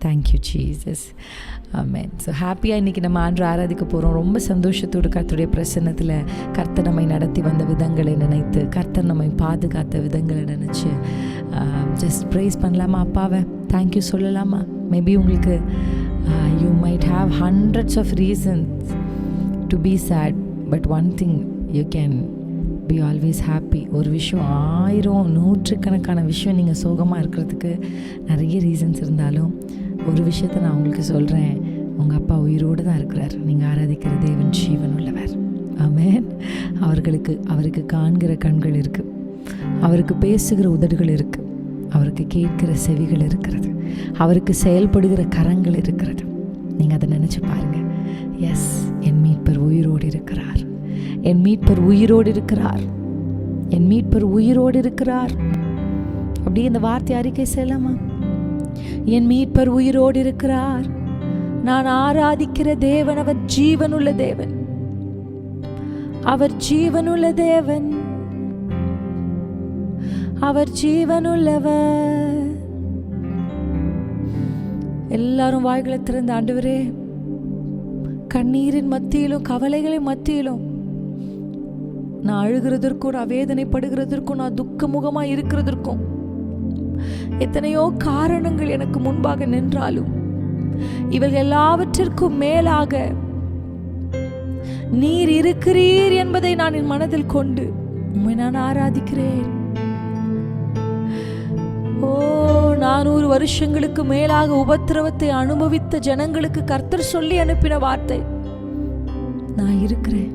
Thank you Jesus. ஆமென். So ஹாப்பியாக இன்றைக்கி நம்ம ஆண்டவரை ஆராதிக்க போகிறோம். ரொம்ப சந்தோஷத்தோடு கர்த்தருடைய பிரசன்னத்தில் கர்த்தர் நம்மை நடத்தி வந்த விதங்களை நினைத்து, கர்த்தர் நம்மை பாதுகாத்த விதங்களை நினச்சி ஜஸ்ட் ப்ரைஸ் பண்ணலாமா? அப்பாவை தேங்க்யூ சொல்லலாமா? மேபி உங்களுக்கு you might have hundreds of reasons to be sad, but one thing you can be always happy. ஒரு விஷயம், 100,000 விஷயம் நீங்கள் சோகமாக இருக்கிறதுக்கு நிறைய ரீசன்ஸ் இருந்தாலும் ஒரு விஷயத்தை நான் உங்களுக்கு சொல்கிறேன், உங்கள் அப்பா உயிரோடு தான் இருக்கிறார். நீங்கள் ஆராதிக்கிற தேவன் ஜீவன் உள்ளவர். ஆமென். அவருக்கு காண்கிற கண்கள் இருக்குது, அவருக்கு பேசுகிற உதடுகள் இருக்குது, அவருக்கு கேட்கிற செவிகள் இருக்கிறது, அவருக்கு செயல்படுகிற கரங்கள் இருக்கிறது. நீங்கள் அதை நினச்சி பாருங்கள். எஸ், என் மீட்பர் உயிரோடு இருக்கிறார், என் மீட்பர் உயிரோடு இருக்கிறார், என் மீட்பர் உயிரோடு இருக்கிறார். அப்படியே இந்த வார்த்தை அறிக்கை செய்யலாமா? என் மீட்பர் உயிரோடு இருக்கிறார், நான் ஆராதிக்கிற தேவன் அவர் ஜீவனுள்ள தேவன், அவர் ஜீவனுள்ள தேவன், அவர் ஜீவனுள்ளவர். எல்லாரும் வாய்களை திறந்த, ஆண்டவரே, கண்ணீரின் மத்தியிலும் கவலைகளின் மத்தியிலும் நான் அழுகிறதற்கும், நான் வேதனைப்படுகிறதற்கும், நான் துக்கமுகமாக இருக்கிறதற்கும் எத்தனையோ காரணங்கள் எனக்கு முன்பாக நின்றாலும் இவர்கள் எல்லாவற்றிற்கும் மேலாக நீர் இருக்கிறீர் என்பதை நான் என் மனதில் கொண்டு உம்மை நான் ஆராதிக்கிறேன். 400 வருஷங்களுக்கு மேலாக உபத்திரவத்தை அனுபவித்த ஜனங்களுக்கு கர்த்தர் சொல்லி அனுப்பின வார்த்தை, நான் இருக்கிறேன்,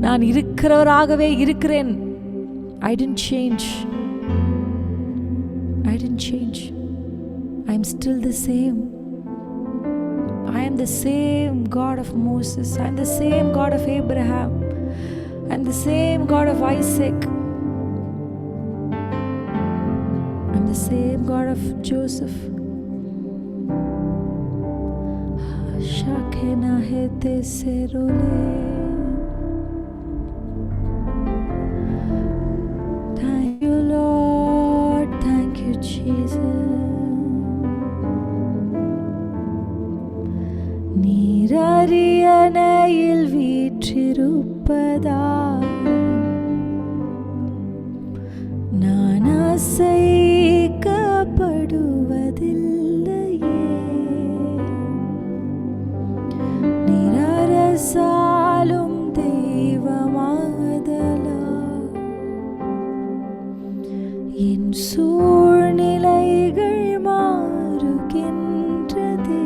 நான் இருக்கிறவராகவே இருக்கிறேன். I didn't change. I am still the same. I am the same God of Moses. I am the same God of Abraham. I am the same God of Isaac. I am the same God of Joseph. Shakena hete serole. Thank you, Lord. Thank you, Jesus. நீரரியணையில் வீற்றிருப்பதா நான் அசைக்கப்படுவதில்லையே, நீரரசாலும் தெய்வமாதலா என் சூழ்நிலைகள் மாறுகின்றதே.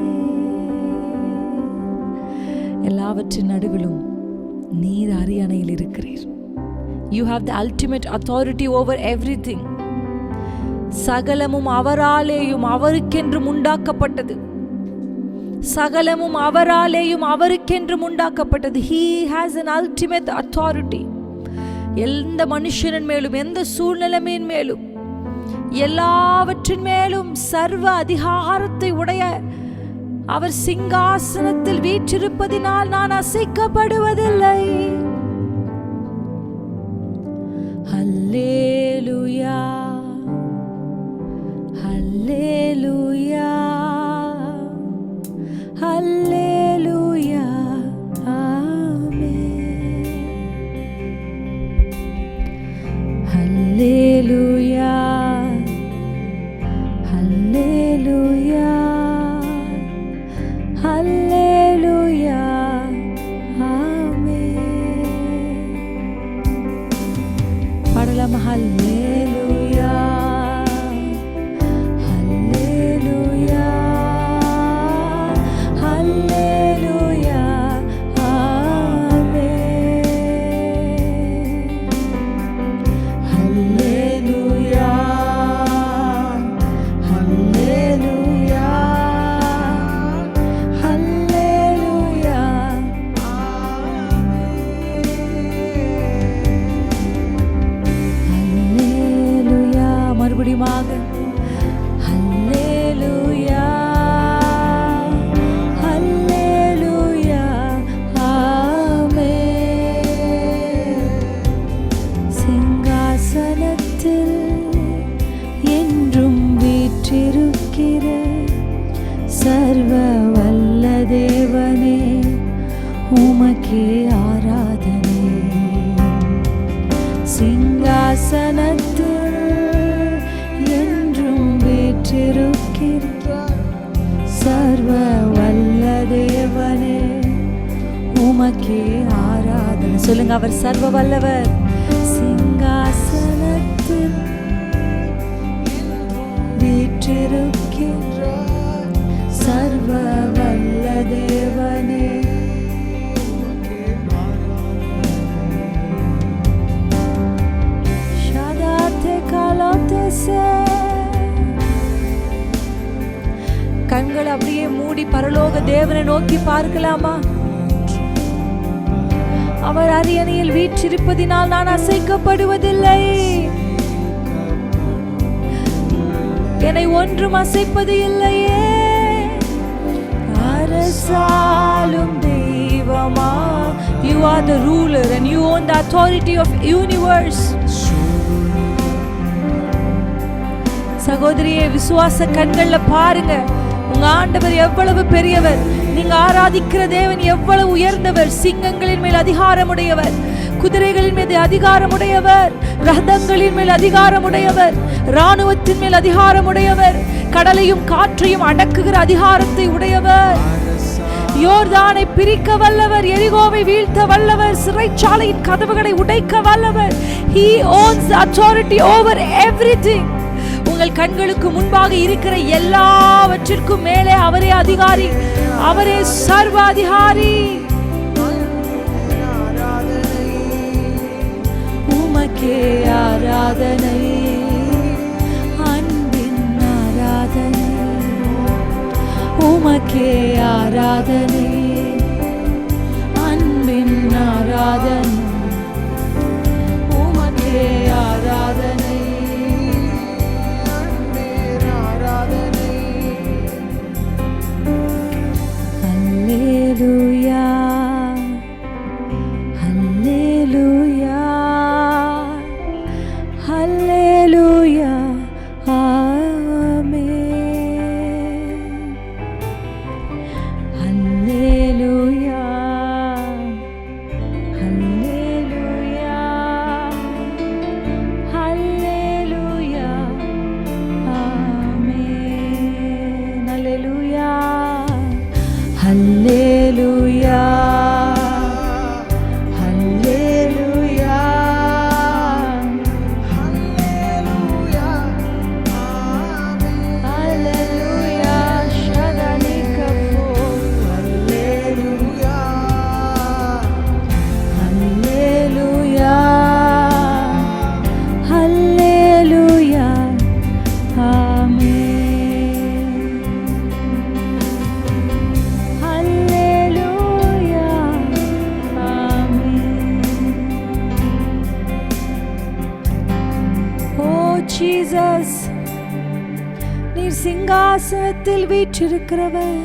எல்லாவற்றின் நடுவிலும் நீர் அரியணையில் இருக்கிறீர். You have the ultimate authority over everything. சகலமும் அவராலேயும் அவருக்கென்றும் உண்டாக்கப்பட்டது, சகலமும் அவராலேயும் அவருக்கென்றும் உண்டாக்கப்பட்டது. He has an ultimate authority. எந்த மனுஷனின் மேலும், எந்த சூழ்நிலைமையின் மேலும், எல்லாவற்றின் மேலும் சர்வ அதிகாரத்தை உடைய அவர் சிங்காசனத்தில் வீற்றிருப்பதினால் நான் அசைக்கப்படுவதில்லை. ஹல்லேலூயா, ஹல்லேலூயா, ஹல்லேலூயா, ஆமென். ஹல்லேலூயா, ஹல்லேலூயா, ஹல்லேலூயா, ஆமென். பாடலாமா? ஹல்லேலூயா, ஹல்லேலூயா, சர்வ வல்ல தேவனே உமக்கே ஆராதனை. சிங்காசனத்தில் என்றும் வீற்றிருக்கிறார் சர்வ வல்ல தேவனே உமக்கே ஆராதனை. சொல்லுங்க, அவர் சர்வ வல்லவர். சிங்காசனத்தில் வீற்றிருக்கிறார் சர்வ வல்ல தேவனே. கண்கள் அப்படியே மூடி பரலோக தேவனை நோக்கி பார்க்கலாமா? அவர் அரியணையில் வீற்றிருப்பதினால் நான் அசைக்கப்படுவதில்லை. என்னை ஒன்றும் அசைப்பது இல்லையே. அரசாளும் தெய்வமா. You are the ruler and you own the authority of universe. சகோதரியே, விசுவாச கண்கள்ல பாருங்க, உங்க ஆண்டவர் எவ்வளவு பெரியவர். நீங்க ஆராதிக்கிற தேவன் எவ்வளவு உயர்ந்தவர். சிங்கங்களின் மேல் அதிகாரமுடையவர், குதிரைகளின் மீது அதிகாரமுடையவர், ரதங்களின் மேல் அதிகாரமுடையவர், இராணுவத்தின் மேல் அதிகாரமுடையவர், கடலையும் காற்றையும் அடக்குகிற அதிகாரத்தை உடையவர். யோர்தானை பிரிக்க வல்லவர், எரிகோவை வீழ்த்த வல்லவர், சிறைச்சாலையின் கதவுகளை உடைக்க வல்லவர். He owns the authority over everything. உங்கள் கண்களுக்கு முன்பாக இருக்கிற எல்லாவற்றிற்கும் மேலே அவரே அதிகாரி, அவரே சர்வ அதிகாரி. உமக்கே ஆராதனை, அன்பின் ஆராதனை. உமக்கே ஆராதனை, அன்பின் ஆராதனை. உமக்கே ஆராதனை. Hallelujah, hallelujah, hallelujah, amen. Hallelujah, hallelujah, hallelujah, amen. Hallelujah. Hallelujah, hallelujah, hallelujah, hallelujah, shadalikafu, hallelujah, hallelujah, hallelujah, amen. Jesus, நீர் சிங்காசனத்தில் வீற்றிருக்கிறவர்.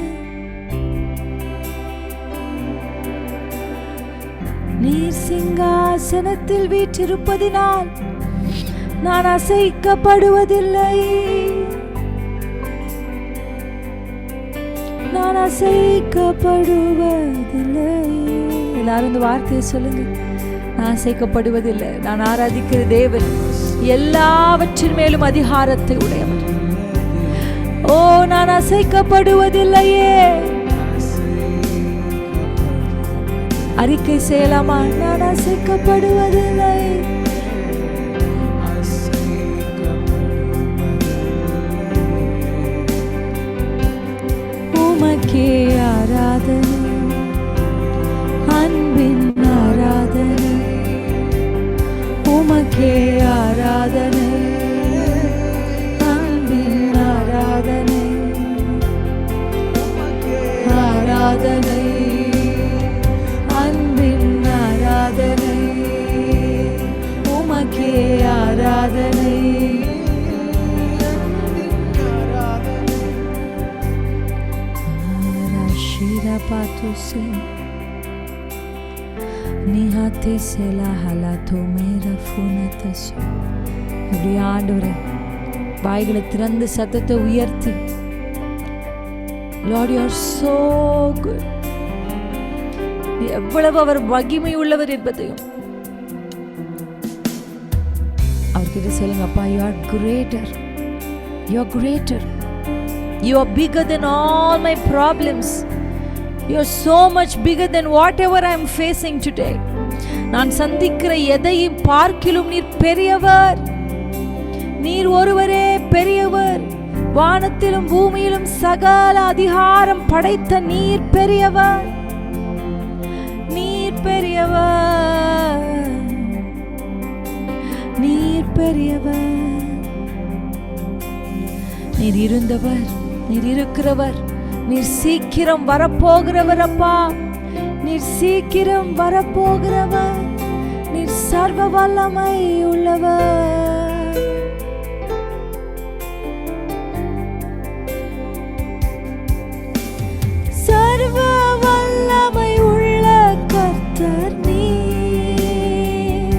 நீர் சிங்காசனத்தில் வீற்றிருப்பதினால் நான் அசைக்கப்படுவதில்லை. நான் அசைக்கப்படுவதில்லை. எல்லாரும் இந்த வார்த்தையை சொல்லுங்க. நான் அசைக்கப்படுவதில்லை. நான் ஆராதிக்கிற தேவன் எல்லாவற்றின் மேலும் அதிகாரத்தை உடையவர். ஓ, நான் அசைக்கப்படுவதில்லையே. அறிக்கை செய்யலாமா? நான் அசைக்கப்படுவதில்லை. உமக்கே ஆராதனை, அன்பின் ஆராதனை. உமக்கே ஆராதனை, அன்பின் ஆராதனை. ஆராதனை, அன்பின் ஆராதனை. உமக்கே ஆராதனை. ஆராஷிரா பாத்துசி நிஹாத்தே செலா ஹலாத்தோ மேரா ஃபுனதசோ. அப்படியே ஆண்டவரே, வாய்களை திறந்து சத்தத்தை உயர்த்தி Lord, you are so good. எவ்வளவு அவர் மகிமை உள்ளவர் என்பதையும் அவர்கிட்ட சொல்லுங்க. அப்பா, you are greater. You are greater. You are bigger than all my problems. You are so much bigger than whatever I am facing today. நான் சந்திக்கிற எதையும் பார்க்கிலும் நீர் பெரியவர். நீர் ஒருவரே பெரியவர். வானத்திலும் பூமியிலும் சகல அதிகாரம் படைத்த நீர் பெரியவர். நீர் பெரியவர். நீர் பெரியவர். நீர் இருந்தவர், நீர் இருக்கிறவர், நீர் சீக்கிரம் வரப்போகிறவர். அப்பா, நீர் சீக்கிரம் வரப்போகிறவர். நீர் சர்வ வல்லமை உள்ளவர். சர்வ வல்லமை உள்ள கர்த்தர் நீர்.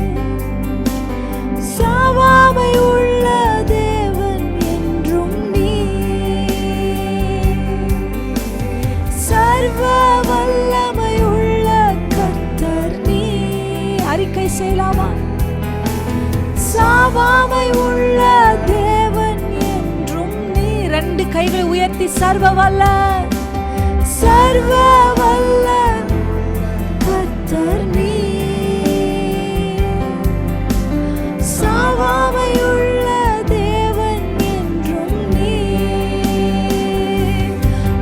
சாவாமை உள்ள தேவன் என்றும் நீர். சர்வ வல்லமை உள்ள கர்த்தர் நீர். அறிக்கை செய்யலாமா? சாவாமை உள்ள தேவன் என்றும் நீர். ரெண்டு கைகளை உயர்த்தி சர்வ வல்ல, சர்வ வல்ல கர்த்தர் நீர். சாவாமை உள்ள தேவன் என்றும் நீர்.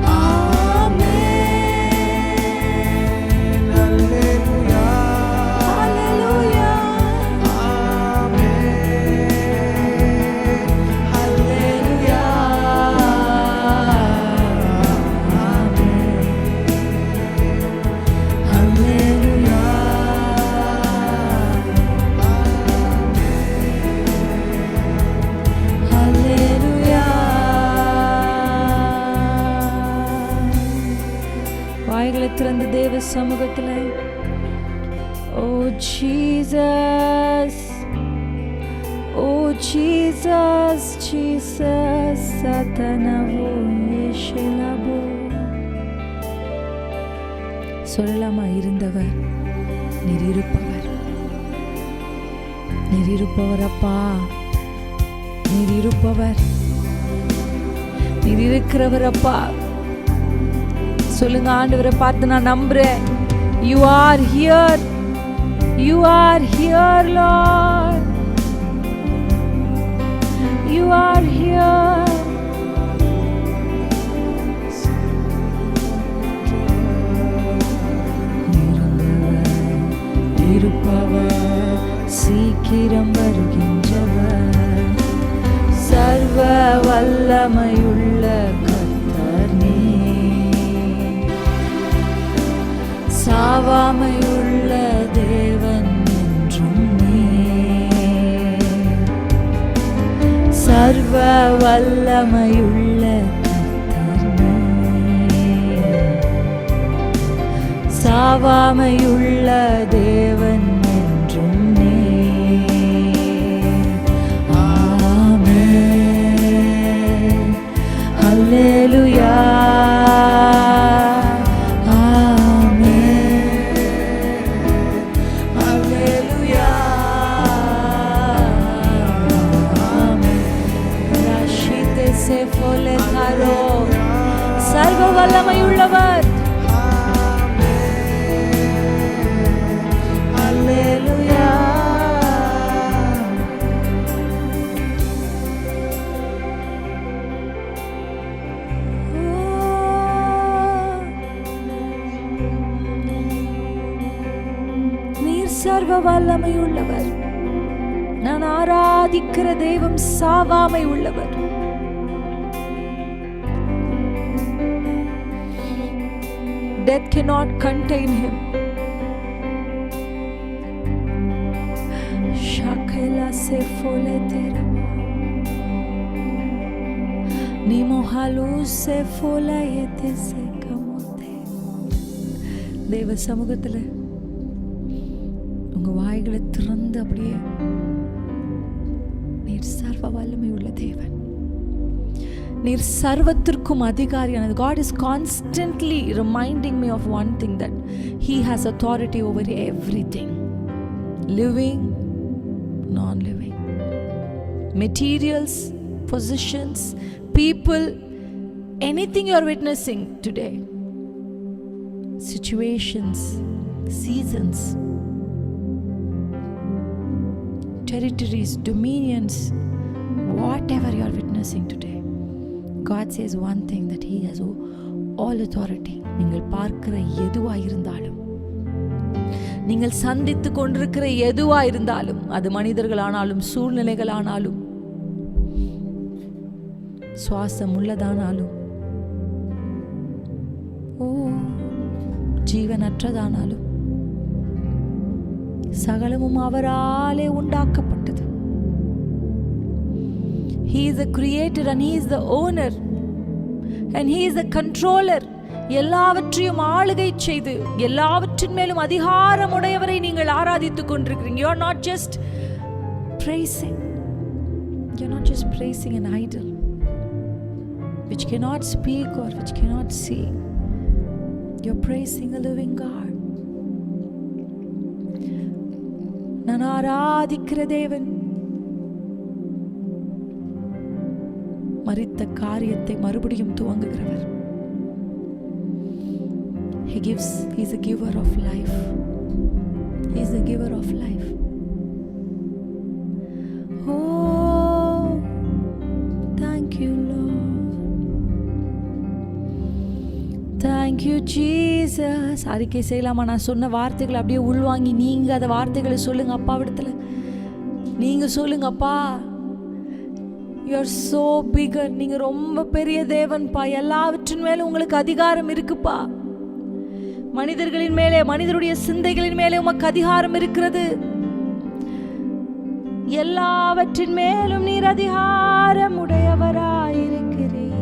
ஆமென். அல்லேலூயா. அல்லேலூயா. ஆமென். அல்லேலூயா. வாய்களை திறந்து தேவ சமூகத்தில், ஓ ஜீசஸ், ஓ ஜீசஸ், ஜீசஸ் சதனவோ யேசுலபோ. சொல்லலாமா? இருந்தவர், நீர் இருப்பவர். நீர் இருப்பவர் அப்பா. நீர் இருப்பவர். நீர் இருக்கிறவர் அப்பா. சொல்லுங்க, ஆண்டவரை பார்த்து நான் நம்புறேன். You are here. You are here, Lord. You are here. இருப்பவர், சீக்கிரம் வருகின்றவர், சர்வ வல்லமையுள்ள கர்த்தர் நீர். சாவாமையுள்ள தேவன் என்றும் நீர். சர்வ வல்லமையுள்ள கர்த்தர் நீர். சாவாமையுள்ள தேவன் என்றும் நீர். ஆமென். அல்லேலூயா. சர்வ வல்லமையுள்ளவர். அல்லேலூயா. நீர் சர்வ வல்லமையுள்ளவர். நான் ஆராதிக்கிற தெய்வம் சாவாமை உள்ளவர். Death cannot contain him. Shakela se fole tera. Nimo halu se fola yete se kamote. தேவ சமூகத்தில் உங்க வாய்களை திறந்து அப்படியே, நீர் சர்வ வல்லமை உள்ள தேவன், நீர் சர்வத்திற்கும் அதிகாரியானது. God is constantly reminding me of one thing, that He has authority over everything, living, non-living, materials, positions, people, anything you are witnessing today, situations, seasons, territories, dominions, whatever you are witnessing today, God says one thing, that He has all authority. நீங்கள் பார்க்கிற எதுவாயிருந்தாலும், நீங்கள் சந்தித்து கொண்டிருக்கிற எதுவாயிருந்தாலும், அது மனிதர்களானாலும் சூழ்நிலைகளானாலும் சுவாசம் உள்ளதானாலும் ஜீவனற்றதானாலும் சகலமும் அவராலே உண்டாக்கப்பட்டது. He is the creator and He is the owner and He is the controller. எல்லாவற்றையும் ஆளுகை செய்து எல்லாவற்றின் மேலும் அதிகாரமுடையவரை நீங்கள் ஆராதித்துக் கொண்டிருக்கிறீங்க. You are not just praising. You are not just praising an idol which cannot speak or which cannot see. You are praising a living God. நான் ஆராதிக்கிற தேவன் மரித்த காரியத்தை மறுபடியும் துவங்குகிறவர். He is a giver of life. He is a giver of life. Oh, thank you, Lord. Thank you, Jesus. அறிக்கை செய்யலாமா? நான் சொன்ன வார்த்தைகளை அப்படியே உள்வாங்கி நீங்க அந்த வார்த்தைகளை சொல்லுங்க அப்பாவிடத்துல. நீங்க சொல்லுங்க, அப்பா, you are so bigger. நீங்க ரொம்ப பெரிய தேவன்பா. எல்லாவற்றின் மேலும் உங்களுக்கு அதிகாரம் இருக்குப்பா. மனிதர்களின் மேலே, மனிதருடைய சிந்தைகளின் மேலே உமக்கு அதிகாரம் இருக்கிறது. எல்லாவற்றின் மேலும் நீர் அதிகாரம் உடையவராயிருக்கிறீர்.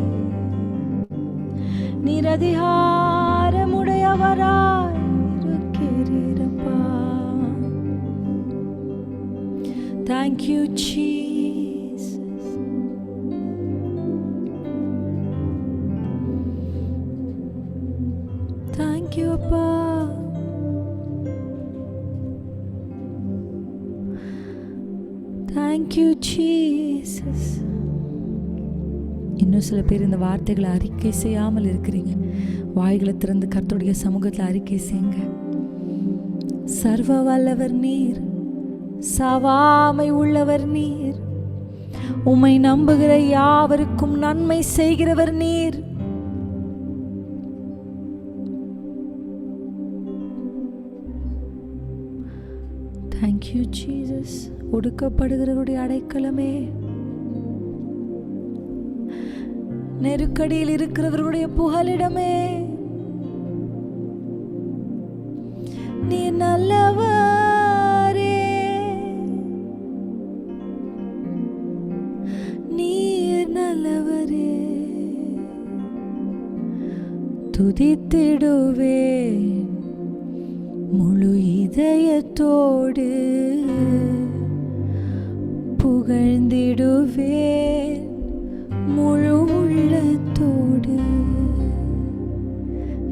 நீர் அதிகாரம் உடையவராயிருக்கிறீரப்பா. Thank you, Jesus. Thank you, Appa. Thank you, Jesus. இன்னும் சில பேர் இந்த வார்த்தைகளை அறிக்கை செய்யாமல் இருக்கிறீங்க. வாய்களை திறந்து கர்த்தருடைய சமூகத்தில் அறிக்கை செய்யுங்க. சர்வ வல்லவர் நீர், சாவாமை உள்ளவர் நீர், உம்மை நம்புகிற யாவருக்கும் நன்மை செய்கிறவர் நீர். Thank you, Jesus. ஒடுக்கப்படுகிறவருடைய அடைக்கலமே, நெருக்கடியில் இருக்கிறவருடைய புகலிடமே, நீ நல்லவரே, நீர் நல்லவரே. துதித்திடுவேன் முழு இதயத்தோடு, புகழ்ந்திடுவேன் முழு உள்ளத்தோடு.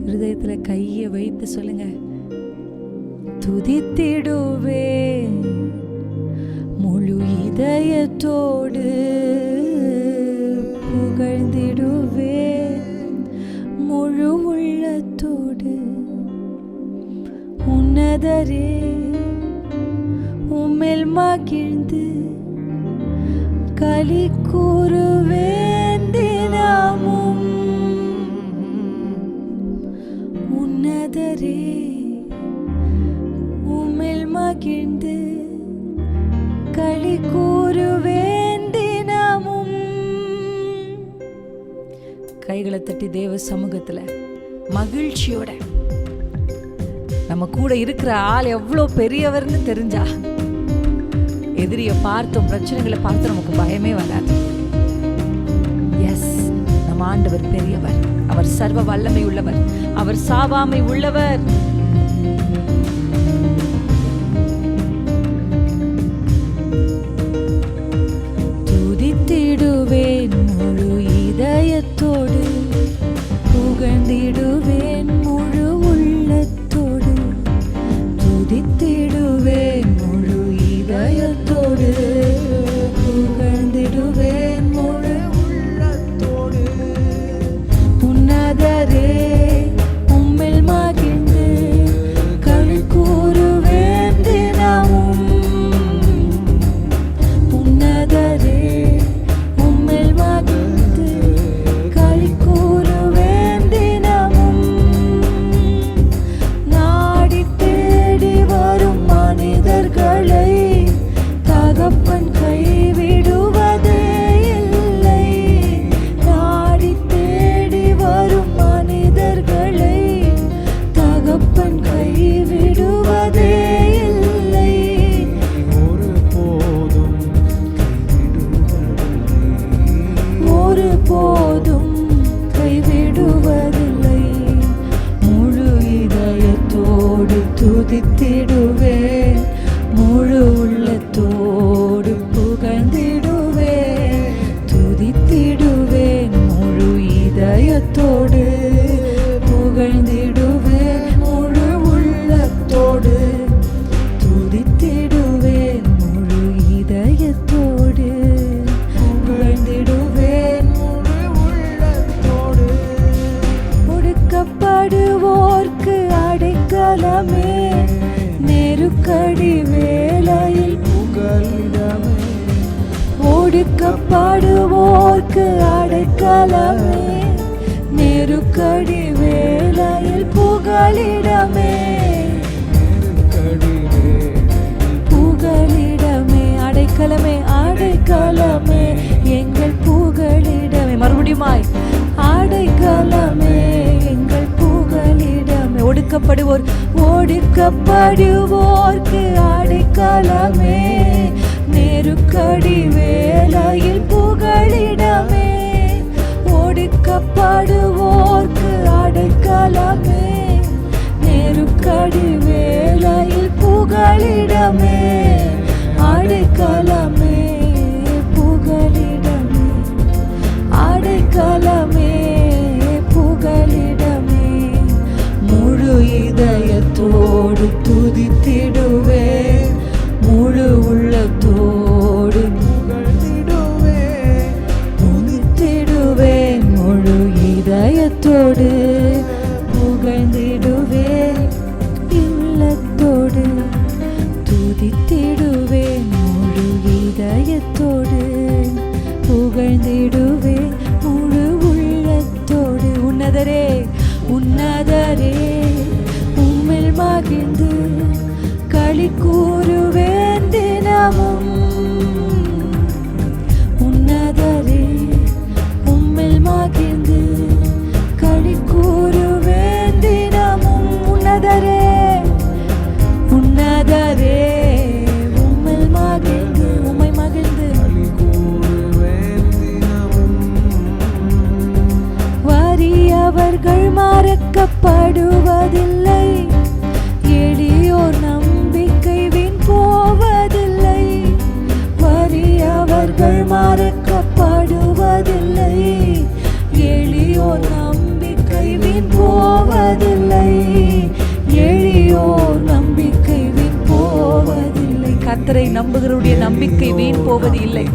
இருதயத்துல கையை வைத்து சொல்லுங்க, துதித்திடுவேன் முழு இதயத்தோடு, புகழ்ந்திடுவேன் முழு உள்ளத்தோடு. உன்னதரே உம்மில் மகிழ்ந்து களி கூறுவேன் தினமும். உன்னதரே உம்மில் மகிழ்ந்து களி கூறுவேன் தினமும். கைகளை தட்டி தேவ சமூகத்துல மகிழ்ச்சியோட, நம்ம கூட இருக்கிற ஆள் எவ்வளோ பெரியவர்னு தெரிஞ்சா எதிரியை பார்த்தும் பிரச்சனைகளை பார்த்து நமக்கு பயமே வராது. எஸ், நம்ம ஆண்டவர் பெரியவர், அவர் சர்வ வல்லமை உள்ளவர், அவர் சாவாமை உள்ளவர். துதித்திடுவேன் முழு இதய இதயத்தோடு புகழ்ந்திடுவேன் முழு உள்ளத்தோடு துதித்திடுவேன் முழு இதயத்தோடு புகழ்ந்திடுவேன் முழு உள்ளத்தோடு உன்னதரே உம்மில் மகிழ்ந்து களி கூறுவேன் தினமும் உன்னதரே உம்மில் மகிழ்ந்து களி கூறுவேன் தினமும் நாடி தேடி வரும் மனிதர்களை தகப்பன் கைவிடுவதே இல்லை நாடி தேடி வரும் மனிதர்களை தகப்பன் கைவிடுவதே இல்லை ஒருபோதும் கைவிடுவதில்லை முழு இதயத்தோடு துதித்திடுவேன் முழு உள்ளத்தோடு புகழ்ந்திடுவேன் துதித்திடுவேன் முழு இதயத்தோடு புகழ்ந்திடுவேன் முழு உள்ளத்தோடு துதித்திடுவேன் முழு இதயத்தோடு புகழ்ந்திடுவேன் முழு உள்ளத்தோடு ஒடுக்கப்படுவோர்க்கு அடைக்கலமே நெருக்கடி வேளையில் புகலிடமே ஒடுக்கப்படுவோர்க்கு அடைக்கலமே நெருக்கடி வேளையில் புகலிடமே புகலிடமே அடைக்கலமே அடைக்கலமே எங்கள் புகலிடமே மறுபடியுமாய் அடைக்கலமே எங்கள் புகலிடமே ஒடுக்கப்படுவோர்க்கு அடைக்கலமே நெருக்கடி வேளையில் புகலிடமே ஒடுக்கப்படுவோர்க்கு அடைக்கலமே நெருக்கடி வேளையில் புகலிடமே அடைக்கலமே புகலிடமே அடைக்கலமே புகலிடமே முழு இதயத்தோடு துதித்திடுவேன் முழு உள்ளத்தோடு புகழ்ந்திடுவேன் துதித்திடுவேன் முழு இதயத்தோடு புகழ்ந்திடுவேன் உள்ளத்தோடு துதித்திடுவேன் முழு இதயத்தோடு புகழ்ந்திடுவேன் முழு உள்ளத்தோடு உன்னதரே உன்னதரே உம்மில் மகிழ்ந்து களி கூறுவேன் தினமும் உன்னதரே உம்மில் மகிழ்ந்து களி கூறுவேன் தினமும் உன்னதரே உன்னதரே உம்மில் மகிழ்ந்து உம்மை மகிழ்ந்து களி கூறுவேன் தினமும் வறியவர்கள் மறக்கப்படுவதில்லை எளியோர் நம்பிக்கை வீண் போவதில்லை வறியவர்கள் மறக்கப்படுவதில்லை எளியோர் நம்பிக்கை வீண் போவதில்லை எளியோர் நம்பிக்கை வீண் போவதில்லை கர்த்தரை நம்புகிறவருடைய நம்பிக்கை வீண் போவது இல்லை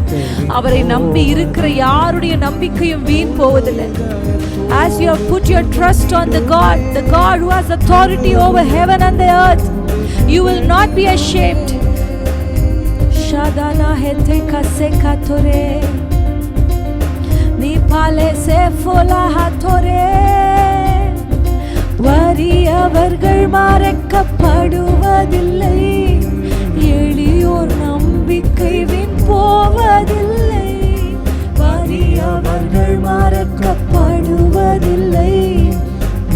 அவரை நம்பி இருக்கிற யாருடைய நம்பிக்கையும் வீண் போவதில்லை As you have put your trust on the God who has authority over heaven and the earth, you will not be ashamed. Shadana hete kasekatore, nipale se fola hatore. வறியவர்கள் மறக்கப்படுவதில்லை எளியோர் நம்பிக்கை வீண் போவதில்லை வறியவர்கள் மறக்கப்படுவதில்லை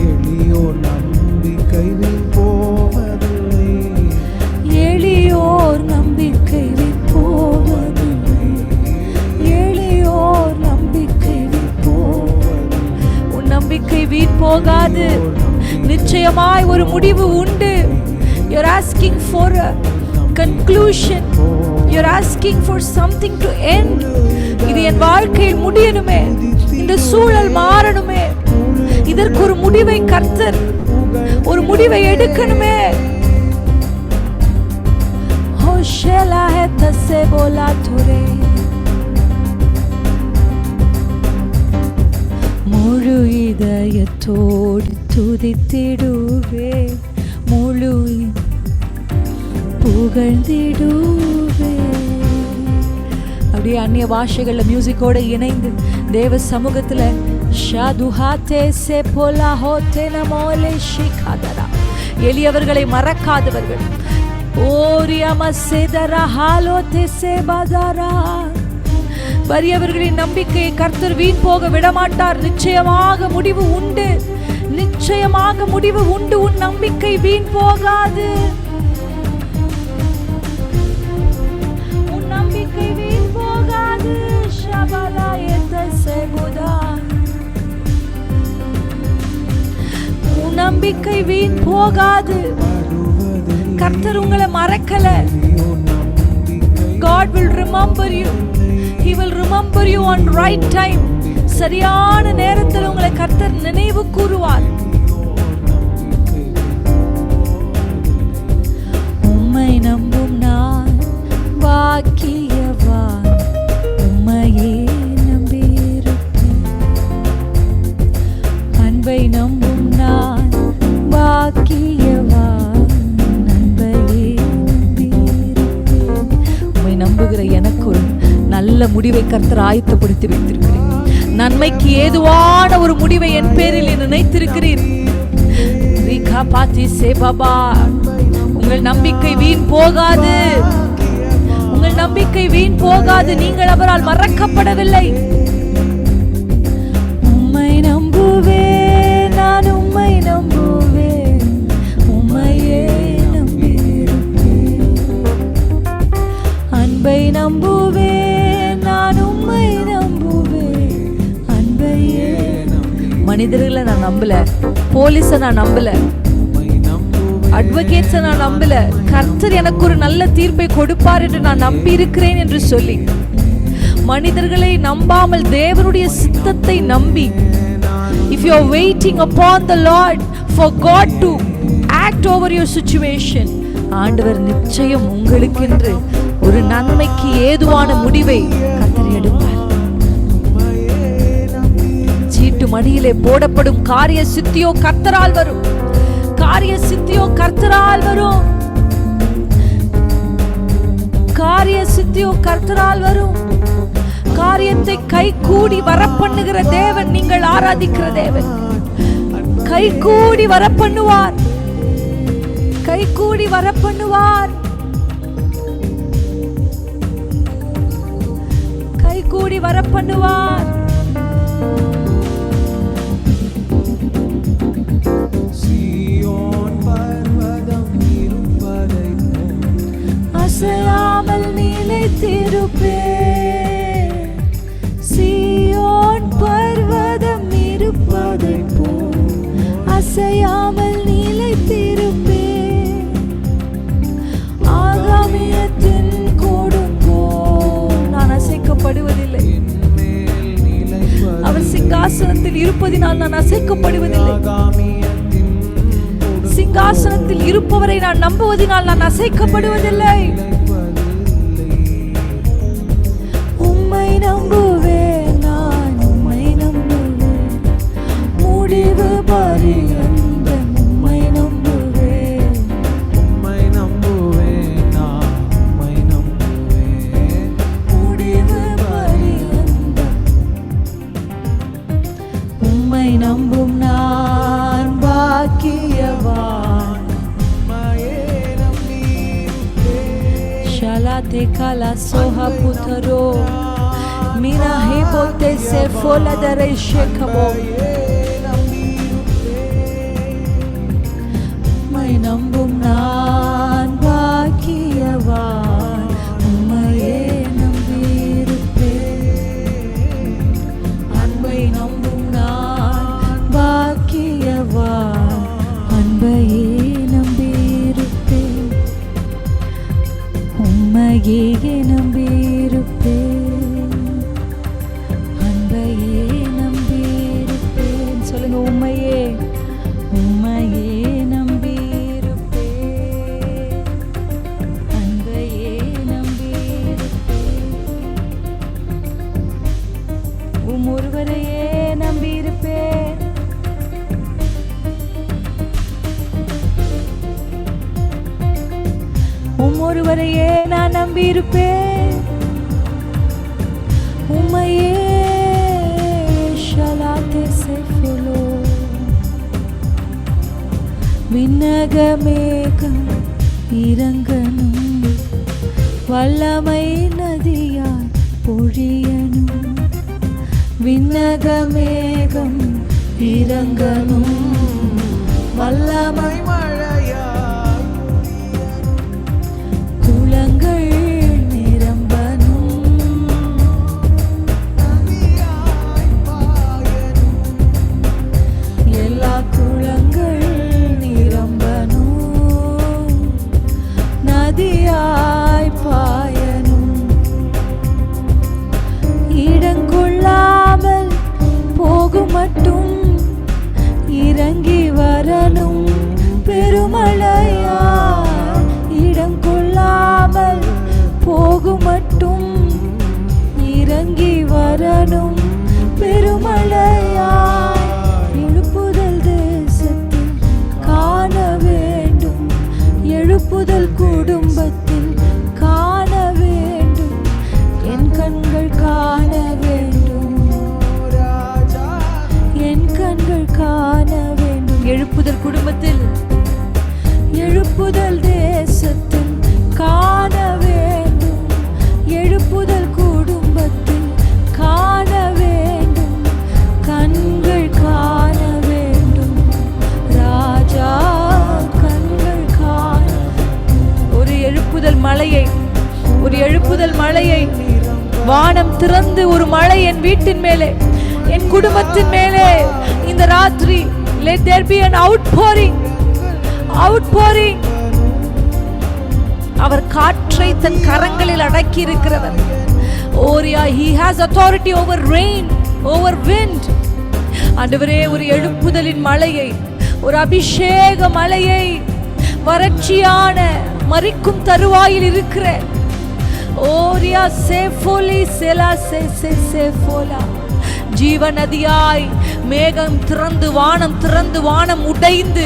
எளியோர் நம்பிக்கை வீண் போவதில்லை எளியோர் நம்பிக்கை வீண் போவதில்லை எளியோர் நம்பிக்கை வீண் போவதில்லை உன் நம்பிக்கை வீண் போகாது நிச்சயமாய் ஒரு முடிவு உண்டு you're asking for a conclusion you're asking for something to end இது என் வாழ்க்கையில் முடியணுமே இந்த சூழல் மாறணுமே, இதற்கு ஒரு முடிவை கர்த்தர் ஒரு முடிவை எடுக்கணுமே. ஹோஷேலா ஹே தஸே போலா துரே, முழு இதயத்தோடு துதித்திடுவே, முழு புகழ்ந்திடுவே. அப்படியே அந்நிய பாஷைகள்ல மியூசிக்கோட இணைந்து தேவ சமூகத்துல எளியவர்களை மறக்காதவர்கள், வறியவர்களின் நம்பிக்கையை கர்த்தர் வீண் போக விடமாட்டார். நிச்சயமாக முடிவு உண்டு, நிச்சயமாக முடிவு உண்டு. உன் நம்பிக்கை வீண் போகாது, உன் நம்பிக்கை வீண் போகாது. உன் நம்பிக்கை வீண் போகாது. கர்த்தர் உங்களை மறக்கல. God will remember you. He will remember you on right time. சரியான நேரத்தில் உங்களை கர்த்தர் நினைவு கூறுவார். உம்மை நம்பும் நான் பாக்கியவான், உம்மையே நம்பியிருப்பேன். அன்பை நம்பும் நான் பாக்கியவான், அன்பையே நம்பியிருப்பேன். உம்மை நம்புகிற எனக்கு ஒரு நல்ல முடிவை கர்த்தர் ஆயத்தப்படுத்தி வைத்திருக்கிறேன். நன்மைக்கு ஏதுவான ஒரு முடிவை என் பேரில் நினைத்திருக்கிறீர். உங்கள் நம்பிக்கை வீண் போகாது, உங்கள் நம்பிக்கை வீண் போகாது. நீங்கள் அவரால் மறக்கப்படவில்லை. உம்மை நம்புவேன், நான் உம்மை நம்புவேன், உம்மையே நம்பியிருப்பேன். அன்பை நம்புவேன், நான் உம்மை நம்புவேன், அன்பையே. மனிதர்களை நான் நம்பல, போலீஸை நான் நம்பல, அட்வொகேட்ஸை நான் நம்பல. கர்த்தர் எனக்கு ஒரு நல்ல தீர்ப்பை கொடுப்பார் என்று நான் நம்பி இருக்கிறேன் என்று சொல்லி மனிதர்களை நம்பாமல் தேவனுடைய சித்தத்தை நம்பி, if you are waiting upon the Lord for God to act over your situation, ஆண்டவர் நிச்சயம் உங்களுக்கென்று ஒரு நன்மைக்கு ஏதுவான முடிவை கர்த்தர் எடுப்பார். சீட்டு மடியிலே போடப்படும் காரிய சித்தியோ கர்த்தரால் வரும், காரிய சித்தியோ கர்த்தரால் வரும், காரிய சித்தியோ கர்த்தரால் வரும். காரியத்தை கை கூடி வரப்பண்ணுகிற தேவன் நீங்கள் ஆராதிக்கிற தேவன். கை கூடி வரப்பண்ணுவார், கை கூடி வரப்பண்ணுவார், கை கூடி வரப்பண்ணுவார். அசையாமல் நிலைத்திருப்பேன், சீயோன் பர்வதம் இருப்பதைப் போல் அசையாமல் நிலைத்திருப்பேன். ஆகாமியத்தின் கொடுங்கோல் நான் அசைக்கப்படுவதில்லை. அவர் சிங்காசனத்தில் இருப்பதினால் நான் அசைக்கப்படுவதில்லை. சிங்காசனத்தில் இருப்பவரை நான் நம்புவதினால் நான் அசைக்கப்படுவதில்லை. உம்மை நம்புவேன், நான் உம்மை நம்புவேன், முடிவு பரியந்தம் உம்மை நம்புவேன். உம்மை நம்புவேன், நான் உம்மை நம்புவேன், முடிவு பரியந்தம் உம்மை நம்பும் நான் பாக்கியவான். Shalate kala soha putaro, mina hipote se fola dare shekabo. Ummai nambum naan baakiyavan, ummaye nambiruppen. Anbai nambum naan baakiyavan, anbaye nambiruppen, ummaye nambiruppen, anbaye nambiruppen. நம்பியிருப்பேன். உம்மையே ஷலாத்தே செஃபுலோ. விண்ணக மேகம் இறங்கணும், வல்லமை நதியாய் பொழியணும். விண்ணக மேகம் இறங்கணும், வல்லமை மழையாய் குளங்கள் நிரம்பணும், நதியாய் பாயணும். எல்லா குளங்கள் நிரம்பணும், நதியாய் பாயணும். இடங்கொள்ளாமல் போகும் மட்டும் இறங்கி வரணும் பெருமழையா. இடம் கொள்ளாமல் போகும் மட்டும் இறங்கி வரணும் பெருமழையா. எழுப்புதல் தேசத்தில் காண வேண்டும், எழுப்புதல் குடும்பத்தில் காண வேண்டும், என் கண்கள் காண வேண்டும், என் கண்கள் காண வேண்டும். எழுப்புதல் குடும்பத்தில், எழுப்புதல் தேசத்தில் காண வேண்டும், எழுப்புதல் குடும்பத்தில் காண வேண்டும், கண்கள் காண வேண்டும் ராஜா, கண்கள் காண. ஒரு எழுப்புதல் மழையை, ஒரு எழுப்புதல் மழையை, வானம் திறந்து ஒரு மழை என் வீட்டின் மேலே, என் குடும்பத்தின் மேலே இந்த ராத்திரி. Let there be an outpouring, outpouring. அவர் காற்றை தன் கரங்களில் அடக்கி இருக்கிறவர். ஓரியா, he has authority over rain, over wind. ஆண்டவரே, ஒரு எழுப்புதலின் மழையை, ஒரு அபிஷேக மழையை, வறட்சியான மரிக்கும் தருவாயில் இருக்கிற ஓரியா சேஃபோலி செலா சேஃபோலா. ஜீவ நதியாய் மேகம் திறந்து, வானம் திறந்து, வானம் உடைந்து,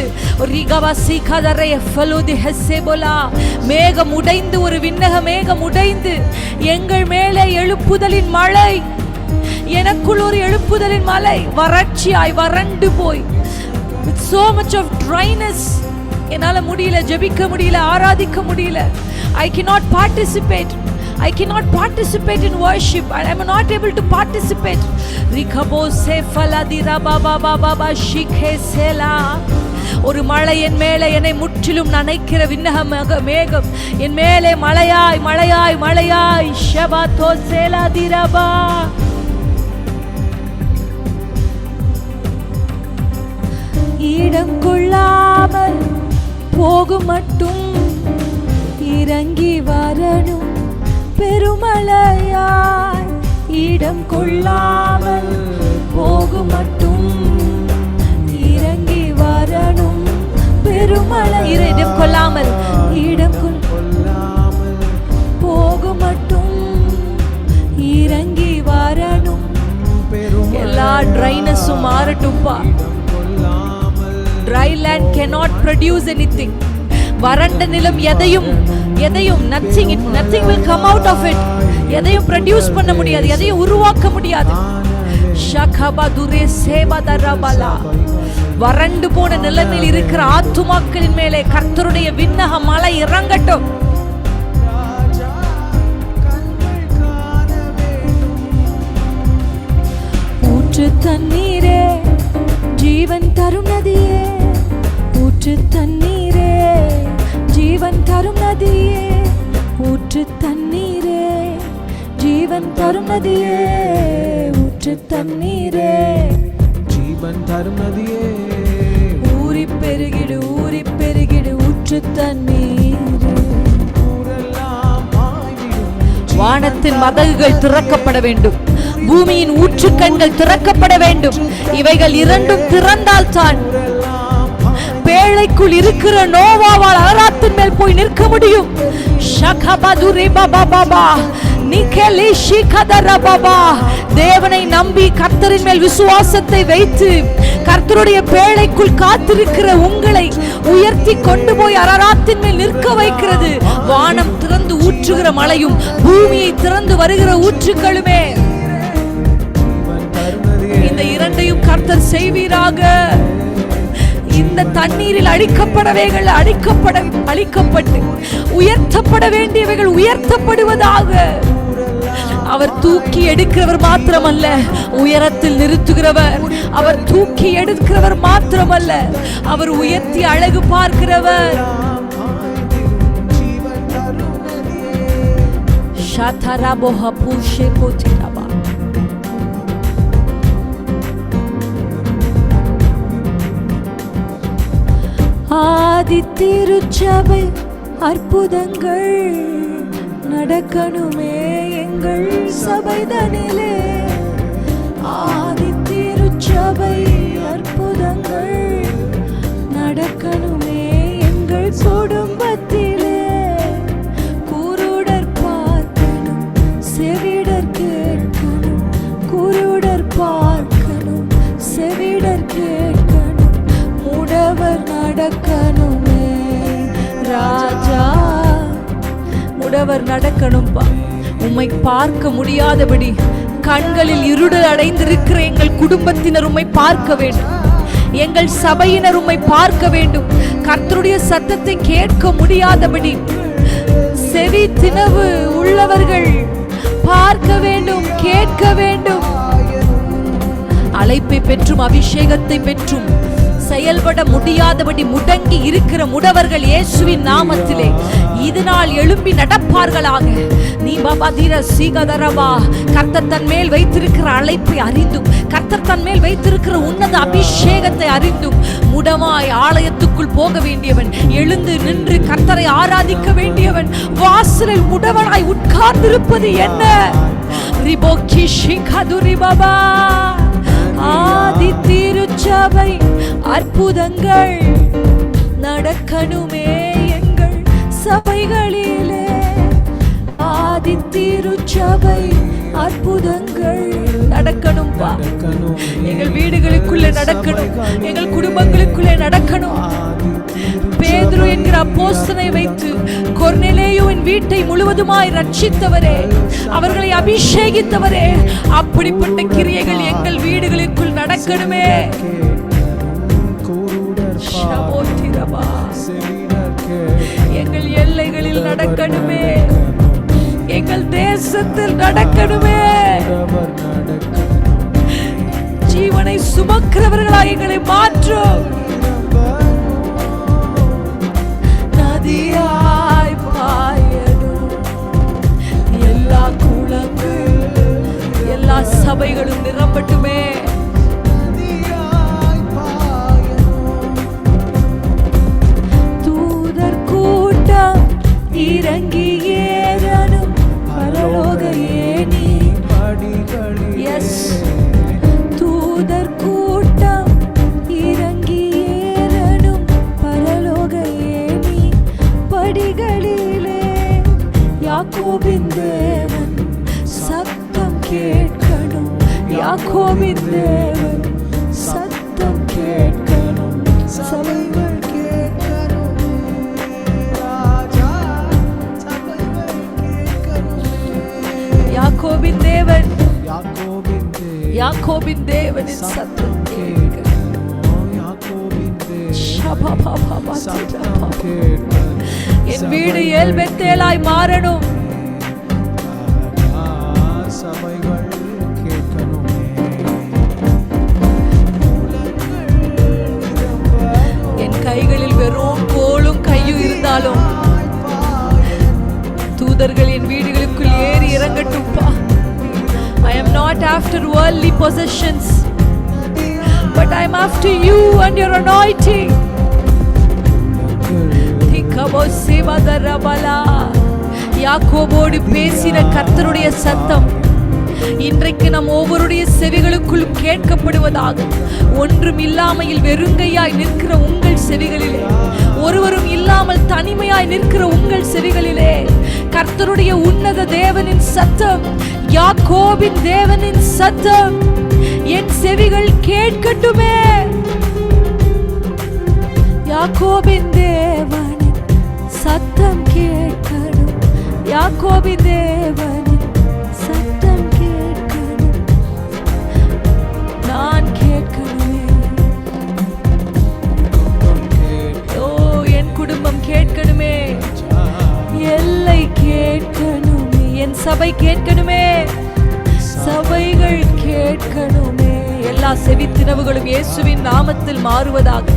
மேகம் உடைந்து, ஒரு விண்ணக மேகம் உடைந்து எங்கள் மேலே எழுப்புதலின் மழை. எனக்குள் ஒரு எழுப்புதலின் மழை. வறட்சியாய் வறண்டு போய், with so much of dryness, என்னால முடியல, ஜெபிக்க முடியல, ஆராதிக்க முடியல. I cannot participate. I cannot participate in worship. I am not able to participate. Rikabo sefala dira baba baba shikhe sela. ஒரு மழை என் மேலே என்னை முற்றிலும் நனைக்கிற விண்ணக மேகம் என் மேலே மழையாய் மழையாய் மழையாய் ஷபாதோ சேலா திரபா. இடம் கொள்ளாமல் போகும் மட்டும் இறங்கி வரணும் பெருமழையாய். இடம் கொள்ளாமல் போகும் மட்டும் இறங்கி வரணும் பெருமழை. இடம் கொள்ளாமல், இடம் கொள்ளாமல் போகும் மட்டும் இறங்கி வரணும். எல்லா ட்ரைனஸும் மாறட்டும்பா. Dry land cannot produce anything. வறண்ட நிலம் எதையும் nothing will come out of it. எதையும் ப்ரொடியூஸ் பண்ண முடியாது, எதையும் உருவாக்க முடியாது. ஷகபதுரே சேபதரபலா. வறண்டு போன நிலைமையில் இருக்கிற ஆத்துமாக்களின் மேலே கர்த்தருடைய விண்ணக மழை இறங்கட்டும். ஊற்று தண்ணீரே, ஜீவன் தரும் நதியே, ஊற்று தண்ணீரே, ஜீவன் தரும் நதியே, ஊற்று தண்ணீரே, ஜீவன் தரும் நதியே, ஊற்று தண்ணீரே, ஜீவன் தரும் நதியே. ஊறி பெருகிடு, ஊறி பெருகிடு, ஊற்று தண்ணீரே. வானத்தின் மதகுகள் திறக்கப்பட வேண்டும், பூமியின் ஊற்றுக்கண்கள் திறக்கப்பட வேண்டும். இவைகள் இரண்டும் திறந்தால் தான் பேழைக்குள் இருக்கிற நோவாவால் அராத்தின் மேல் போய் நிற்க முடியும். தேவனை நம்பி கர்த்தரின் மேல் விசுவாசத்தை வைத்து கர்த்தருடைய பேழைக்குள் காத்திருக்கிற உங்களை உயர்த்தி கொண்டு போய் அரராத்தின் மேல் நிற்க வைக்கிறது வானம் திறந்து ஊற்றுகிற மழையும் பூமியை திறந்து வருகிற ஊற்றுக்களுமே. இந்த இரண்டையும் கர்த்தர் செய்வீராக. இந்த தண்ணீரில் அழிக்கப்படவைகள் அழிக்கப்பட்டு உயர்த்தப்பட வேண்டியவைகள் உயர்த்தப்படுவதாக. அவர் தூக்கி எடுக்கிறவர் மாத்திரமல்ல, உயரத்தில் நிறுத்துகிறவர். அவர் தூக்கி எடுக்கிறவர் மாத்திரமல்ல, அவர் உயர்த்தி அழகு பார்க்கிறவர். ஆதி திருச்சபை அற்புதங்கள் நடக்கணுமே எங்கள் சபைதனிலே. ஆதி திருச்சபை அற்புதங்கள் நடக்கணுமே எங்கள் குடும்பத்திலே. குருடர் பார்க்கணும், செவிடர் கேட்கணும். குருடர் பார்க்கணும், செவிடர் கேட்கணும். முடவர் நடக்கணுமே ராஜா, முடவர் நடக்கணும்பா. உம்மை பார்க்க முடியாதபடி கண்களில் இருடல் அடைந்திருக்கிற எங்கள் குடும்பத்தினர் உம்மை பார்க்க வேண்டும். எங்கள் சபையினர் உம்மை பார்க்க வேண்டும். கர்த்தருடைய சத்தத்தை கேட்க முடியாதபடி செவி தினவு உள்ளவர்கள் பார்க்க வேண்டும், கேட்க வேண்டும். அழைப்பை பெற்றும் அபிஷேகத்தை பெற்றும் செயல்பட முடியாதபடி முடங்கி இருக்கிற முடவர்கள் இயேசுவின் நாமத்திலே இதனால் எழும்பி நடப்பார்களாக. நீ பாபா தீர சீகதரவா. கர்த்தர் தன் மேல் வைத்திருக்கிற அழைப்பை அறிந்தும், கர்த்தர் தன் மேல் வைத்திருக்கிற உன்னத அபிஷேகத்தை அறிந்தும் முடமாய் ஆலயத்துக்குள் போக வேண்டியவன், எழுந்து நின்று கர்த்தரை ஆராதிக்க வேண்டியவன் வாசலில் முடவனாய் உட்கார்ந்திருப்பது என்ன? ரிபோக்கி ஷிகதுரி பாபா. ஆதி திருச்சபை அற்புதங்கள் நடக்கணுமே எங்கள் சபைகளிலே. ஆதி திருச்சபை அற்புதங்கள் நடக்கணும்பா. எங்கள் வீடுகளுக்குள்ளே நடக்கணும், எங்கள் குடும்பங்களுக்குள்ளே நடக்கணும். பேதுரு என்கிற அப்போஸ்தலனை வைத்து கொர்நேலியுவின் வீட்டை முழுவதுமாய் ரட்சித்தவரே, அவர்களை அபிஷேகித்தவரே, அப்படிப்பட்ட கிரியைகள் எங்கள் வீடுகளுக்குள் நடக்கணுமே. எங்கள் எல்லைகளில் நடக்கணுமே, எங்கள் தேசத்தில் நடக்கணுமே. ஜீவனை சுமக்கிறவர்களாய் எங்களை மாற்றும். நதியாய் பாயணும் எல்லா குளங்கள், எல்லா சபைகளும் நிரம்பட்டுமே. தூதர் கூட்டம் இறங்கி ஏறணும் பரலோக ஏணி. எஸ், தூதர் கூட்டம் இறங்கி ஏறணும் பரலோக ஏணி படிகளிலே. யாக்கோபின் தேவன் சத்தம் கேட்கணும், யாக்கோபின் தேவன் சத்தம் கேட்கணும், சபைகள் கேட்கணும். யாக்கோபின் தேவன், யாக்கோபின் தேவனின் சத்தம் கேட்கணும். என் வீடு ஏல்பெத்தேலாய் மாறணும். என் கைகளில் வெறும் கோலும் கையும் இருந்தாலும் தூதர்கள் என் வீடுகளுக்குள் ஏறி இறங்கட்டும்பா. I am not after worldly possessions, but I am after you and your anointing. யாக்கோபோடு பேசின கர்த்தருடைய சத்தம் இன்றைக்கு நம் ஒவ்வொருடைய செவிகளுக்குள்ளும் கேட்கப்படுவதாக. ஒன்றும் இல்லாமையில் வெறுங்கையாய் நிற்கிற உங்கள் செவிகளிலே, ஒருவரும் இல்லாமல் தனிமையாய் நிற்கிற உங்கள் செவிகளிலே கர்த்தருடைய உன்னத தேவனின் சத்தம், யாக்கோபின் தேவனின் சத்தம் என் செவிகள் கேட்கட்டுமே. யாக்கோபின் தேவனின் சத்தம் கேட்கணும், யாக்கோபின் தேவனின் சத்தம் கேட்கணும், நான் கேட்கணுமே. ஓ, என் குடும்பம் கேட்கணுமே, எல்லை கேட்கணுமே, என் சபை கேட்கணுமே, சபைகள் கேட்கணுமே. எல்லா செவித்தினவுகளும் இயேசுவின் நாமத்தில் மாறுவதாக.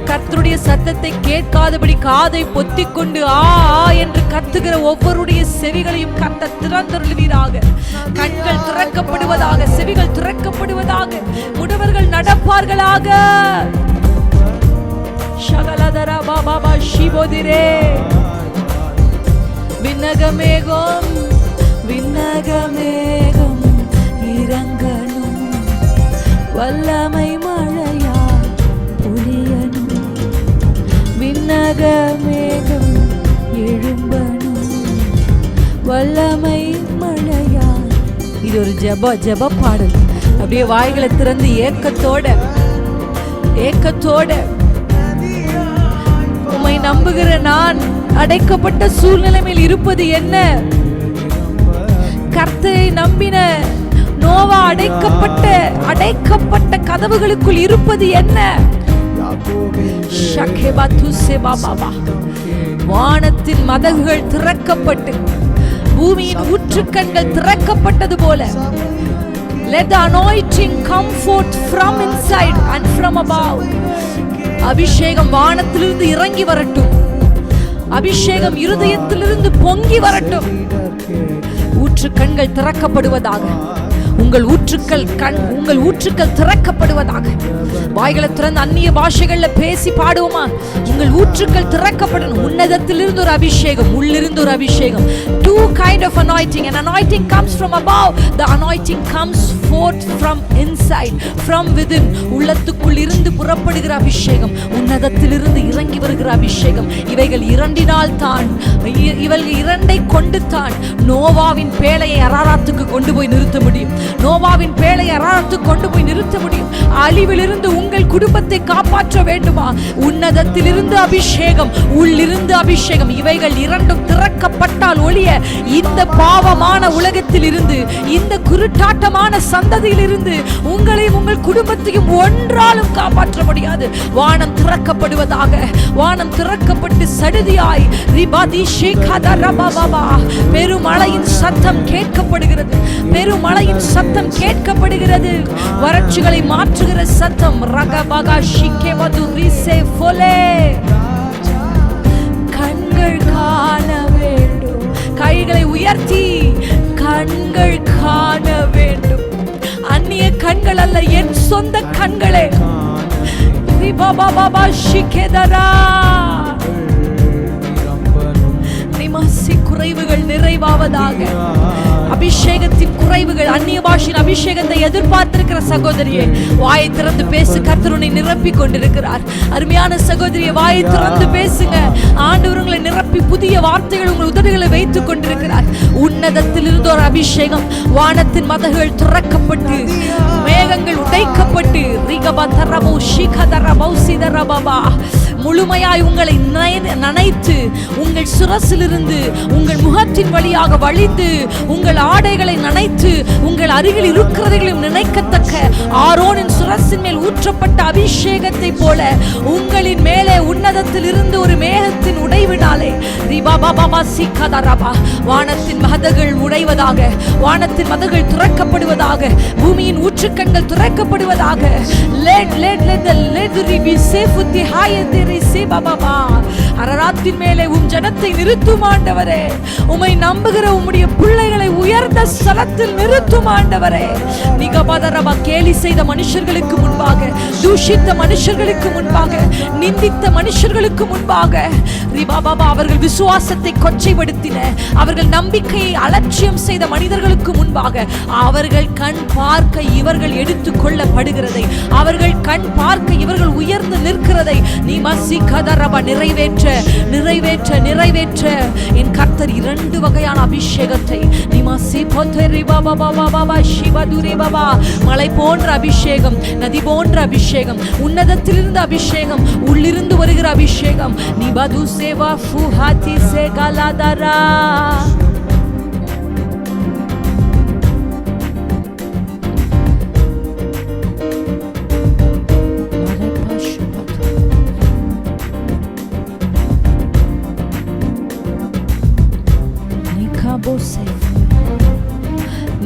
கர்த்தருடைய சத்தத்தை கேட்காதபடி காதை பொத்திக்கொண்டு ஆ என்று கத்துகிற ஒவ்வொருடைய செவிகளையும் கர்த்தர் திறந்தருளுவீராக. கண்கள் திறக்கப்படுவதாக, செவிகள் திறக்கப்படுவதாக, முடவர்கள் நடப்பார்களாக. ஷகலதரா பாபா ஷிபோதிரே. விண்ணகமேகம் விண்ணகமேகம் இறங்கணும், வல்லமை மழையாய் பொழியணும், விண்ணகமேகம் எழும்பணும், வல்லமை மழையாய். இது ஒரு ஜெப பாடல். அப்படியே வாய்களை திறந்து ஏக்கத்தோட உம்மை நம்புகிற நான் அடைக்கப்பட்ட சூழ்நிலையில் இருப்பது என்ன? கர்த்தரை நம்பின நோவா அடைக்கப்பட்ட கதவுகளுக்குள் இருப்பது என்ன? வானத்தின் மதகுகள் திறக்கப்பட்டு பூமியின் ஊற்றுக்கண்கள் திறக்கப்பட்டது போல, let the anointing come forth from inside and from above. அபிஷேகம் வானத்திலிருந்து இறங்கி வரட்டும், அபிஷேகம் இருதயத்திலிருந்து பொங்கி வரட்டும். ஊற்று கண்கள் திறக்கப்படுவதாக, உங்கள் ஊற்றுக்கள் திறக்கப்படுவதாக. வாய்களை திறந்து அந்நிய பாஷைகள்ல பேசி பாடுவோமா? உங்கள் ஊற்றுக்கள் திறக்கப்படணும். உன்னதத்திலிருந்து ஒரு அபிஷேகம், உள்ளிருந்து ஒரு அபிஷேகம். Two kind of anointing. An anointing comes from above. The anointing comes forth from inside, from within. உள்ளத்துக்குள் இருந்து புறப்படுகிற அபிஷேகம், உன்னதத்திலிருந்து இறங்கி வருகிற அபிஷேகம். இவைகள் இரண்டை கொண்டு தான் நோவாவின் பேழையை அராராத்துக்கு கொண்டு போய் நிறுத்த முடியும். நோவாவின் பேழையை அராராத்துக்கு கொண்டு போய் நிறுத்த முடியும். அழிவிலிருந்து உங்கள் குடும்பத்தை காப்பாற்ற வேண்டுமா? உன்னதத்திலிருந்து அபிஷேகம், உள்ளிருந்து அபிஷேகம். இவைகள் இரண்டும் திறக்கப்பட்டால் ஒழிய இந்த பாவமான உலகத்தில் இருந்து, இந்த குருட்டாட்டமான சந்ததியில் இருந்து உங்களையும் உங்கள் குடும்பத்தையும் ஒன்றாலும் காப்பாற்ற முடியாது. வானம் திறக்கப்படுவதாக. வானம் திறக்கப்பட்டு சடுதியாய் பெருமழையின் சத்தம் கேட்கப்படுகிறது. பெருமழையின் சத்தம் கேட்கப்படுகிறது. வறட்சிகளை மாற்றுகிற சத்தம். கண்கள் காண வேண்டும். கைகளை உயர்த்தி கண்கள் காண வேண்டும். அந்நிய கண்கள் அல்ல, என் சொந்த கண்களே. குறைவுகள் நிறைவாவதாக. அபிஷேகத்தின் குறைவுகள், அந்நிய பாஷையின் அபிஷேகத்தை எதிர்பார்த்திருக்கிற சகோதரியே, வாயை திறந்து பேசு. கர்த்தர் உன்னை நிரப்பி கொண்டிருக்கிறார். அருமையான சகோதரியை, வாயை திறந்து பேசுங்க. ஆண்டவர் உங்களை நிரப்பி புதிய வார்த்தைகள் உங்கள் உதடுகளை வைத்துக் கொண்டிருக்கிறார். உன்னதத்திலிருந்து ஒரு அபிஷேகம். வானத்தின் மதகுகள் திறக்கப்பட்டு மேகங்கள் உடைக்கப்பட்டு முழுமையாய் உங்களை நனைத்து, உங்கள் சுரசிலிருந்து உங்கள் முகத்தின் வழியாக வழிந்து, உங்கள் ஆடைகளை நனைத்து, உங்கள் அருகில் இருக்கிறதையும் நினைக்கத்தக்க ஆரோனின் சுரசின் மேல் ஊற்றப்பட்ட அபிஷேகத்தை போல உங்களின் மேலே உன்னதத்தில் இருந்து ஒரு மேகத்தின் உடைவினாலே வானத்தின் மதகுகள் உடைவதாக. வானத்தின் மதகுகள் திறக்கப்படுவதாக. பூமியின் ஊற்றுக்கண்கள் திறக்கப்படுவதாக. அரராத்தின் மேலே உம் ஜனத்தை நிறுத்தும் ஆண்டவரே. உம்மை நம்புகிற உம்முடைய பிள்ளைகளை உயர்ந்த ஸ்தலத்தில் நிறுத்தும் ஆண்டவரே. நிகபதரபா கேலி செய்த மனுஷர்களுக்கு முன்பாக, தூஷித்த மனுஷர்களுக்கு முன்பாக, நிந்தித்த மனுஷர்களுக்கு முன்பாக, அவர்கள் விசுவாசத்தை கொச்சைப்படுத்தின, அவர்கள் நம்பிக்கையை அலட்சியம் செய்த மனிதர்களுக்கு முன்பாக அவர்கள் கண் பார்க்க இவர்கள் எடுத்துக் கொள்ளப்படுகிறதை, அவர்கள் கண் பார்க்க இவர்கள் உயர்ந்து நிற்கிறதை நீ மசி கதரபா நிறைவேற்ற நிறைவேற்ற நிறைவேற்ற என் கர்த்தர் இரண்டு வகையான அபிஷேகத்தை நீ மசி பொத்தரி பாபா பாபா பாபா சிவதுரி பாபா. மலை போன்ற அபிஷேகம், நதி போன்ற அபிஷேகம், உன்னதத்திலிருந்து அபிஷேகம், உள்ளிருந்து வருகிற அபிஷேகம். நிபது Seva ஃபுஹாதி சேகலாதரா.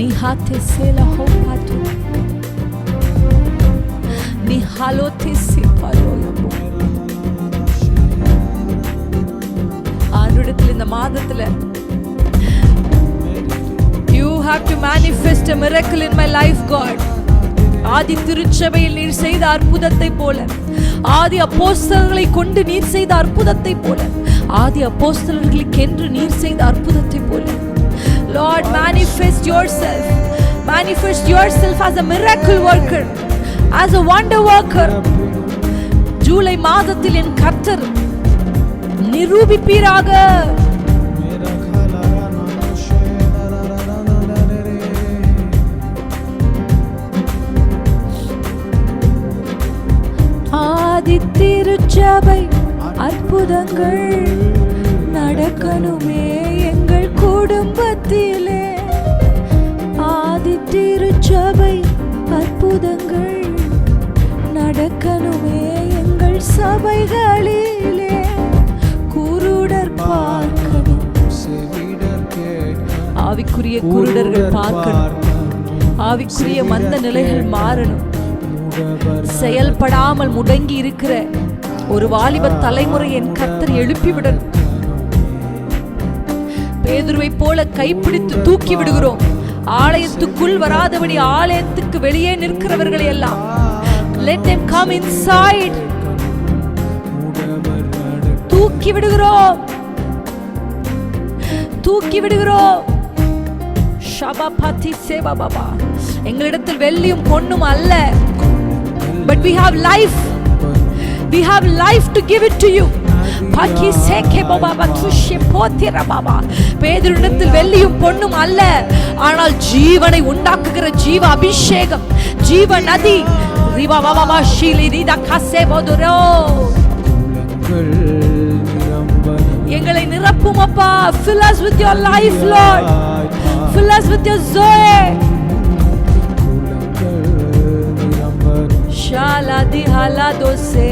Nihate sela hopato nihalote sipaloyo. ஆண்டவரிடத்தில் இந்த மாதத்துல you have to manifest a miracle in my life, God. ஆதி திருச்சபையில் நீர் செய்த அற்புதத்தை போல, ஆதி அப்போஸ்தலர்களை கொண்டு நீர் செய்த அற்புதத்தை போல, ஆதி அப்போஸ்தலர்களுக்கென்று நீர் செய்த அற்புதத்தை போல, Lord, manifest yourself as a miracle worker, as a wonder worker. July மாதத்தில் என் கர்த்தர் நிரூபிப்பீராக. ஆதி திருச்சபை அற்புதங்கள் நடக்கணுமே எங்கள் குடும்பத்திலே. ஆதி திருச்சபை அற்புதங்கள் நடக்கணுமே எங்கள் சபைகளிலே. குருடர் பார்க்கணும், ஆவிக்குரிய குருடர்கள் பார்க்கணும், ஆவிக்குரிய மந்த நிலைகள் மாறணும். செயல்படாமல் முடங்கி இருக்கிற ஒரு வாலிப தலைமுறை என் கர்த்தர் எழுப்பிவிடணும். பேதுருவை போல கைப்பிடித்து தூக்கி விடுகிறோம். ஆலயத்துக்குள் வராதபடி ஆலயத்துக்கு வெளியே நிற்கிறவர்களை எல்லாம் let them come inside. தூக்கி விடுகிறோம், தூக்கி விடுகிறோம். ஷபாபதி சேவா பாபா. எங்களிடத்தில் வெள்ளியும் பொன்னும் அல்ல, but we have life. We have life to give it to you. பேதுருவிடத்தில் வெள்ளியும் பொன்னும் அல்ல, ஆனால் ஜீவனை உண்டாக்குகிற ஜீவ அபிஷேகம், ஜீவ நதி. எங்களை நிரப்பும் அப்பா. Fill us with your life, Lord. Fill us with your Zoe. Shaladi haladose.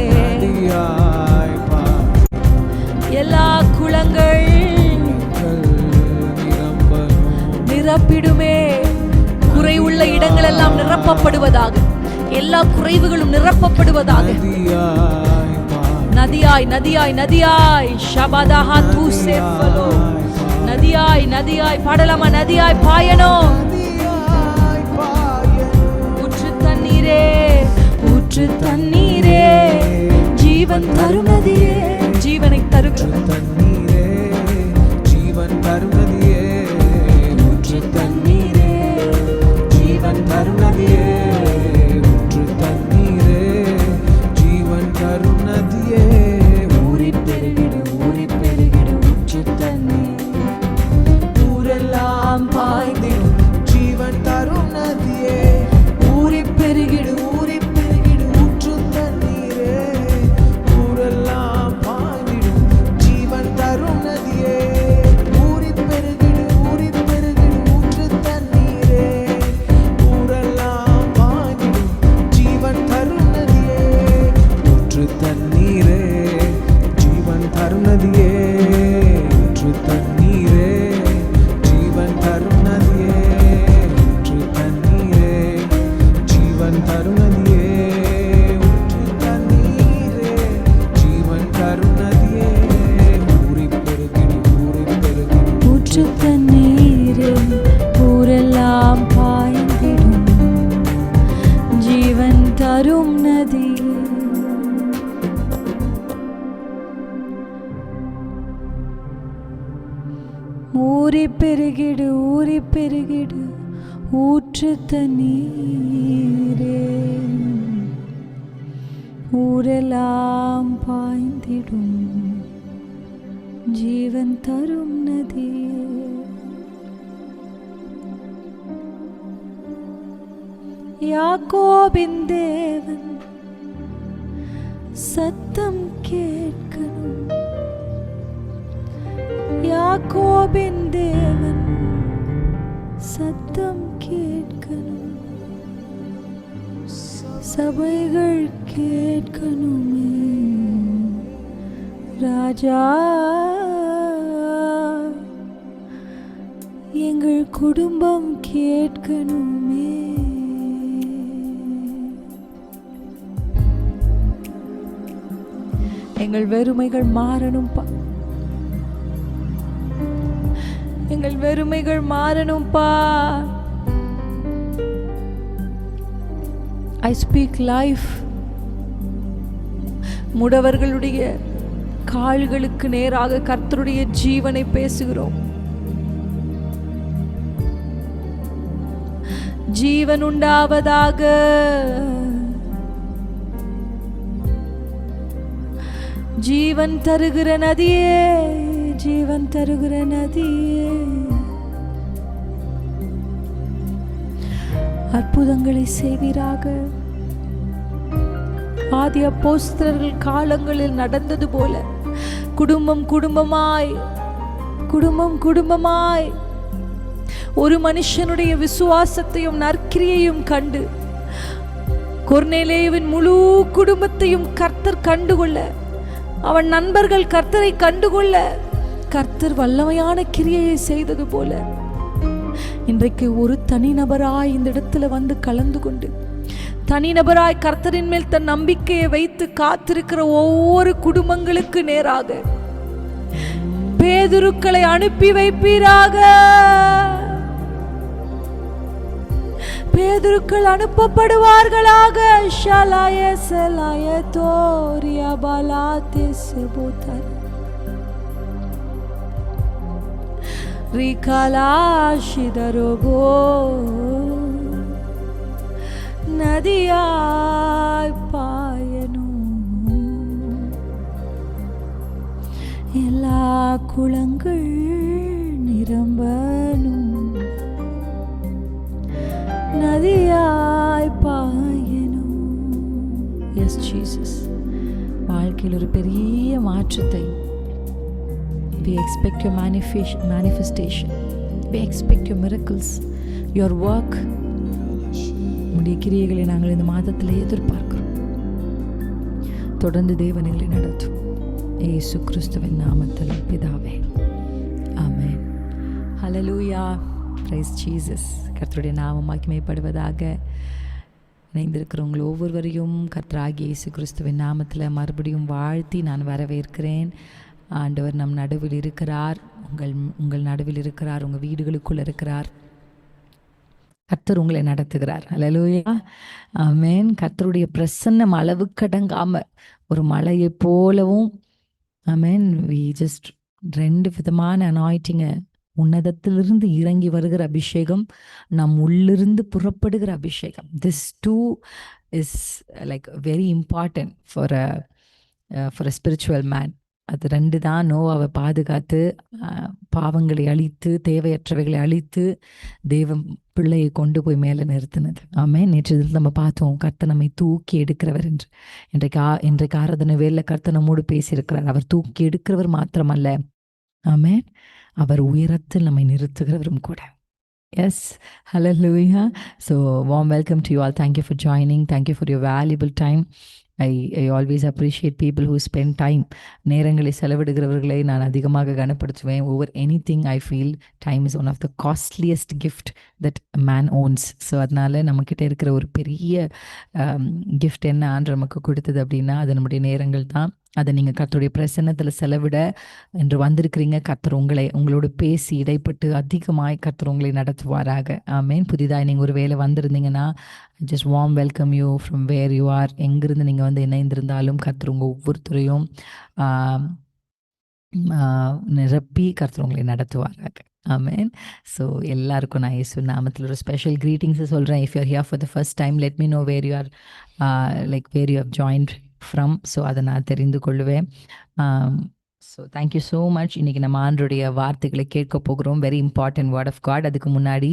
எல்லா குளங்கள் நிரப்பிடுமே. குறை உள்ள இடங்கள் எல்லாம் நிரப்பப்படுவதாக, எல்லா குறைவுகளும் நிரப்பப்படுவதாக. நதியாய் நதியாய் நதியாய் ஷபதஹா தூசெஃபலோ. நதியாய் நதியாய் பாடலாமா? நதியாய் பாயனோ. ஊற்று தண்ணீரே, ஊற்று தண்ணீரே, ஜீவன் தரும் நதியே, ஜீவனை தருகிற தண்ணீரே, ஜீவன் தரும் நதியே. ஊற்று தண்ணீரே, ஜீவன் தரும் நதியே, ஊற்று தண்ணீரே, ஜீவன் தரும் நதியே. ஊறி பெருகிடு, ஊறி பெருகிடு ஊற்று தண்ணீர், ஊரெல்லாம் பாய்ந்திடும் ஜீவன் தரும் நதியே. ஊறி பெருகிடு, ஊறி பெருகிடு ஊற்று தண்ணீரே, ஊரெல்லாம் பாய்ந்திடும் ஜீவன் தரும் நதியே. ஊறி பெருகிடு, ஊறி பெருகிடு ஊற்று தண்ணீரே, ஊரெல்லாம் பாய்ந்திடும் ஜீவன் தரும் நதியே. ஊற்று தண்ணீரே, ஜீவன் தரும் நதியே, ஊற்று தண்ணீரே, ஜீவன் தரும் நதியே, ஊற்று தண்ணீரே, ஜீவன் தரும் நதியே, ஊற்று தண்ணீரே, ஜீவன் தரும் நதியே. ஊறி பெருகிடு, ஊறி பெருகிடு ஊற்று தண்ணீரே, ஊரெல்லாம் பாய்ந்திடும் ஜீவன் தரும் நதியே. ஊறி பெருகிடு, ஊறி பெருகிடு ஊற்று தண்ணீரே, ஊரெல்லாம் பாய்ந்திடும் ஜீவன் தரும் நதியே. யாக்கோபின் தேவன், சத்தம் கேட்கணும். யாக்கோபின் தேவன் சத்தம் கேட்கணும். சபைகள் கேட்கணுமே. ராஜா, எங்கள் குடும்பம் கேட்கணுமே. எங்கள் வெறுமைகள் மாறணும்பா. எங்கள் வெறுமைகள் மாறணும்பா. I speak life. முடவர்களுடைய கால்களுக்கு நேராக கர்த்தருடைய ஜீவனை பேசுகிறோம். ஜீவன் உண்டாவதாக. ஜீவன் தருகிற நதியே, ஜீவன் தருகிற நதியே, அற்புதங்களை செய்வீராக. ஆதி அப்போஸ்தலர்கள் காலங்களில் நடந்தது போல குடும்பம் குடும்பமாய், குடும்பம் குடும்பமாய் ஒரு மனுஷனுடைய விசுவாசத்தையும் நற்கிரியையும் கண்டு கொர்நேலியுவின் முழு குடும்பத்தையும் கர்த்தர் கண்டுகொள்ள, அவன் நண்பர்கள் கர்த்தரை கண்டுகொள்ள கர்த்தர் வல்லமையான கிரியையை செய்தது போல இன்றைக்கு ஒரு தனிநபராய் இந்த இடத்துல வந்து கலந்து கொண்டு தனிநபராய் கர்த்தரின் மேல் தன் நம்பிக்கையை வைத்து காத்திருக்கிற ஒவ்வொரு குடும்பங்களுக்கு நேராக பேதுருக்களை அனுப்பி வைப்பீராக. பேதுருக்கள் அனுப்பப்படுவார்களாக. ஷலாய சலாய தோரியா பலாதே செபோதர் ரிகலாஷிதரோபோ நதியாய் பாயணும். எல்லா குளங்கள் நிரம்பணும். நதியாய் பாயணும். எஸ் ஜீசஸ், வாழ்க்கையில் ஒரு பெரிய மாற்றத்தை we expect your manifestation. We expect your miracles, your work. உம்முடைய கிரியைகளை நாங்கள் இந்த மாதத்தில் எதிர்பார்க்கிறோம். தொடர்ந்து தேவனைகளை நடத்தும் இயேசு கிறிஸ்துவின் நாமத்தில் பிதாவே, ஆமென். ஹல்லேலூயா, பிரைஸ் ஜீசஸ். கர்த்தருடைய நாமம் மகிமைப்படுவதாக. இணைந்திருக்கிறவங்க ஒவ்வொருவரையும் கர்த்தராகிய இயேசு கிறிஸ்துவின் நாமத்தில் மறுபடியும் வாழ்த்தி நான் வரவேற்கிறேன். ஆண்டவர் நம் நடுவில் இருக்கிறார். உங்கள் நடுவில் இருக்கிறார். உங்கள் வீடுகளுக்குள் இருக்கிறார். கர்த்தர் உங்களை நடத்துகிறார். ஹல்லேலூயா, ஆமென். கர்த்தருடைய பிரசன்னம் அளவுக்கடங்காம ஒரு மலையை போலவும், ஆமென். வி ஜஸ்ட் 2 விதமான அனாயிட்டிங்க, உன்னதத்திலிருந்து இறங்கி வருகிற அபிஷேகம், நம் உள்ளிருந்து புறப்படுகிற அபிஷேகம். This two is like very important for a spiritual man. அது 2 தான் நோவாவை பாதுகாத்து பாவங்களை அழித்து தேவையற்றவைகளை அழித்து தேவ பிள்ளையை கொண்டு போய் மேலே நிறுத்தினது. ஆமென். நேற்று இதில் நம்ம பார்த்தோம் கர்த்தர் நம்மை தூக்கி எடுக்கிறவர் என்று. இன்றைக்கு ஆராதனை வேளையில கர்த்தர் நம்மோடு பேசியிருக்கிறார். அவர் தூக்கி எடுக்கிறவர் மாத்திரமல்ல, ஆமென், அவர் உயரத்தில் நம்மை நிறுத்துகிறவரும் கூட. Yes, hallelujah. So warm welcome to you all. Thank you for joining. Thank you for your valuable time. I always appreciate people who spend time. நேரங்களை செலவிடுகிறவர்களை நான் அதிகமாக கனப்படுத்துவேன். Over anything I feel time is one of the costliest gift that man owns. So அதனால நம்மக்கிட்ட இருக்கிற ஒரு பெரிய கிஃப்ட் என்ன ஆண்டு நமக்கு கொடுத்தது அப்படின்னா அது நம்முடைய நேரங்கள் தான். அதை நீங்கள் கர்த்தருடைய பிரசன்னத்தில் செலவிட என்று வந்திருக்கிறீங்க. கர்த்தர் உங்களோட பேசி இடைப்பட்டு அதிகமாய் கர்த்தர் உங்களை நடத்துவாராக. ஆமென். புதிதாக நீங்கள் ஒரு வேளை வந்திருந்தீங்கன்னா just warm welcome you from where you are. எங்கிருந்து நீங்கள் வந்து இணைந்திருந்தாலும் கர்த்தர் உங்கள் ஒவ்வொருத்தரையும் நிரப்பி கர்த்தர் உங்களை நடத்துவாராக. ஆமென். ஸோ எல்லாருக்கும் நான் இயேசு நாமத்தில் ஒரு ஸ்பெஷல் க்ரீட்டிங்ஸை சொல்கிறேன். If you are here for the first time, let me know where you are where you have joined from. So அதை நான் தெரிந்து கொள்வேன். So thank you so much. இன்றைக்கி நம்ம ஆண்டருடைய வார்த்தைகளை கேட்க போகிறோம். Very important word of God. அதுக்கு முன்னாடி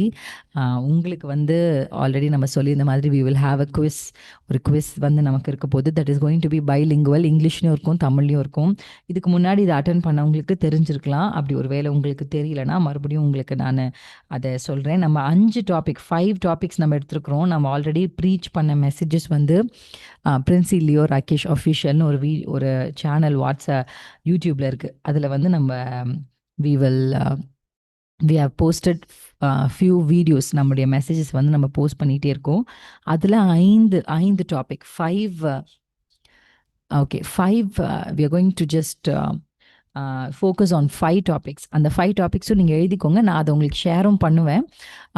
உங்களுக்கு வந்து ஆல்ரெடி நம்ம சொல்லியிருந்த மாதிரி we will have a quiz. ஒரு குவிஸ் வந்து நமக்கு இருக்க போது. That is going to be bilingual. இங்கிலீஷ்லையும் இருக்கும், தமிழ்லையும் இருக்கும். இதுக்கு முன்னாடி இதை அட்டன் பண்ணவங்களுக்கு தெரிஞ்சிருக்கலாம். அப்படி ஒரு வேளை உங்களுக்கு தெரியலனா மறுபடியும் உங்களுக்கு நான் அதை சொல்கிறேன். நம்ம 5 டாபிக் 5 டாபிக்ஸ் நம்ம எடுத்துருக்குறோம். நம்ம ஆல்ரெடி ப்ரீச் பண்ண மெசேஜஸ் வந்து பிரின்சி லியோ ராகேஷ் அஃபிஷியல்னு ஒரு சேனல் யூடியூப்ல இருக்குது. அதில் வந்து நம்ம we will we have posted few videos. நம்முடைய மெசேஜஸ் வந்து நம்ம போஸ்ட் பண்ணிகிட்டே இருக்கோம். அதில் 5 topic 5 okay 5 we are going to just focus on 5 topics. அந்த 5 டாபிக்ஸும் நீங்கள் எழுதிக்கோங்க. நான் அதை உங்களுக்கு ஷேரும் பண்ணுவேன்.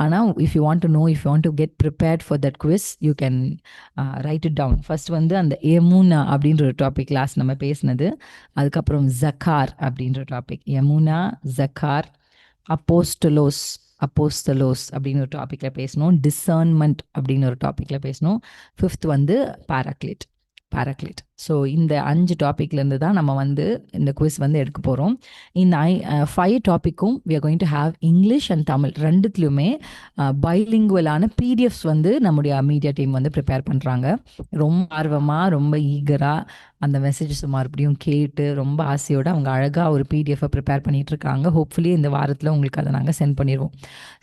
ஆனால் if you want to know, if you want to get prepared for that quiz, you can write it down. First வந்து அந்த யமுனா அப்படின்ற ஒரு டாபிக் லாஸ்ட் நம்ம பேசினது. அதுக்கப்புறம் ஜக்கார் அப்படின்ற டாபிக், யமுனா, ஜக்கார், அப்போஸ்டலோஸ் அப்படின்னு ஒரு டாப்பிக்கில் பேசணும். டிசர்ன்மெண்ட் அப்படின்னு ஒரு டாப்பிக்கில் பேசணும். 5th வந்து பாராக்ளிட். ஸோ இந்த 5 டாப்பிக்லேருந்து தான் நம்ம வந்து இந்த குவிஸ் வந்து எடுக்க போகிறோம். இந்த 5 டாப்பிக்கும் we are going to have English and Tamil ரெண்டுத்துலையுமே பைலிங்குவலான பிடிஎஃப்ஸ் வந்து நம்முடைய மீடியா டீம் வந்து ப்ரிப்பேர் பண்ணுறாங்க. ரொம்ப ஆர்வமாக, ரொம்ப ஈகராக அந்த மெசேஜஸ் மறுபடியும் கேட்டு ரொம்ப ஆசையோடு அவங்க அழகாக ஒரு பிடிஎஃபை ப்ரிப்பேர் பண்ணிகிட்ருக்காங்க. ஹோப்ஃபுல்லி இந்த வாரத்தில் உங்களுக்கு அதை நாங்கள் சென்ட் பண்ணிடுவோம்.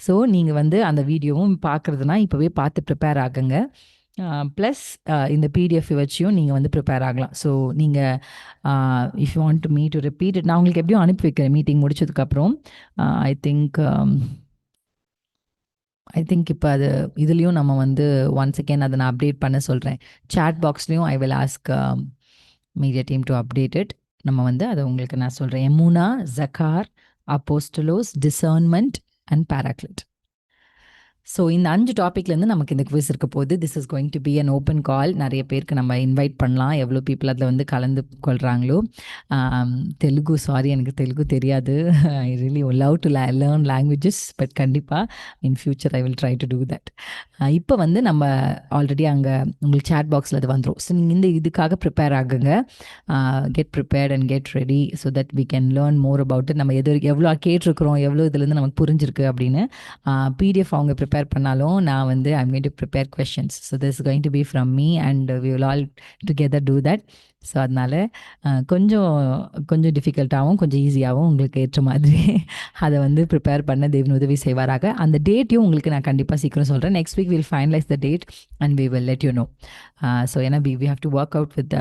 ஸோ நீங்கள் வந்து அந்த வீடியோவும் பார்க்குறதுனா இப்போவே பார்த்து ப்ரிப்பேர் ஆகுங்க. ப்ளஸ் இந்த பிடிஎஃப் வச்சியும் நீங்கள் வந்து ப்ரிப்பேர் ஆகலாம். ஸோ நீங்கள் if you want to meet to repeat, நான் உங்களுக்கு எப்படியும் அனுப்பி வைக்கிறேன் மீட்டிங் முடிச்சதுக்கப்புறம். ஐ திங்க் இப்போ அது இதுலேயும் நம்ம வந்து ஒன்ஸ் அகேன் அதை நான் அப்டேட் பண்ண சொல்கிறேன். சாட் பாக்ஸ்லேயும் I will ask media team to update it. நம்ம வந்து அதை உங்களுக்கு நான் சொல்கிறேன். யமுனா, ஜக்கார், அப்போஸ்டலோஸ், டிசர்ன்மெண்ட் அண்ட் பாராக்ளிட். ஸோ இந்த 5 டாப்பிக்லேருந்து நமக்கு இந்த குவிஸ் இருக்க போது. This is going to be an open call. நிறைய பேருக்கு நம்ம இன்வைட் பண்ணலாம். எவ்வளோ பீப்புள் அதில் வந்து கலந்து கொள்கிறாங்களோ. தெலுங்கு, சாரி எனக்கு தெலுங்கு தெரியாது. I really love to learn languages, but கண்டிப்பாக in future I will try to do that. இப்போ வந்து நம்ம ஆல்ரெடி அங்கே உங்களுக்கு சேட் பாக்ஸில் அது வந்துடும். ஸோ நீங்கள் இந்த இதுக்காக ப்ரிப்பேர் ஆகுங்க. Get prepared and get ready so that we can learn more about it. நம்ம எவ்வளோ கேட்டிருக்கிறோம், எவ்வளோ இதுலேருந்து நமக்கு புரிஞ்சிருக்கு அப்படின்னு. பிடிஎஃப் அவங்க ப்ரிப்பேர் பண்ணாலும் நான் வந்து I'm going to prepare questions. So this is going to be from me and we will all together do that. So அதனால் கொஞ்சம் டிஃபிகல்ட்டாகவும் கொஞ்சம் ஈஸியாகவும் உங்களுக்கு ஏற்ற மாதிரி அதை வந்து ப்ரிப்பேர் பண்ண தேவன் உதவி செய்வாராக. அந்த டேட்டையும் உங்களுக்கு நான் கண்டிப்பாக சீக்கிரம் சொல்கிறேன். Next week will finalise the date and we will let you know. So ஏன்னா we have to work out with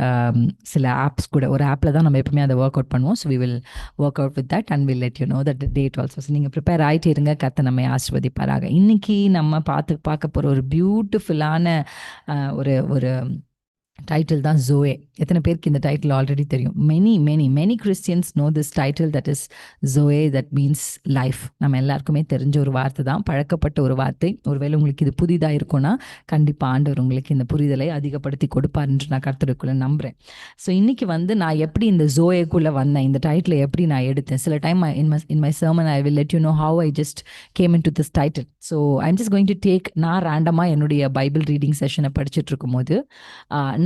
சில ஆப்ஸ் கூட. ஒரு ஆப்பில் தான் நம்ம எப்பவுமே அதை ஒர்க் அவுட் பண்ணுவோம். So we will work out with that and will let you know that date also. So நீங்கள் ப்ரிப்பேர் ஆகிட்டு இருங்க. கர்த்தர் நம்மை ஆசீர்வதிப்பாராக. இன்றைக்கி நம்ம பார்க்க போகிற ஒரு பியூட்டிஃபுல்லான ஒரு டைட்டில் தான் ஜோயே. எத்தனை பேருக்கு இந்த டைட்டில் ஆல்ரெடி தெரியும்? Many Christians know this title, that is ஜோயே, தட் மீன்ஸ் லைஃப். நம்ம எல்லாருக்குமே தெரிஞ்ச ஒரு வார்த்தை தான், பழக்கப்பட்ட ஒரு வார்த்தை. ஒருவேளை உங்களுக்கு இது புதிதாக இருக்கும்னா கண்டிப்பாக ஆண்டவர் உங்களுக்கு இந்த புரிதலை அதிகப்படுத்தி கொடுப்பார் என்று நான் கர்த்தருக்குள்ளே நம்புகிறேன். ஸோ இன்றைக்கி வந்து நான் எப்படி இந்த ஜோயேக்குள்ளே வந்தேன், இந்த டைட்டிலை எப்படி நான் எடுத்தேன். சில time in my sermon I will let you know how I just game in to this title. So I'm just going to take, நான் ரேண்டமாக என்னுடைய பைபிள் ரீடிங் செஷனை படிச்சுட்டு இருக்கும்போது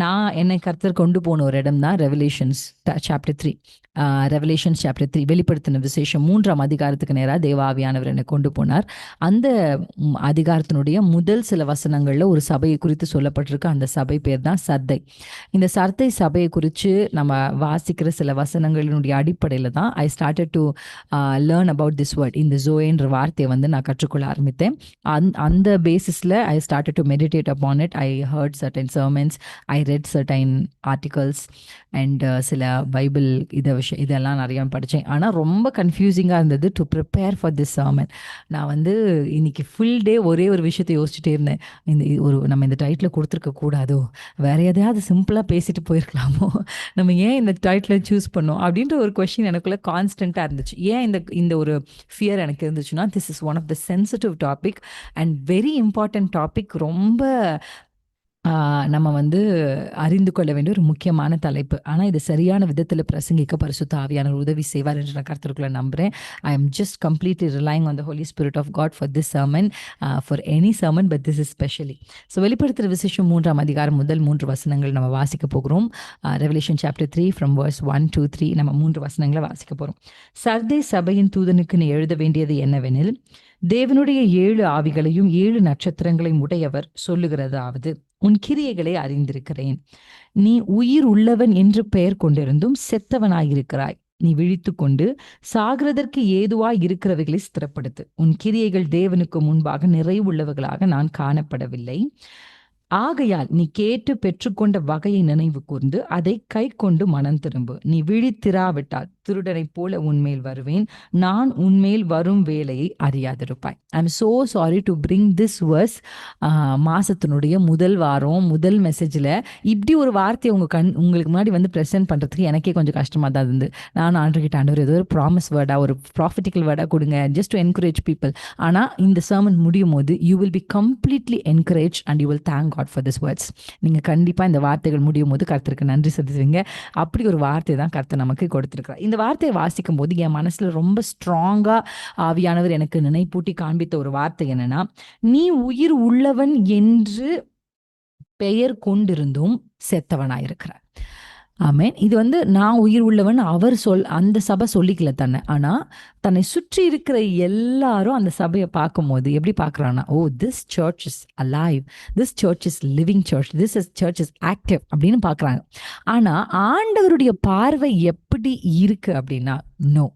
நான் என்னை கர்த்தர் கொண்டு போன ஒரு இடம் தான் ரெவலேஷன்ஸ் சாப்டர் 3. ரெவலேஷன்ஸ் சாப்டர் 3, வெளிப்படுத்தின விசேஷம் 3ஆம் அதிகாரத்துக்கு நேராக தேவாவியானவர் என்னை கொண்டு போனார். அந்த அதிகாரத்தினுடைய முதல் சில வசனங்களில் ஒரு சபையை குறித்து சொல்லப்பட்டிருக்கு. அந்த சபை பேர் தான் சர்தை. இந்த சர்தை சபையை குறித்து நம்ம வாசிக்கிற சில வசனங்களினுடைய அடிப்படையில் தான் I started to learn about this word. இந்த ஜோயன்ற வார்த்தையை வந்து நான் கற்றுக்கொள்ள ஆரம்பித்தேன். அந்த பேசிஸில் I started to meditate upon it. I heard certain sermons, I read certain articles and சில பைபிள் இதெல்லாம் நிறையா படித்தேன். ஆனால் ரொம்ப கன்ஃபியூசிங்காக இருந்தது to prepare for this sermon. நான் வந்து இன்னைக்கு ஃபுல் டே ஒரே ஒரு விஷயத்தை யோசிச்சுட்டே இருந்தேன். நம்ம இந்த டைட்டில் கொடுத்துருக்க கூடாதோ, வேறு எதையாவது சிம்பிளாக பேசிட்டு போயிருக்கலாமோ, நம்ம ஏன் இந்த டைட்டில் சூஸ் பண்ணோம் அப்படின்ற ஒரு கொஷின் எனக்குள்ளே கான்ஸ்டண்ட்டாக இருந்துச்சு. ஏன் இந்த ஒரு ஃபியர் எனக்கு இருந்துச்சுன்னா, this is one of the sensitive topic and very important topic. ரொம்ப நம்ம வந்து அறிந்து கொள்ள வேண்டிய ஒரு முக்கியமான தலைப்பு. ஆனா, இது சரியான விதத்தில பிரசங்கிக்க பரிசுத்த ஆவியானவர் உதவி செய்வார் என்று நான் கர்த்தருக்குள்ள நம்புறேன். I am just completely relying on the Holy Spirit of God for this sermon, for any sermon, but this is specially. So வெளிப்படுத்துற விசேஷம் 3ஆம் அதிகாரம் முதல் 3 வசனங்கள் நம்ம வாசிக்க போகிறோம். Revelation chapter 3 from verse 1 to 3 நம்ம 3 வசனங்கள வாசிக்க போறோம். சர்தேஸ் சபையின் தூதனுக்கு நீ எழுத வேண்டியது என்னவெனில், தேவனுடைய 7 ஆவிகளையும் 7 நட்சத்திரங்களையும் உடையவர் சொல்லுகிறதாவது, உன் கிரியைகளை அறிந்திருக்கிறேன். நீ உயிர் உள்ளவன் என்று பெயர் கொண்டிருந்தும் செத்தவனாயிருக்கிறாய். நீ விழித்துக்கொண்டு சாகிறதற்கு ஏதுவாய் இருக்கிறவைகளை ஸ்திரப்படுத்து. உன் கிரியைகள் தேவனுக்கு முன்பாக நிறைவுள்ளவைகளாக நான் காணப்படவில்லை. ஆகையால் நீ கேட்டு பெற்றுக்கொண்ட வகையை நினைவு கூர்ந்து அதை கை கொண்டு மனம் திரும்பு. நீ விழித்திராவிட்டால் திருடனைப் போல உன்மேல் வருவேன். நான் உன்மேல் வரும் வேலையை அறியாதிருப்பாய். I am so sorry to bring this verse. மாசத்தினுடைய முதல் வாரம் முதல் மெசேஜில் இப்படி ஒரு வார்த்தையை உங்களுக்கு முன்னாடி வந்து ப்ரெசென்ட் பண்ணுறதுக்கு எனக்கே கொஞ்சம் கஷ்டமாக தான் இருந்து. நானும் ஆண்டவர்கிட்ட, ஆண்டவர் ஏதோ ஒரு ப்ராமிஸ் வேர்டாக ஒரு ப்ராஃபிட்டிக்கல் வேர்டாக கொடுங்க, ஜஸ்ட் டு என்கரேஜ் பீப்புள். ஆனால் இந்த சர்மன் முடியும் போது you will be completely encourage and you will thank God for this words. நீங்க கண்டிப்பா இந்த வார்த்தைகள் முடியும் போது கர்த்தருக்கு நன்றி செலுத்துவீங்க. அப்படி ஒரு வார்த்தை தான் கர்த்தர் நமக்கு கொடுத்திருக்கிறார். இந்த வார்த்தையை வாசிக்கும் போது என் மனசுல ரொம்ப ஸ்ட்ராங்கா ஆவியானவர் எனக்கு நினைப்பூட்டி காண்பித்த ஒரு வார்த்தை என்னன்னா, நீ உயிர் உள்ளவன் என்று பெயர் கொண்டிருந்தும் செத்தவனாயிருக்கிறார். ஆமென். இது வந்து நான் உயிர் உள்ளவன் அவர் அந்த சபை சொல்லிக்கல தன்னை. ஆனா தன்னை சுற்றி இருக்கிற எல்லாரும் அந்த சபையை பார்க்கும்போது எப்படி பார்க்குறான்னா, oh this church is alive, this church is living church, this is church is active அப்படின்னு பார்க்குறாங்க. ஆனா ஆண்டவருடைய பார்வை எப்படி இருக்கு அப்படின்னா, நோ,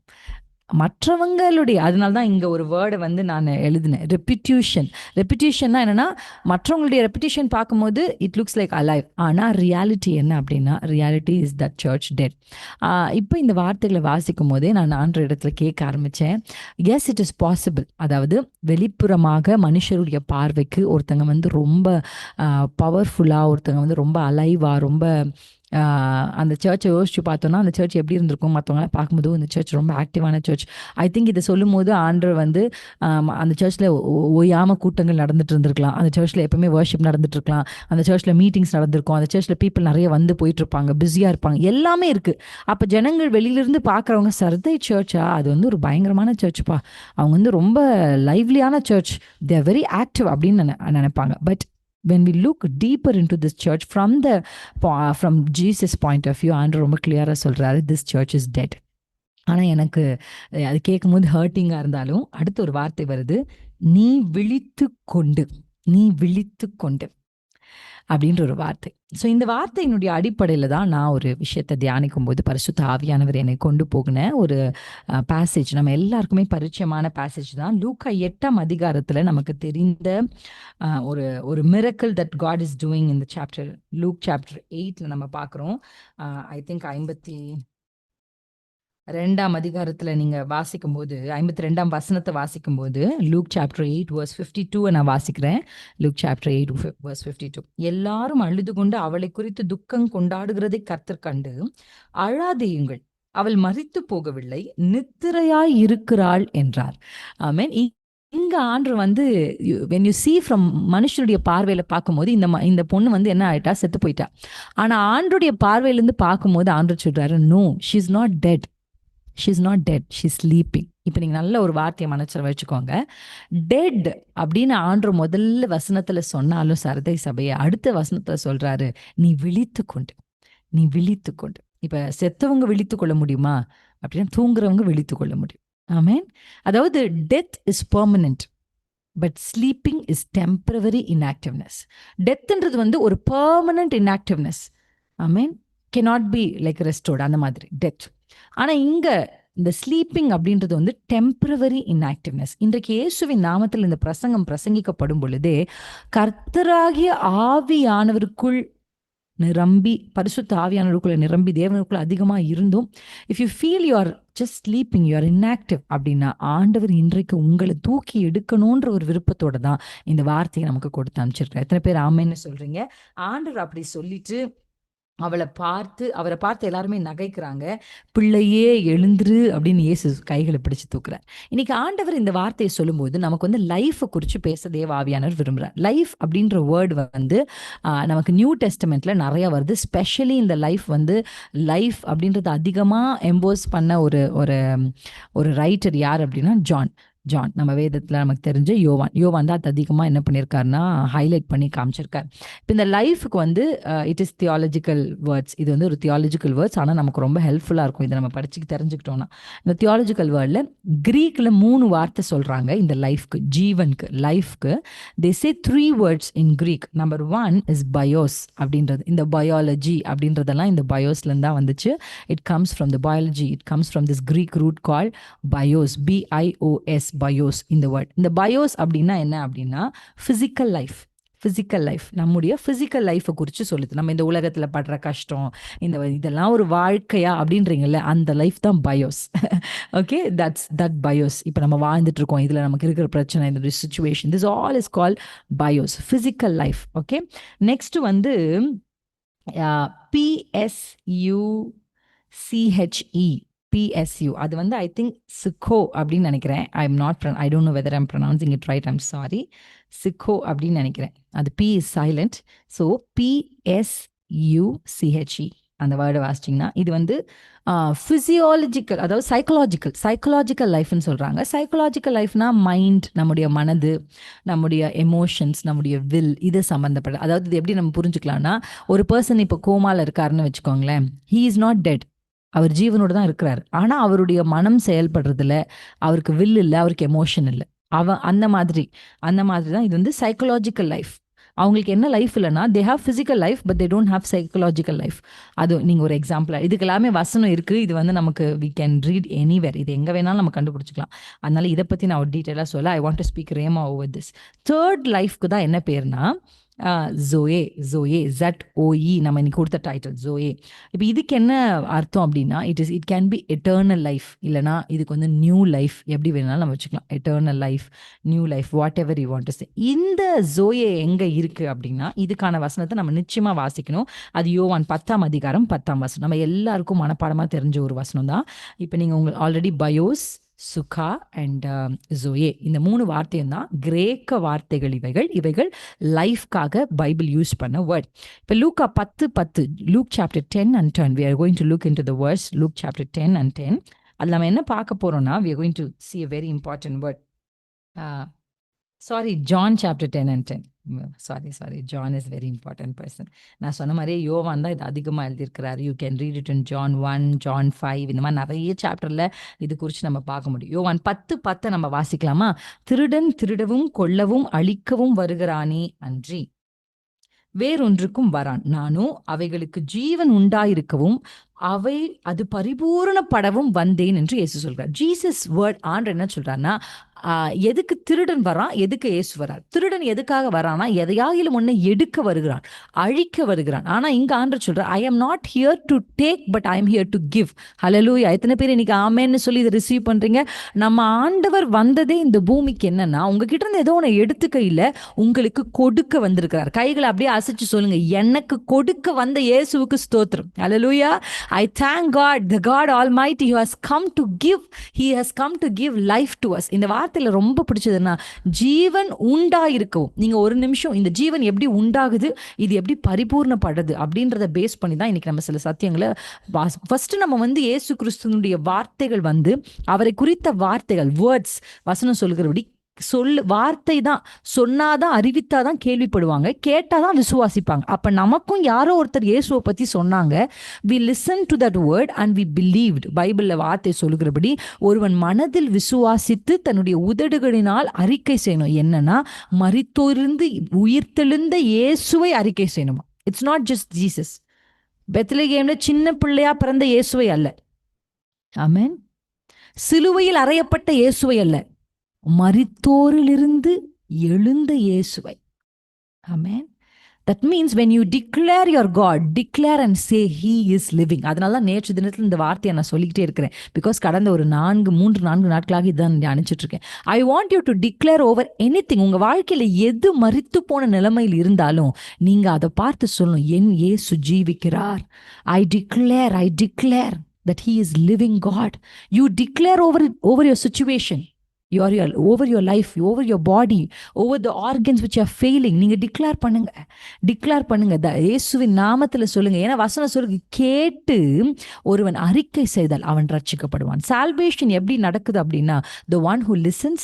மற்றவங்களுடைய, அதனால தான் இங்கே ஒரு வேர்டை வந்து நான் எழுதினேன், ரெப்பிடியூஷன்னா என்னென்னா, மற்றவங்களுடைய ரெப்பிடியூஷன் பார்க்கும்போது இட் லுக்ஸ் லைக் அலைவ். ஆனால் ரியாலிட்டி என்ன அப்படின்னா, reality is that church dead. இப்போ இந்த வார்த்தைகளை வாசிக்கும் போதே நான் ஆண்டவர் இடத்துல கேட்க ஆரம்பித்தேன், எஸ் இட் இஸ் பாசிபிள். அதாவது வெளிப்புறமாக மனுஷருடைய பார்வைக்கு ஒருத்தங்க வந்து ரொம்ப பவர்ஃபுல்லாக, ஒருத்தங்க வந்து ரொம்ப அலைவாக, ரொம்ப அந்த சர்ச்சை யோசிச்சு பார்த்தோன்னா அந்த சர்ச் எப்படி இருந்திருக்கும், மற்றவங்களாம் பார்க்கும்போது இந்த சர்ச் ரொம்ப ஆக்டிவான சர்ச். ஐ திங்க் இதை சொல்லும் போது ஆண்டவர் வந்து அந்த சர்ச்சில் ஓயாமல் கூட்டங்கள் நடந்துட்டு இருந்திருக்கலாம், அந்த சர்ச்சில் எப்பவுமே வர்ஷிப் நடந்துட்டு இருக்கலாம், அந்த சர்ச்சில் மீட்டிங்ஸ் நடந்திருக்கும், அந்த சர்ச்சில் பீப்புள் நிறைய வந்து போயிட்டு இருப்பாங்க, பிஸியாக இருப்பாங்க, எல்லாமே இருக்குது. அப்போ ஜனங்கள் வெளியிலிருந்து பார்க்குறவங்க, சர்தை சர்ச்சா, அது வந்து ஒரு பயங்கரமான சர்ச்ப்பா, அவங்க வந்து ரொம்ப லைவ்லியான church, they are very active அப்படின்னு நினைப்பாங்க. But when we look deeper into this church from Jesus point of view, ஆண்டவர் ரொம்ப கிளியராக சொல்கிறாரு, this church is dead. ஆனால் எனக்கு அது கேட்கும்போது ஹர்ட்டிங்காக இருந்தாலும் அடுத்த ஒரு வார்த்தை வருது, நீ விழித்து கொண்டு அப்படின்ற ஒரு வார்த்தை. ஸோ இந்த வார்த்தையினுடைய அடிப்படையில் தான் நான் ஒரு விஷயத்தை தியானிக்கும் போது பரிசுத்த ஆவியானவர் என்னை கொண்டு போகின ஒரு பேசேஜ், நம்ம எல்லாருக்குமே பரிச்சயமான பேசேஜ் தான். லூக்கா 8ஆம் அதிகாரத்தில் நமக்கு தெரிந்த ஒரு miracle that God is doing இந்த சாப்டர். லூக் சாப்டர் 8 நம்ம பார்க்குறோம். ஐ திங்க் 52ஆம் அதிகாரத்தில் நீங்கள் வாசிக்கும்போது 52ஆம் வசனத்தை வாசிக்கும்போது, லூக் சாப்டர் 8 verse 52 நான் வாசிக்கிறேன். Look chapter 8 verse 52. எல்லாரும் அழுது கொண்டு அவளை குறித்து துக்கம் கொண்டாடுகிறதை கர்த்தர் கண்டு, அழாதேயுங்கள், அவள் மரித்து போகவில்லை, நித்திரையாய் இருக்கிறாள் என்றார். ஆமென். இங்க ஆண்டவர் வந்து when you see from மனுஷனுடைய பார்வையில பார்க்கும்போது இந்த பொண்ணு வந்து என்ன ஆயிட்டா, செத்து போயிட்டா. ஆனா ஆண்டருடைய பார்வையிலிருந்து பார்க்கும்போது ஆண்டவர் சொல்றாரு, no, she is not dead, she's sleeping. இப்போ நீங்கள் நல்ல ஒரு வார்த்தையை மனசில் வச்சுக்கோங்க. டெட் அப்படின்னு ஆண்டவர் முதல்ல வசனத்தில் சொன்னாலும் சர்தை சபையை அடுத்த வசனத்தில் சொல்கிறாரு, நீ விழித்து கொண்டு. இப்போ செத்தவங்க விழித்து கொள்ள முடியுமா அப்படின்னா, தூங்குறவங்க விழித்து கொள்ள முடியும். ஆமென். அதாவது death is permanent, but sleeping is temporary inactiveness. டெத்ன்றது வந்து ஒரு பெர்மனன்ட் இன்ஆக்டிவ்னஸ். ஆமென். cannot be like restored, அந்த மாதிரி டெத். ஆனால் இங்கே இந்த ஸ்லீப்பிங் அப்படின்றது வந்து டெம்பரவரி இன்ஆக்டிவ்னஸ். இன்றைக்கு இயேசுவின் நாமத்தில் இந்த பிரசங்கிக்கப்படும் பொழுதே கர்த்தராகிய ஆவியானவருக்குள் நிரம்பி, பரிசுத்த ஆவியானவருக்குள்ள நிரம்பி, தேவனுக்குள்ள அதிகமாக இருந்தும் if you feel you are just sleeping, you R inactive அப்படின்னா, ஆண்டவர் இன்றைக்கு உங்களை தூக்கி எடுக்கணுன்ற ஒரு விருப்பத்தோட தான் இந்த வார்த்தையை நமக்கு கொடுத்து அமைச்சிருக்காரு. எத்தனை பேர் ஆமேன்னு சொல்றீங்க? ஆண்டவர் அப்படி சொல்லிட்டு அவரை பார்த்து எல்லாருமே நகைக்கிறாங்க. பிள்ளையே எழுந்துரு அப்படின்னு இயேசு கைகளை பிடிச்சு தூக்குறார். இன்னைக்கு ஆண்டவர் இந்த வார்த்தையை சொல்லும்போது நமக்கு வந்து லைஃபை குறித்து பேச தேவ ஆவியானவர் விரும்புகிறார். லைஃப் அப்படின்ற வேர்டு வந்து நமக்கு நியூ டெஸ்டமெண்ட்ல நிறைய வருது. ஸ்பெஷலி இந்த லைஃப் வந்து லைஃப் அப்படின்றது அதிகமாக எம்போஸ் பண்ண ஒரு ஒரு ஒரு ரைட்டர் யார் அப்படின்னா ஜான். நம்ம வேதத்தில் நமக்கு தெரிஞ்ச யோவான் தான் அது அதிகமாக என்ன பண்ணியிருக்காருன்னா ஹைலைட் பண்ணி காமிச்சிருக்கார். இப்போ இந்த லைஃபுக்கு வந்து இட் இஸ் தியாலஜிக்கல் வேர்ட்ஸ். இது வந்து ஒரு தியாலஜிக்கல் வேர்ட்ஸ், ஆனால் நமக்கு ரொம்ப ஹெல்ப்ஃபுல்லாக இருக்கும் இதை நம்ம படிச்சு தெரிஞ்சுக்கிட்டோம்னா. இந்த தியாலஜிக்கல் வேர்டில் க்ரீக்கில் 3 வார்த்தை சொல்கிறாங்க இந்த லைஃப்க்கு, ஜீவனுக்கு, லைஃப்க்கு. They say 3 words in Greek. Number 1 is bios அப்படின்றது. இந்த பயாலஜி அப்படின்றதெல்லாம் இந்த பயோஸ்லேருந்து தான் வந்துச்சு. It comes from the biology, it comes from this Greek root call bios, BIOS, bios. இந்த வேர்ட், இந்த பயோஸ் அப்படின்னா என்ன அப்படின்னா ஃபிசிக்கல் லைஃப், நம்முடைய ஃபிசிக்கல் லைஃப்பை குறித்து சொல்லுது. நம்ம இந்த உலகத்தில் படுற கஷ்டம், இதெல்லாம் ஒரு வாழ்க்கையா அப்படின்றீங்கல்ல, அந்த லைஃப் தான் பயோஸ். Okay, that Bios. இப்போ நம்ம வாழ்ந்துட்டு இருக்கோம், இதில் நமக்கு இருக்கிற பிரச்சனை, இந்த situation, this all is call Bios, physical life. Okay, next வந்து PSU, அது வந்து ஐ திங்க் சிக்கோ அப்படின்னு நினைக்கிறேன். I don't know whether I'm pronouncing it right, I'm sorry. Chicco அப்படின்னு நினைக்கிறேன். அது P is silent. So PSUCHE அந்த வேர்டை வாசிச்சிங்கன்னா இது வந்து ஃபிசியாலஜிக்கல், அதாவது சைக்கலாஜிக்கல் லைஃப்னு சொல்கிறாங்க. சைக்கலாஜிக்கல் லைஃப்னா மைண்ட், நம்முடைய மனது, நம்முடைய எமோஷன்ஸ், நம்முடைய வில், இது சம்மந்தப்பட்ட. அதாவது இது எப்படி நம்ம புரிஞ்சுக்கலாம்னா, ஒரு பர்சன் இப்போ கோமாவில் இருக்காருன்னு வச்சுக்கோங்களேன். ஹீ இஸ் நாட் டெட், அவர் ஜீவனோடு தான் இருக்கிறார். ஆனால் அவருடைய மனம் செயல்படுறதில்ல, அவருக்கு வில் இல்லை, அவருக்கு எமோஷன் இல்லை. அந்த மாதிரி தான் இது வந்து சைக்கலாஜிக்கல் லைஃப். அவங்களுக்கு என்ன லைஃப் இல்லைன்னா, they have physical life but they don't have psychological life. அது நீங்கள் ஒரு எக்ஸாம்பிளாக, இதுக்கு எல்லாமே வசனம் இருக்குது. இது வந்து நமக்கு வி கேன் ரீட் எனிவேர், இது எங்கே வேணாலும் நம்ம கண்டுபிடிச்சிக்கலாம். அதனால இதை பற்றி நான் ஒரு டீட்டெயிலாக சொல்ல, I want to speak rhema over this. Third லைஃப்க்கு தான் என்ன பேர்னா ஜோயே, ZOE, நம்ம இன்னைக்கு கொடுத்த டைட்டில் ஜோயே. இப்போ இதுக்கு என்ன அர்த்தம் அப்படின்னா, it can be eternal life, இல்லைனா இதுக்கு வந்து நியூ லைஃப், எப்படி வேணாலும் நம்ம வச்சுக்கலாம். Eternal life, new life, what ever you want to say. இந்த ஜோயே எங்கே இருக்குது அப்படின்னா, இதுக்கான வசனத்தை நம்ம நிச்சயமாக வாசிக்கணும். அது யோவான் 10ஆம் அதிகாரம் 10ஆம் வசனம். நம்ம எல்லாருக்கும் மனப்பாடமாக தெரிஞ்ச ஒரு வசனம் தான். இப்போ நீங்கள் உங்களுக்கு already Bios, Suga and zoe, இந்த 3 வார்த்தையும் தான் கிரேக்க வார்த்தைகள். இவைகள் லைஃப்காக பைபிள் யூஸ் பண்ண வேர்ட். இப்போ லூக்கா 10:10, look chapter 10 and 10, we are going to look into the verse, Luke chapter 10 and 10. அதில் நம்ம என்ன பார்க்க போகிறோம்னா, we are going to see a very important word. John chapter 10 and 10. Sorry, John is very important person. நான் சொன்ன மாதிரியே யோவான் தான் இது அதிகமாக எழுதியிருக்கிறார். You can read it in John 1, John 5, இந்த மாதிரி நிறைய சாப்டரில் இது குறித்து நம்ம பார்க்க முடியும். யோவான் 10:10 நம்ம வாசிக்கலாமா? திருடன் திருடவும் கொல்லவும் அழிக்கவும் வருகிறானே அன்றி வேறொன்றுக்கும் வரான். நானோ அவைகளுக்கு ஜீவன் உண்டாயிருக்கவும் அது பரிபூரணப்படவும் வந்தேன் என்று இயேசு சொல்கிறார். ஜீசஸ் வேர்ட் ஆண்டவர் என்ன சொல்றாருன்னா, எதுக்கு திருடன் வரான், எதுக்கு இயேசு வரார்? திருடன் எதுக்காக வரானா, எதையாகிலும் ஒன்று எடுக்க வருகிறான், அழிக்க வருகிறான். ஆனால் இங்கே ஆண்டவர் சொல்றார், I am not here to take but I am here to give. ஹல்லேலூயா! எத்தனை பேர் இன்னைக்கு ஆமேன்னு சொல்லி இதை ரிசீவ் பண்றீங்க? நம்ம ஆண்டவர் வந்ததே இந்த பூமிக்கு என்னன்னா, உங்ககிட்ட இருந்து ஏதோ ஒன்று எடுத்துக்க இல்லை, உங்களுக்கு கொடுக்க வந்திருக்கிறார். கைகளை அப்படியே அசைச்சு சொல்லுங்க, எனக்கு கொடுக்க வந்த இயேசுவுக்கு ஸ்தோத்திரம். ஹல்லேலூயா! I thank God, the God Almighty, who has come to give. He has come to give life to us. இந்த வார்த்தையில ரொம்ப பிடிச்சதுன்னா, ஜீவன் உண்டாயிருக்கவும். நீங்க ஒரு நிமிஷம், இந்த ஜீவன் எப்படி உண்டாகுது, இது எப்படி பரிபூர்ணப்படுது அப்படின்றத பேஸ் பண்ணி தான் இன்னைக்கு நம்ம சில சத்தியங்களை ஃபர்ஸ்ட் நம்ம வந்து இயேசு கிறிஸ்துனுடைய வார்த்தைகள் வந்து அவரை குறித்த வார்த்தைகள், வேர்ட்ஸ், வசனம் சொல்கிறபடி வார்த்தை தான் சொன்னாதான், அறிவித்தாதான் கேள்விப்படுவாங்க, கேட்டாதான் விசுவாசிப்பாங்க. அப்ப நமக்கும் யாரோ ஒருத்தர் இயேசுவை பத்தி சொன்னாங்க, we listened to that word and we believed. பைபிள்ல வார்த்தை சொல்லுகிறபடி ஒருவன் மனதில் விசுவாசித்து தன்னுடைய உதடுகளினால் அறிக்கை செய்யணும். என்னன்னா, மரித்தோரிலிருந்து உயிர்த்தெழுந்த இயேசுவை அறிக்கை செய்யணுமா. It's not just Jesus. பெத்லகேம்ல சின்ன பிள்ளையா பிறந்த இயேசுவை அல்ல, ஆமென். சிலுவையில் அறையப்பட்ட இயேசுவை அல்ல, மரித்தோரிலிருந்து எழுந்த இயேசுவை, ஆமென். That means when you declare your God, declare and say he is living. அதனால தான் நேற்று தினத்தில் இந்த வார்த்தையை நான் சொல்லிக்கிட்டே இருக்கிறேன். பிகாஸ் கடந்த ஒரு 4 நாட்களாக இதான் தியானிச்சுட்டு இருக்கேன். I want you to declare over anything. உங்கள் வாழ்க்கையில் எது மரித்து போன நிலைமையில் இருந்தாலும் நீங்கள் அதை பார்த்து சொல்லணும், என் இயேசு ஜீவிக்கிறார். ஐ declare that he is living God. You declare over your situation, over your life, over your body, over the organs which are failing. நீங்க டிக்ளேர் பண்ணுங்க இயேசுவின் நாமத்தில் சொல்லுங்க. ஏன்னா வசனம் சொல்லுங்க, கேட்டு ஒருவன் அறிக்கை செய்தால் அவன் ரட்சிக்கப்படுவான். சால்வேஷன் எப்படி நடக்குது அப்படின்னா, the one who listens,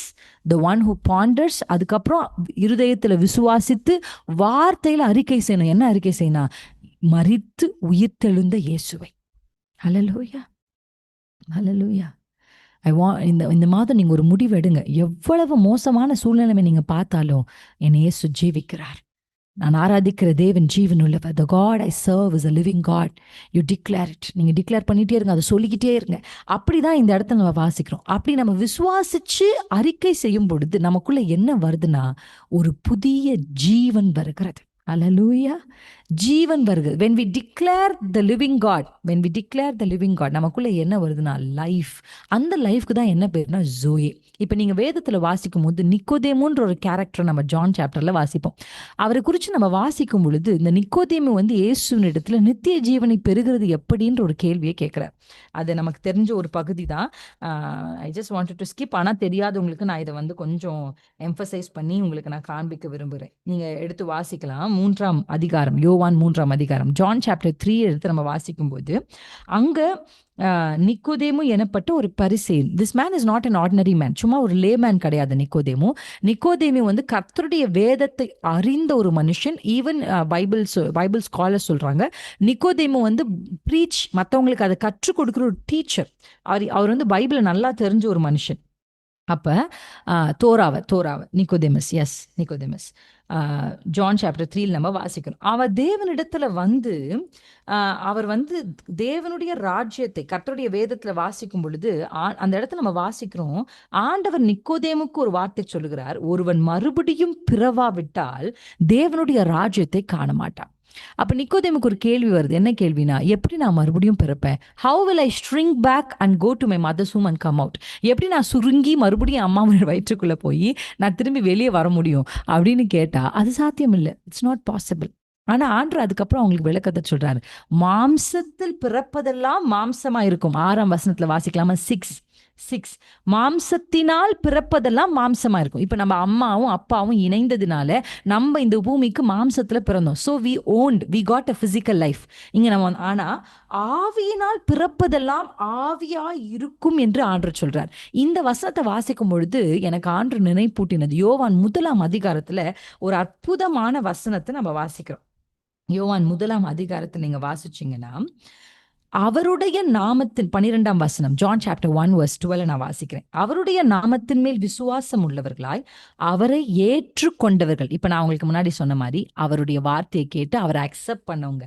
the one who ponders, அதுக்கப்புறம் இருதயத்தில் விசுவாசித்து வார்த்தையில் அறிக்கை செய்யணும். என்ன அறிக்கை செய்யணும்? மரித்து உயிர்த்தெழுந்த இயேசுவை. ஹல்லேலூயா, ஹல்லேலூயா. இந்த மாதம் நீங்கள் ஒரு முடிவு எடுங்க. எவ்வளவு மோசமான சூழ்நிலைமை நீங்கள் பார்த்தாலும் என் இயேசு ஜீவிக்கிறார். நான் ஆராதிக்கிற தேவன் ஜீவன் உள்ளவர். The God I serve is a living God. You declare it. நீங்கள் டிக்ளேர் பண்ணிகிட்டே இருங்க, அதை சொல்லிக்கிட்டே இருங்க. அப்படி தான் இந்த இடத்துல நம்ம வாசிக்கிறோம். அப்படி நம்ம விசுவாசிச்சு அறிக்கை செய்யும் பொழுது நமக்குள்ள என்ன வருதுன்னா, ஒரு புதிய ஜீவன் வருகிறது. ஹல்லேலூயா, ஜீவன் வருகிறது. when we declare the living God, நமக்குள்ள என்ன வருதுன்னா லைஃப். அந்த லைஃப்க்கு தான் என்ன பேருனா ஜோயே. இப்போ நீங்கள் வேதத்தில் வாசிக்கும் போது நிக்கோதேமுன்ற ஒரு கேரக்டர் நம்ம ஜான் சாப்டரில் வாசிப்போம். அவரை குறித்து நம்ம வாசிக்கும் பொழுது இந்த நிக்கோதேமு இயேசுவின் இடத்துல நித்திய ஜீவனை பெறுகிறது எப்படின்ற ஒரு கேள்வியை கேட்குறார். அது நமக்கு தெரிஞ்ச ஒரு பகுதி தான். ஐ ஜஸ்ட் வாண்டட் டு ஸ்கிப். ஆனால் தெரியாதவங்களுக்கு நான் இதை கொஞ்சம் எம்பசைஸ் பண்ணி உங்களுக்கு நான் காண்பிக்க விரும்புகிறேன். நீங்கள் எடுத்து வாசிக்கலாம். 3ஆம் அதிகாரம், யோவான் 3ஆம் அதிகாரம், ஜான் சாப்டர் 3 எடுத்து நம்ம வாசிக்கும்போது அங்கே நிக்கோதேமு எனப்பட்ட ஒரு பரிசேயன். This man is not an ordinary man. சும்மா ஒரு லேமேன் கிடையாது நிக்கோதேமு கர்த்தருடைய வேதத்தை அறிந்த ஒரு மனுஷன். ஈவன் பைபிள் ஸ்காலர் சொல்றாங்க நிக்கோதேமு ப்ரீச், மற்றவங்களுக்கு அதை கற்றுக் கொடுக்குற ஒரு டீச்சர். அவர் பைபிளை நல்லா தெரிஞ்ச ஒரு மனுஷன். அப்போ தோராவ நிக்கோதேமஸ் ஜான் சாப்டர் 3 நம்ம வாசிக்கணும். அவர் தேவனிடத்துல அவர் தேவனுடைய ராஜ்யத்தை கர்த்தருடைய வேதத்துல வாசிக்கும் பொழுது அந்த இடத்துல நம்ம வாசிக்கிறோம், ஆண்டவர் நிக்கோதேமுக்கு ஒரு வார்த்தை சொல்லுகிறார், ஒருவன் மறுபடியும் பிறவாவிட்டால் தேவனுடைய ராஜ்யத்தை காண மாட்டான். அப்ப நிக்கோதேமுக்கு ஒரு கேள்வி வருது. என்ன கேள்வினா, எப்படி நான் மறுபடியும் பிறப்பேன்? How will I shrink back and go to my mother's womb and come out? எப்படி நான் சுருங்கி மறுபடியும் அம்மாவோட வயிற்றுக்குள்ள போய் நான் திரும்பி வெளியே வர முடியும் அப்படின்னு கேட்டா அது சாத்தியம் இல்லை. It's not possible. ஆனா ஆண்டவர் அதுக்கப்புறம் அவங்களுக்கு விளக்கத்தை சொல்றாரு. மாம்சத்தில் பிறப்பதெல்லாம் மாம்சமா இருக்கும். 6ஆம் வசனத்துல வாசிக்கலாமா? 6 மாம்சத்தினால் பிறப்பதெல்லாம் மாம்சமா இருக்கும். இப்ப நம்ம அம்மாவும் அப்பாவும் இணைந்ததுனால நம்ம இந்த பூமிக்கு மாம்சத்துல பிறந்தோம். So we got a physical life. இங்க நம்ம ஆனா ஆவியினால் பிறப்பதெல்லாம் ஆவியா இருக்கும் என்று ஆண்டவர் சொல்றார். இந்த வசனத்தை வாசிக்கும் பொழுது எனக்கு ஆண்டவர் நினைப்பூட்டினது யோவான் 1ஆம் அதிகாரத்துல ஒரு அற்புதமான வசனத்தை நம்ம வாசிக்கிறோம். யோவான் 1ஆம் அதிகாரத்தை நீங்க வாசிச்சீங்கன்னா, அவருடைய நாமத்தின் 12ஆம் வசனம், ஜான் சாப்டர் 1 verse 12 நான் வாசிக்கிறேன். அவருடைய நாமத்தின் மேல் விசுவாசம் உள்ளவர்களாய் அவரை ஏற்றுக்கொண்டவர்கள். இப்ப நான் உங்களுக்கு முன்னாடி சொன்ன மாதிரி அவருடைய வார்த்தையை கேட்டு அவரை அக்செப்ட் பண்ணவங்க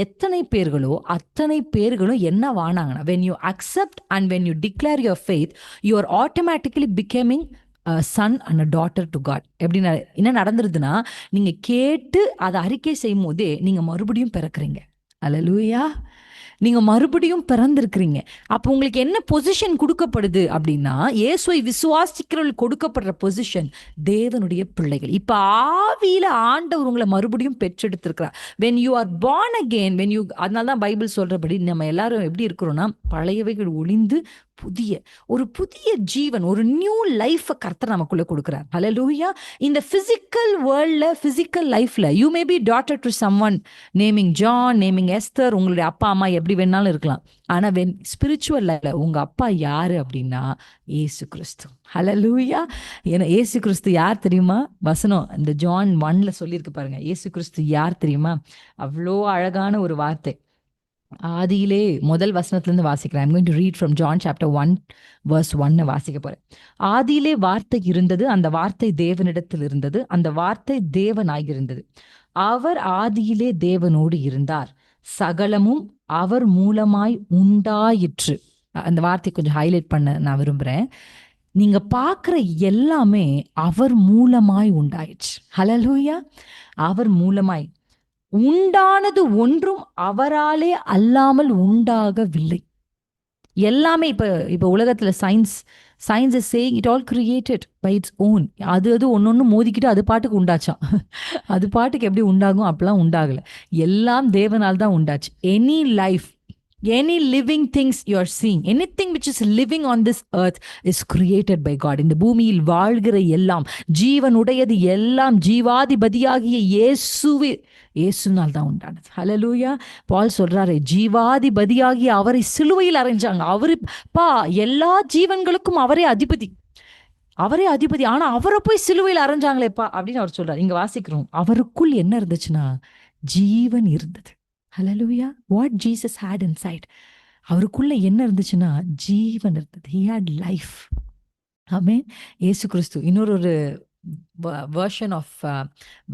எத்தனை பேர்களோ அத்தனை பேர்களும் என்ன வானாங்கன்னா, when you accept and when you declare your faith, you are automatically becoming a son and a daughter to God. எப்படி என்ன நடந்துருதுன்னா, நீங்க கேட்டு அதை அறிக்கை செய்யும் போதே நீங்க மறுபடியும் பிறக்கிறீங்க. அல்லேலூயா, நீங்க மறுபடியும் பிறந்திருக்கிறீங்க. அப்போ உங்களுக்கு என்ன பொசிஷன் கொடுக்கப்படுது அப்படின்னா, இயேசுவை விசுவாசிக்கிறவர்கள் கொடுக்கப்படுற பொசிஷன் தேவனுடைய பிள்ளைகள். இப்ப ஆவியில ஆண்டவர் உங்களை மறுபடியும் பெற்றெடுத்திருக்கிறார். when you are born again, அதனால தான் பைபிள் சொல்றபடி நம்ம எல்லாரும் எப்படி இருக்கிறோம்னா, பழையவைகள் ஒளிந்து புதிய ஜீவன், ஒரு நியூ லைஃப் கர்த்தர் நமக்குள்ள கொடுக்கிறார். ஹல்லேலூயா. இந்த பிசிக்கல் வேர்ல்ட்ல, பிசிக்கல் லைஃப்ல you may be daughter to someone naming John, naming Esther. உங்களுடைய அப்பா அம்மா எப்படி வேணாலும் இருக்கலாம். ஆனா ஸ்பிரிச்சுவல் லைஃப்ல உங்க அப்பா யாரு அப்படின்னா இயேசு கிறிஸ்து. ஹல்லேலூயா. ஏன்னா இயேசு கிறிஸ்து யார் தெரியுமா? வசனம் இந்த ஜான் 1ல சொல்லியிருக்கு பாருங்க. இயேசு கிறிஸ்து யார் தெரியுமா? அவ்வளோ அழகான ஒரு வார்த்தை. ஆதியிலே முதல் வசனத்திலிருந்து வாசிக்கிறேன். I'm going to read from John chapter 1 verse 1 வாசிக்க போறேன். ஆதியிலே வார்த்தை இருந்தது, அந்த வார்த்தை தேவனிடத்தில் இருந்தது, அந்த வார்த்தை தேவனாயிருந்தது. அவர் ஆதியிலே தேவனோடு இருந்தார், சகலமும் அவர் மூலமாய் உண்டாயிற்று. அந்த வார்த்தை கொஞ்சம் ஹைலைட் பண்ண நான் விரும்புறேன். நீங்க பார்க்குற எல்லாமே அவர் மூலமாய் உண்டாயிற்று. ஹல்லேலூயா! அவர் மூலமாய். உண்டானது ஒன்றும் அவராலே அல்லாமல் உண்டாகவில்லை. எல்லாமே இப்ப இப்ப உலகத்துல science is saying it all created by its own. அது ஒன்னொன்னு மோதிக்கிட்டு அது பாட்டுக்கு உண்டாச்சாம். அது பாட்டுக்கு எப்படி உண்டாகும்? அப்பலாம் உண்டாகல. எல்லாம் தேவனால் தான் உண்டாச்சு. Any living things you are seeing, anything which is living on this earth is created by God. இந்த பூமியில் வாழ்கிற எல்லாம், ஜீவனுடையது எல்லாம் ஜீவாதிபதியாகிய இயேசுனால் தான் உண்டானது. ஹல்லேலூயா! பால் சொல்றாரு, ஜீவாதிபதியாகிய அவரை சிலுவையில் அறைஞ்சாங்க. எல்லா ஜீவன்களுக்கும் அவரே அதிபதி. ஆனா அவரை போய் சிலுவையில் அறைஞ்சாங்களேப்பா அப்படின்னு அவர் சொல்றாரு. இங்க வாசிக்கிறோம், அவருக்குள் என்ன இருந்துச்சுன்னா ஜீவன் இருந்தது. ஹல்லேலூயா! வாட் ஜீசஸ் ஹேட் இன்சைட், அவருக்குள்ள என்ன இருந்துச்சுன்னா ஜீவன் இருந்தது. He had life. ஆமென். இயேசு கிறிஸ்து இன்னொரு வெர்ஷன் ஆஃப்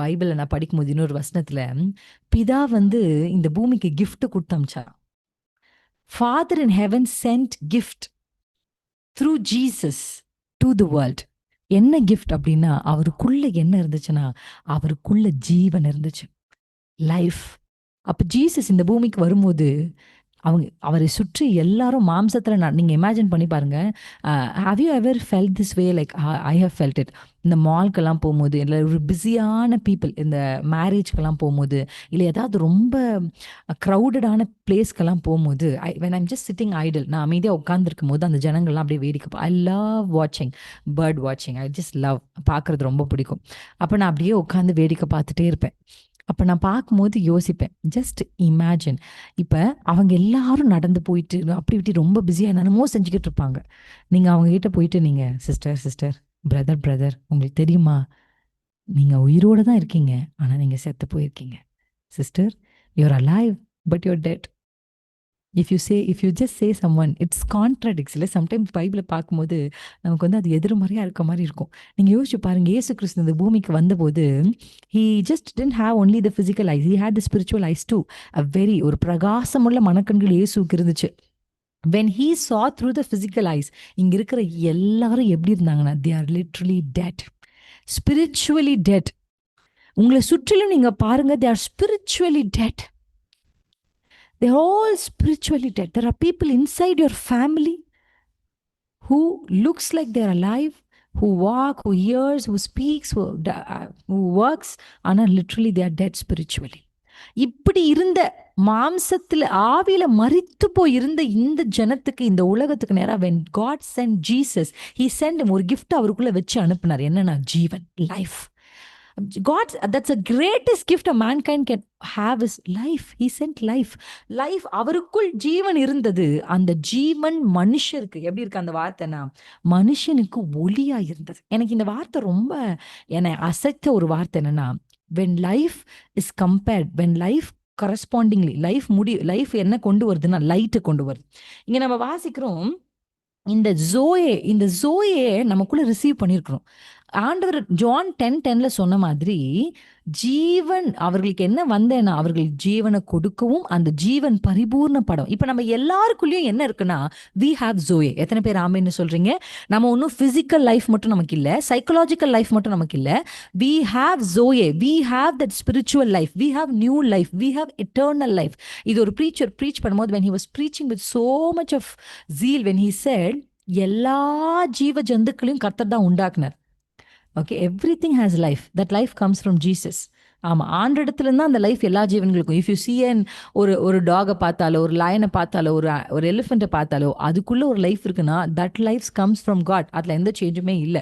பைபிளை நான் படிக்கும்போது இன்னொரு வசனத்துல, பிதா இந்த பூமிக்கு கிஃப்ட் கொடுத்து அமிச்சார். Father in heaven sent gift through Jesus to the world. என்ன கிஃப்ட் அப்படின்னா, அவருக்குள்ள என்ன இருந்துச்சுன்னா அவருக்குள்ள ஜீவன் இருந்துச்சு, லைஃப். அப்ப ஜீசஸ் இந்த பூமிக்கு வரும்போது அவரை சுற்றி எல்லாரும் மாம்சத்துல நீங்க இமேஜின் பண்ணி பாருங்க. Have you ever felt this way? Like I have felt it. இந்த மால்க்கெல்லாம் போகும்போது, இல்லை ஒரு பிஸியான பீப்புள் இந்த மேரேஜ்க்கெல்லாம் போகும்போது, இல்லை ஏதாவது ரொம்ப க்ரௌடடான பிளேஸ்க்கெல்லாம் போகும்போது, when I'm just sitting Idol, நான் அமைதியாக உட்காந்துருக்கும் போது அந்த ஜனங்கள்லாம் அப்படியே வேடிக்கை ஐ லவ் வாட்சிங் பேர்ட் வாட்சிங். ஐ ஜஸ்ட் லவ், பார்க்குறது ரொம்ப பிடிக்கும். அப்போ நான் அப்படியே உட்காந்து வேடிக்கை பார்த்துட்டே இருப்பேன். அப்போ நான் பார்க்கும்போது யோசிப்பேன், ஜஸ்ட் இமேஜின், இப்போ அவங்க எல்லாரும் நடந்து போயிட்டு அப்படி இப்படி ரொம்ப பிஸியாக என்னென்னமோ செஞ்சுக்கிட்டு இருப்பாங்க. நீங்கள் அவங்ககிட்ட போயிட்டு, நீங்கள் சிஸ்டர் பிரதர் உங்களுக்கு தெரியுமா, நீங்கள் உயிரோடு தான் இருக்கீங்க, ஆனால் நீங்கள் செத்து போயிருக்கீங்க. Sister, you're alive but you're dead. If you just say someone, it's contradicts. இல்லை, சம்டைம்ஸ் பைபிளை பார்க்கும்போது நமக்கு அது எதிர்மறையாக இருக்க மாதிரி இருக்கும். நீங்கள் யோசிச்சு பாருங்க, இயேசு கிறிஸ்து இந்த பூமிக்கு வந்தபோது he just didn't have only the physical eyes, he had the spiritual eyes too. ஒரு பிரகாசமுள்ள மனக்கண்கள் இயேசுக்கு இருந்துச்சு. when he saw through the physical eyes, இங்க இருக்கிற எல்லாரும் எப்படி இருந்தாங்கன்னா, they are literally dead, spiritually dead. உங்களை சுற்றிலும் நீங்க பாருங்க, they are spiritually dead. They're all spiritually dead. There are people inside your family who looks like they're alive, who walk, who hears, who speaks, who works, ஆனால் literally they are dead spiritually. இப்படி இருந்த மாம்சத்தில் ஆவியில மரித்து போய் இருந்த இந்த ஜனத்துக்கு, இந்த உலகத்துக்கு நேரா when God sent Jesus, he sent him ஒரு gift அவருக்குள்ள வச்சு அனுப்பினார். என்னன்னா ஜீவன், life. God, that's the greatest gift a mankind can have is life. He sent life. அவருக்குள் ஜீவன் இருந்தது. அந்த ஜீவன் மனுஷருக்கு எப்படி இருக்கு அந்த வார்த்தைனா, மனுஷனுக்கு ஒளியா இருந்தது. எனக்கு இந்த வார்த்தை ரொம்ப என்னை அசைத்த ஒரு வார்த்தை. என்னன்னா, when life is compared, when life correspondingly, life என்ன கொண்டு வருதுன்னா லைட்டு கொண்டு வருது. இங்க நம்ம வாசிக்கிறோம், இந்த ஜோயே நமக்குள்ள ரிசீவ் பண்ணியிருக்கிறோம். ஆண்டவர் ஜான் 10:10 சொன்ன மாதிரி, ஜீவன் அவர்களுக்கு என்ன வந்தேன்னா, அவர்களுக்கு ஜீவனை கொடுக்கவும் அந்த ஜீவன் பரிபூர்ணப்படும். இப்ப நம்ம எல்லாருக்குள்ளயும் என்ன இருக்குன்னா, we have zoe. எத்தனை பேர் ஆமென்னு சொல்றீங்க? நம்ம ஒன்றும் பிசிக்கல் லைஃப் மட்டும் நமக்கு இல்ல, சைக்கலாஜிக்கல் லைஃப் மட்டும் நமக்கு இல்ல. we have zoe, we have that spiritual life, we have new life, we have eternal life. இது ஒரு preacher preach பண்ணும்போது, when he was preaching with so much of zeal, when he said, எல்லா ஜீவ ஜந்துக்களையும் கர்த்தர் தான் உண்டாக்குனார். Okay, everything has life. That life comes from Jesus. ஆமாம், ஆண்டஇடத்துல இருந்தால் அந்த லைஃப் எல்லா ஜீவன்களுக்கும். இஃப் யூ சி ஒரு டாகை பார்த்தாலோ, ஒரு லயனை பார்த்தாலோ, ஒரு எலிஃபெண்ட்டை பார்த்தாலோ, அதுக்குள்ளே ஒரு லைஃப் இருக்குன்னா, that life comes from God. அதில் எந்த சேஞ்சுமே இல்லை.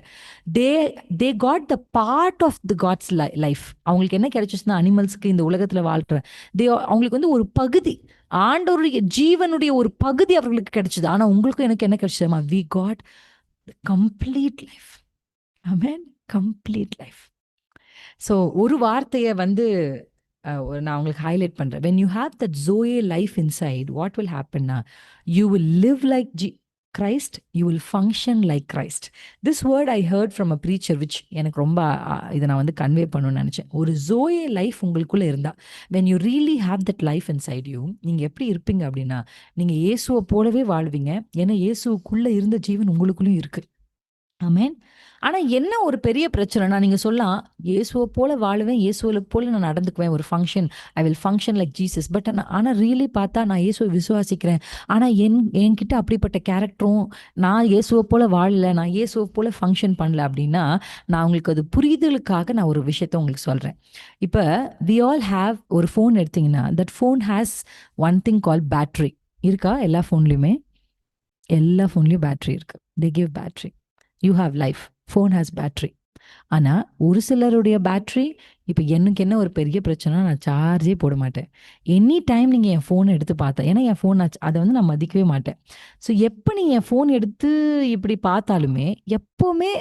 They got the part of the God's life. அவங்களுக்கு என்ன கிடைச்சிச்சுன்னா, அனிமல்ஸுக்கு இந்த உலகத்தில் வாழ்கிற அவங்களுக்கு ஒரு பகுதி, ஆண்டவருடைய ஜீவனுடைய ஒரு பகுதி அவர்களுக்கு கிடைச்சது. ஆனால் உங்களுக்கும் எனக்கு என்ன கிடைச்சதுமா, வி காட் கம்ப்ளீட் லைஃப். ஆமென், கம்ப்ளீட் லைஃப். ஸோ ஒரு வார்த்தையை நான் உங்களுக்கு ஹைலைட் பண்ணுறேன். When you have that zoe life inside, what will ஹேப்பன்னா, you will live like Christ, you will function like Christ. This word I heard from a preacher, which எனக்கு ரொம்ப இதை நான் கன்வே பண்ணணும்னு நினச்சேன். ஒரு ஜோயே லைஃப் உங்களுக்குள்ளே இருந்தால், when you really have that life inside you, நீங்கள் எப்படி இருப்பீங்க அப்படின்னா, நீங்கள் இயேசுவை போலவே வாழ்வீங்க. ஏன்னா இயேசுக்குள்ளே இருந்த ஜீவன் உங்களுக்குள்ளேயும் இருக்குது. ஆமென். ஆனா என்ன ஒரு பெரிய பிரச்சனைனா, நீங்க சொல்லலாம், "இயேசுவ போல வாழுவேன், இயேசுவ போல நான் நடந்துக்குவேன். ஒரு function, I will function like Jesus." But ஆனா ரியலி பார்த்தா நான் இயேசுவ விசுவாசிக்கிறேன். ஆனா என்கிட்ட அப்படிப்பட்ட கேரக்டரும், நான் இயேசுவ போல வாழல, நான் இயேசுவ போல ஃபங்ஷன் பண்ணல அப்படின்னா, நான் உங்களுக்கு அது புரிதலுக்காக நான் ஒரு விஷயத்த உங்களுக்கு சொல்றேன். இப்ப வி ஆல் ஹேவ் ஒரு ஃபோன் எடுத்தீங்கன்னா, that phone has one thing called battery. இருக்கா எல்லா ஃபோன்லயுமே? எல்லா ஃபோன்லயும் பேட்டரி இருக்கு. They give battery. You have life. Phone has battery. ஆனா, ஒரு சிலருடைய பேட்டரி இப்ப எனக்கு என்ன ஒரு பெரிய பிரச்சனைனா, நான் சார்ஜே போட மாட்டேன். எனி டைம் நீங்க என் ஃபோன எடுத்து பார்த்தா ஏன்னா என் ஃபோன் அத வந்து நான் மதிக்கவே மாட்டேன். ஸோ எப்ப நீங்க என் ஃபோன் எடுத்து இப்படி பார்த்தாலுமே, எப்பவுமே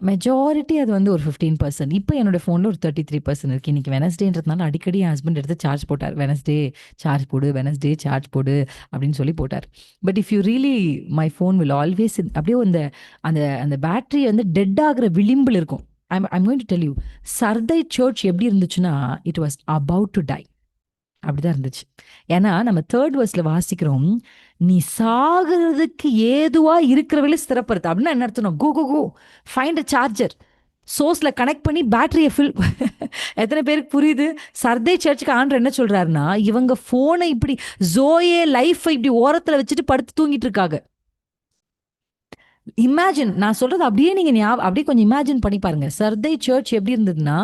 மெஜாரிட்டி அது வந்து ஒரு 15%. இப்ப என்னோட ஃபோன்ல ஒரு 33% இருக்கு. இன்னைக்கு வெட்னஸ்டேன்றதுனால அடிக்கடி என் ஹஸ்பண்ட் எடுத்து சார்ஜ் போட்டார். "வெட்னஸ்டே சார்ஜ் போடு, வெட்னஸ்டே சார்ஜ் போடு" அப்படின்னு சொல்லி போட்டார். But if you really my phone will always அப்படியே அந்த அந்த அந்த பேட்டரி வந்து டெட் ஆகுற விளிம்பில் இருக்கும். I'm going to tell you. சர்தை சர்ச் எப்படி இருந்துச்சுன்னா, it was about to die. அப்படிதான் இருந்துச்சு. ஏன்னா, நம்ம 3 வெர்ஸ்ல வாசிக்கிறோம். "நீ சாகுறதுக்கு ஏதுவா இருக்கிறவள ஸ்திரப்படுத்து." அப்படின்னா என்ன அர்த்தம்னா, go go go find a charger. சோர்ஸ்ல கனெக்ட் பண்ணி பேட்டரிய ஃபில் எத்தன பேருக்கு புரியுது? சர்தை சர்ச்சுக்கு ஆண்டவர் என்ன சொல்றாருன்னா, இவங்க ஃபோன இப்படி ஜோயே லைஃப்ப இப்படி ஓரத்துல வச்சுட்டு படுத்து தூங்கிட்டு இருக்காங்க. இமேஜின் நான் சொல்றது அப்படியே நீங்க அப்படியே கொஞ்சம் இமேஜின் பண்ணி பாருங்க. சர்தை சர்ச் எப்படி இருந்ததுன்னா,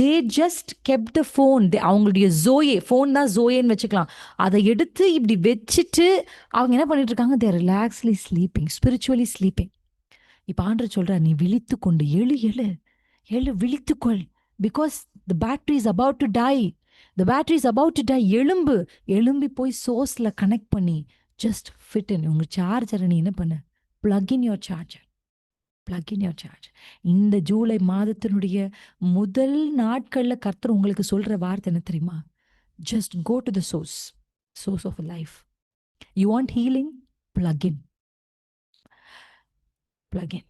they just kept the phone. அவங்களுடைய ஜோயே ஃபோன் தான் ஜோயேன்னு வச்சுக்கலாம். அத எடுத்து இப்படி வச்சுட்டு அவங்க என்ன பண்ணிட்டு இருக்காங்க? They are relaxly sleeping, spiritually sleeping. இப்ப ஆண்டவர் சொல்றார், "நீ விழித்துக்கொண்டு எழு எழு எழு விழித்துக்கொள். Because the battery is about to die. The battery is about to die. எழும்பு. எழும்பி போய் சோர்ஸ்ல கனெக்ட் பண்ணி ஜஸ்ட் ஃபிட் இன் உங்க சார்ஜரை நீ என்ன பண்ணு? Plug in your charger. Plug in your charge." இந்த ஜூலை மாதத்தினுடைய முதல் நாட்கள்ல கர்த்தர் உங்களுக்கு சொல்ற வார்த்தை என்ன தெரியுமா? Just go to the source. Source of life. You want healing? Plug in. Plug in.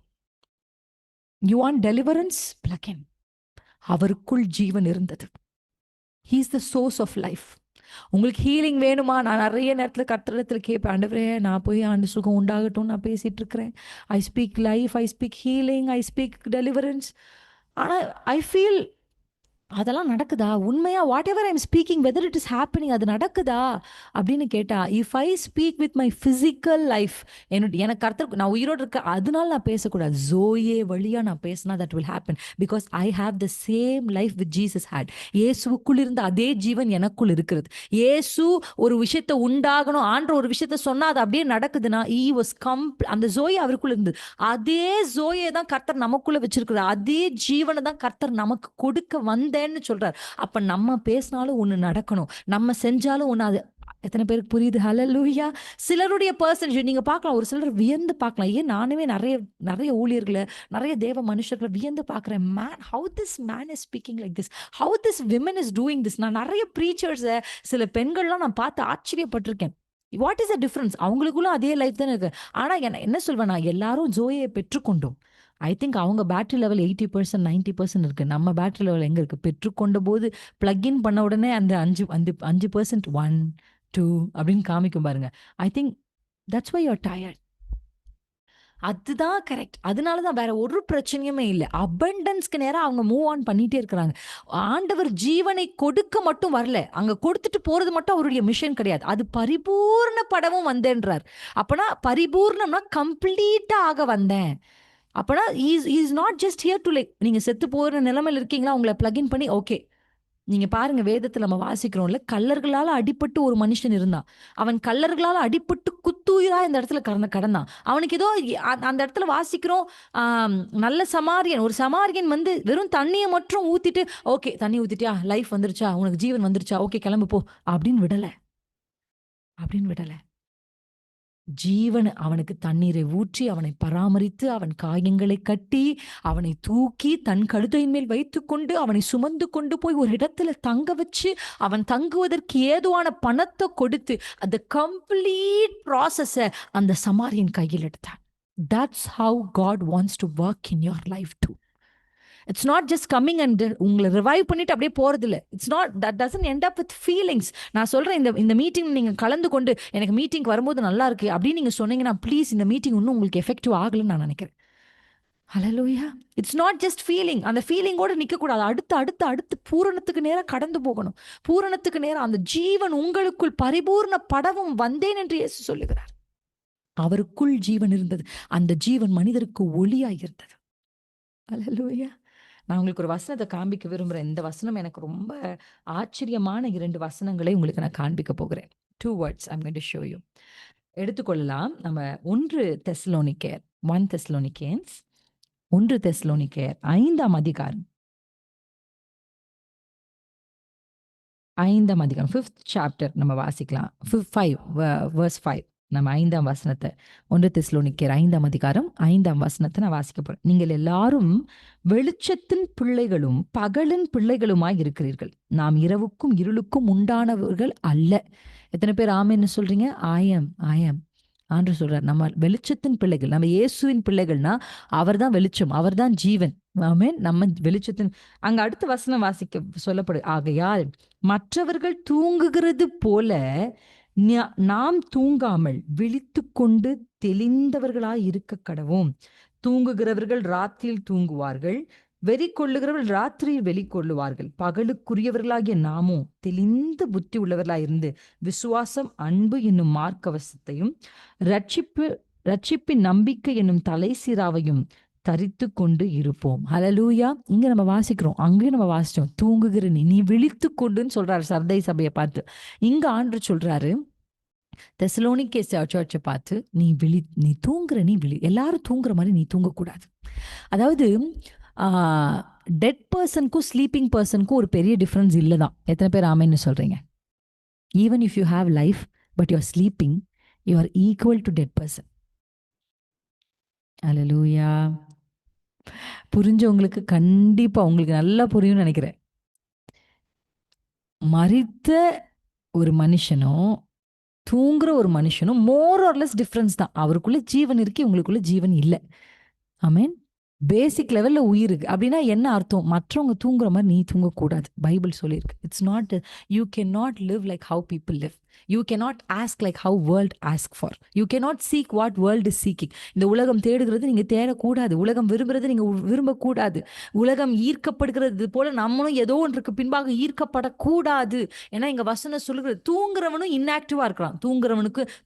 You want deliverance? Plug in. அவருக்குள் ஜீவன் இருந்தது. He is the source of life. உங்களுக்கு ஹீலிங் வேணுமா? நான் நிறைய நேரத்தில் கர்த்தரிடத்தில் கேட்பேன், "ஆண்டவரே, நான் போய் ஆண்டு சுகம் உண்டாகட்டும் நான் பேசிட்டு இருக்கிறேன். I speak life, I speak healing, I speak deliverance." ஆனால் ஐ ஃபீல் அதெல்லாம் நடக்குதா உண்மையா? What ever I'm speaking whether it is happening, அது நடக்குதா அப்படின்னு கேட்டா, if I speak with my physical life, எனக்கு கர்த்தர் நான் உயிரோடு இருக்க அதனால நான் பேசக்கூடாது. ஜோயே வழியா நான் பேசினா that will happen. Because I have the same life with Jesus had. இயேசுக்குள் இருந்த அதே ஜீவன் எனக்குள் இருக்கிறது. இயேசு ஒரு விஷயத்தை உண்டாகணும் ஆன்ற ஒரு விஷயத்த சொன்னா அது அப்படியே நடக்குதுன்னா, அந்த ஜோயே அவருக்குள்ள இருந்தது. அதே ஜோயே தான் கர்த்தர் நமக்குள்ள வச்சிருக்கிறார். அதே ஜீவனை தான் கர்த்தர் நமக்கு கொடுக்க வந்தேன்னு சொல்றார். அப்ப நம்ம பேசினாலும் ஒண்ணு நடக்கணும், நம்ம செஞ்சாலும் ஒண்ணு. அது எத்தனை பேருக்கு புரியுது? ஹalleluya. சிலருடைய பெர்சன்டேஜ் நீங்க பார்க்கலாம். ஒரு சிலர் வியந்து பார்க்கலாம். ஏன் நானுமே நிறைய நிறைய ஊழியர்களை, நிறைய தேவ மனுஷர்களை வியந்து பார்க்கிறேன். Man, how this man is speaking like this, how this women is doing this. நான் நிறைய ப்ரீச்சர்ஸை, சில பெண்கள்லாம் நான் பார்த்து ஆச்சரியப்பட்டிருக்கேன். What is the difference? அவங்களுக்குள்ள அதே லைஃப் தானே இருக்கு. ஆனா என்ன சொல்வேன், நான் எல்லாரும் ஜோயை பெற்றுக்கொண்டோம். ஐ திங்க் அவங்க பேட்டரி லெவல் 80% 90% இருக்கு. நம்ம பேட்டரி லெவல் எங்க இருக்கு? பெற்றுக்கொண்ட போது பிளக் இன் பண்ண உடனே அந்த 5% 1 2 அப்படின்னு காமிக்கும் பாருங்க. I think that's why you are tired. அதுதான் கரெக்ட். அதனால தான் வேற ஒரு பிரச்சனையுமே இல்ல. அபண்டன்ஸ்க்கு நேரா அவங்க மூவ் ஆன் பண்ணிட்டே இருக்கிறாங்க. ஆண்டவர் ஜீவனை கொடுக்க மட்டும் வரல. அங்க கொடுத்துட்டு போறது மட்டும் அவருடைய மிஷன் கிடையாது. அது பரிபூர்ணப்படவும் வந்தேன்றார். அப்பனா பரிபூர்ணம்னா கம்ப்ளீட்டா ஆக வந்தேன். அப்பனா is not just here to like நீங்க செத்து போற நிலைமையில இருக்கீங்களா, உங்களை பிளக் இன் பண்ணி ஓகே. நீங்க பாருங்க, வேதத்துல நம்ம வாசிக்கிறோம்ல, கல்லர்களால அடிபட்டு ஒரு மனுஷன் இருந்தான். அவன் கல்லர்களால அடிபட்டு குத்துயிரா இந்த இடத்துல கடந்தான். அவனுக்கு ஏதோ அந்த இடத்துல வாசிக்கிறோம், நல்ல சமாரியன், ஒரு சமாரியன் வந்து வெறும் தண்ணியை மட்டும் ஊத்திட்டு, ஓகே தண்ணி ஊத்திட்டியா, லைஃப் வந்துருச்சா, உனக்கு ஜீவன் வந்துருச்சா, ஓகே கிளம்பு போ அப்படின்னு விடல. ஜீவன் அவனுக்கு தண்ணீரை ஊற்றி, அவனை பராமரித்து, அவன் காயங்களை கட்டி, அவனை தூக்கி தன் கழுதையின் மேல் வைத்துக்கொண்டு, அவனை சுமந்து கொண்டு போய் ஒரு இடத்துல தங்க வச்சு, அவன் தங்குவதற்கு ஏதுவான பணத்தை கொடுத்து, அந்த கம்ப்ளீட் ப்ராசஸ அந்த சமாரியன் கையில் எடுத்தான். That's how God wants to work in your life too. It's not just coming and உங்களை ரிவைவ் பண்ணிட்டு அப்படியே போறது இல்லை. It's not that doesn't end up with feelings. நான் சொல்றேன், இந்த மீட்டிங் நீங்க கலந்து கொண்டு எனக்கு மீட்டிங் வரும்போது நல்லா இருக்கு அப்படின்னு நீங்க சொன்னீங்கன்னா, ப்ளீஸ் இந்த மீட்டிங் இன்னும் உங்களுக்கு எஃபெக்டிவ் ஆகலன்னு நான் நினைக்கிறேன். ஹalleluya. It's not just feeling. அந்த ஃபீலிங்கோட நிற்கக்கூடாது. அடுத்து அடுத்து அடுத்து பூரணத்துக்கு நேராக கடந்து போகணும். பூரணத்துக்கு நேராக அந்த ஜீவன் உங்களுக்குள் பரிபூர்ண படவும் வந்தேன் என்று இயேசு சொல்லுகிறார். அவருக்குள் ஜீவன் இருந்தது. அந்த ஜீவன் மனிதருக்கு ஒளியாய் இருந்தது. ஹalleluya. நான் உங்களுக்கு ஒரு வசனத்தை காண்பிக்க விரும்புகிறேன். இந்த வசனம் எனக்கு ரொம்ப ஆச்சரியமான 2 வசனங்களை உங்களுக்கு நான் காண்பிக்க போகிறேன். 2 words I'm going to show you. எடுத்துக்கொள்ளலாம். நம்ம 1 தெசலோனிக்கேயர் 1 தெசலோனிக்கேயன்ஸ் 1 தெசலோனிக்கேயர் 5ஆம் அதிகாரம் 5ஆம் அதிகாரம் 5th சாப்டர் நம்ம வாசிக்கலாம். 5 verse 5 நம்ம 5ஆம் வசனத்தை 1 தெசலோனிக்கேயர் 5ஆம் அதிகாரம் 5ஆம் வசனத்தை நான் வாசிக்க போறேன். நீங்கள் எல்லாரும் வெளிச்சத்தின் பிள்ளைகளும் பகலின் பிள்ளைகளுமாய் இருக்கிறீர்கள். நாம் இரவுக்கும் இருளுக்கும் உண்டானவர்கள் அல்ல. எத்தனை பேர் ஆமென்னு சொல்றீங்க? ஆயம் ஆண்டு சொல்றார். நம்ம வெளிச்சத்தின் பிள்ளைகள், நம்ம இயேசுவின் பிள்ளைகள்னா அவர்தான் வெளிச்சம், அவர்தான் ஜீவன். ஆமென். நம்ம வெளிச்சத்தின் அங்க அடுத்த வசனம் வாசிக்க சொல்லப்படு. ஆகையால் மற்றவர்கள் தூங்குகிறது போல நாம் தூங்காமல் விழித்து கொண்டு தெளிந்தவர்களாய் இருக்க கடவோம். தூங்குகிறவர்கள் ராத்திரியில் தூங்குவார்கள், வெறி கொள்ளுகிறவர்கள் ராத்திரியில் வெளி கொள்ளுவார்கள். பகலுக்குரியவர்களாகிய நாமோ தெளிந்த புத்தி உள்ளவர்களாயிருந்து விசுவாசம், அன்பு என்னும் மார்க்கவசத்தையும் ரட்சிப்பின் நம்பிக்கை என்னும் தலைசீராவையும் தரித்து கொண்டு இருப்போம். ஹalleluya. இங்க நம்ம வாசிக்கிறோம், அங்கேயும் நம்ம வாசிச்சோம். தூங்குகிற நீ விழித்து கொண்டுன்னு சொல்றாரு சர்தை சபையை பார்த்து. இங்க ஆண்டவர் சொல்றாரு தெசலோனிக்கே சர்ச்சை பார்த்து, நீ தூங்குற, நீ விழி. எல்லாரும் தூங்குற மாதிரி நீ தூங்கக்கூடாது. அதாவது டெட் பர்சனுக்கும் ஸ்லீப்பிங் பர்சனுக்கும் ஒரு பெரிய டிஃப்ரென்ஸ் இல்லை தான். எத்தனை பேர் ஆமைன்னு சொல்றீங்க? Even if you have life but you are sleeping, you are equal to dead person. ஹalleluya. புரிஞ்சவங்களுக்கு கண்டிப்பா உங்களுக்கு நல்லா புரியும்னு நினைக்கிறேன். மரித்த ஒரு மனுஷனும் தூங்குற ஒரு மனுஷனும் மோர் ஆர் லெஸ் டிஃப்ரென்ஸ் தான். அவருக்குள்ள ஜீவன் இருக்கு, உங்களுக்குள்ள ஜீவன் இல்லை. ஆமென். பேசிக் லெவல்ல உயிர் இருக்கு. அப்படின்னா என்ன அர்த்தம்? மற்றவங்க தூங்குற மாதிரி நீ தூங்கக்கூடாது. பைபிள் சொல்லியிருக்கு. It's not, you can not live like how people live. You cannot ask like how world ask for. You cannot seek what world is seeking. இந்த உலகம் தேடுகிறது நீங்க தேடக்கூடாது. உலகம் விரும்புறது நீங்க விரும்பக்கூடாது. உலகம் ஈர்க்கப்படுகிறது போல நம்மளும் ஏதோ ஒன்றுக்கு பின்பாக ஈர்க்கப்படக்கூடாது. ஏன்னா இங்க வசனம் சொல்லுகிறது, தூங்குறவனும் இன்ஆக்டிவா இருக்கிறான்.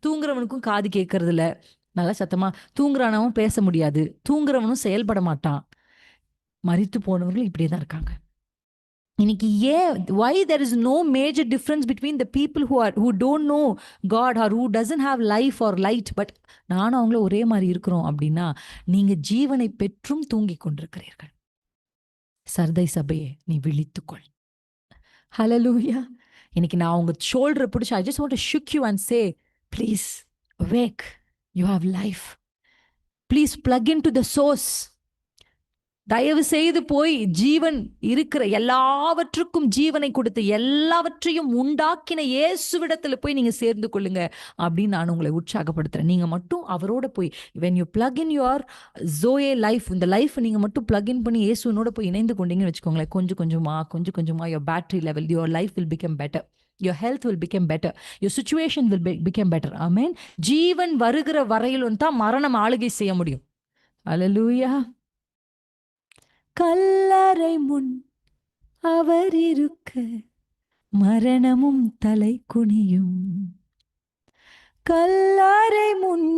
தூங்குறவனுக்கும் காது கேட்கறது இல்ல. நல்லா சத்தமா, தூங்குறானவன் பேச முடியாது, தூங்குறவனும் செயல்பட மாட்டான். மரித்து போனவர்கள் இப்படியே தான் இருக்காங்க. இன்னைக்கு ஏன், why there is no major difference between the people who don't know God or who doesn't have life or light, but நானும் அவங்கள ஒரே மாதிரி இருக்கிறோம் அப்படின்னா, நீங்க ஜீவனை பெற்றும் தூங்கிக் கொண்டிருக்கிறீர்கள். சர்தை சபையே, நீ விழித்துக்கொள். ஹalleluya. இன்னைக்கு நான் உங்க ஷோல்டரை பிடிச்சி, I just want to shook you and say, please awake, you have life. Please plug into the source. தயவு செய்து போய் ஜீவன் இருக்கிற எல்லாவற்றுக்கும் ஜீவனை கொடுத்து எல்லாவற்றையும் உண்டாக்கின இயேசுவிடத்துல போய் நீங்க சேர்ந்து கொள்ளுங்க அப்படின்னு நான் உங்களை உற்சாகப்படுத்துறேன். நீங்க மட்டும் அவரோட போய், when you plug in your Zoe life, இந்த லைஃப் நீங்க மட்டும் plug in பண்ணி இயேசுனோட போய் இணைந்து கொண்டீங்கன்னு வச்சுக்கோங்களேன், கொஞ்சம் கொஞ்சமா your battery level, your life will become better. Your health will become better. Your situation will become better. Amen. ஜீவன் வருகிற வரையிலும் தான் மரணம் ஆளுகை செய்ய முடியும். அல்லேலூயா. கல்லறை முன் அவர் இருக்க மரணமும் தலை குனியும். கல்லறை முன்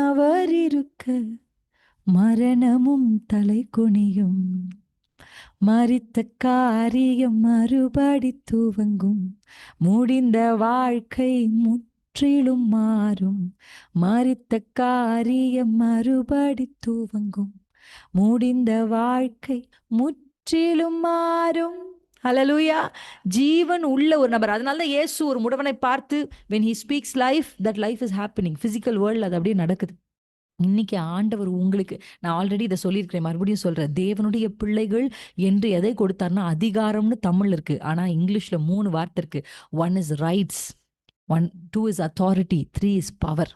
அவர் இருக்க மரணமும் தலை குனியும். மரித்த காரியம் மறுபடி துவங்கும். முடிந்த வாழ்க்கை முற்றிலும் மாறும். மரித்த காரியம் மறுபடி துவங்கும். முடிந்த வாழ்க்கை முற்றிலும் மாறும். ஹalleluya. ஜீவன் உள்ள ஒரு நபர். அதனால தான் இயேசு ஒரு முடவனை பார்த்து, when he speaks life, that life is happening. physical world அது அப்படியே நடக்குது. இன்னைக்கு ஆண்டவர் உங்களுக்கு, நான் ஆல்ரெடி இதை சொல்லியிருக்கிறேன், மறுபடியும் சொல்றேன், தேவனுடைய பிள்ளைகள் என்று எதை கொடுத்தார்னா அதிகாரம்னு தமிழ் இருக்கு, ஆனா இங்கிலீஷ்ல 3 வார்த்தை இருக்கு. 1 is rights, 2 is authority, 3 is power.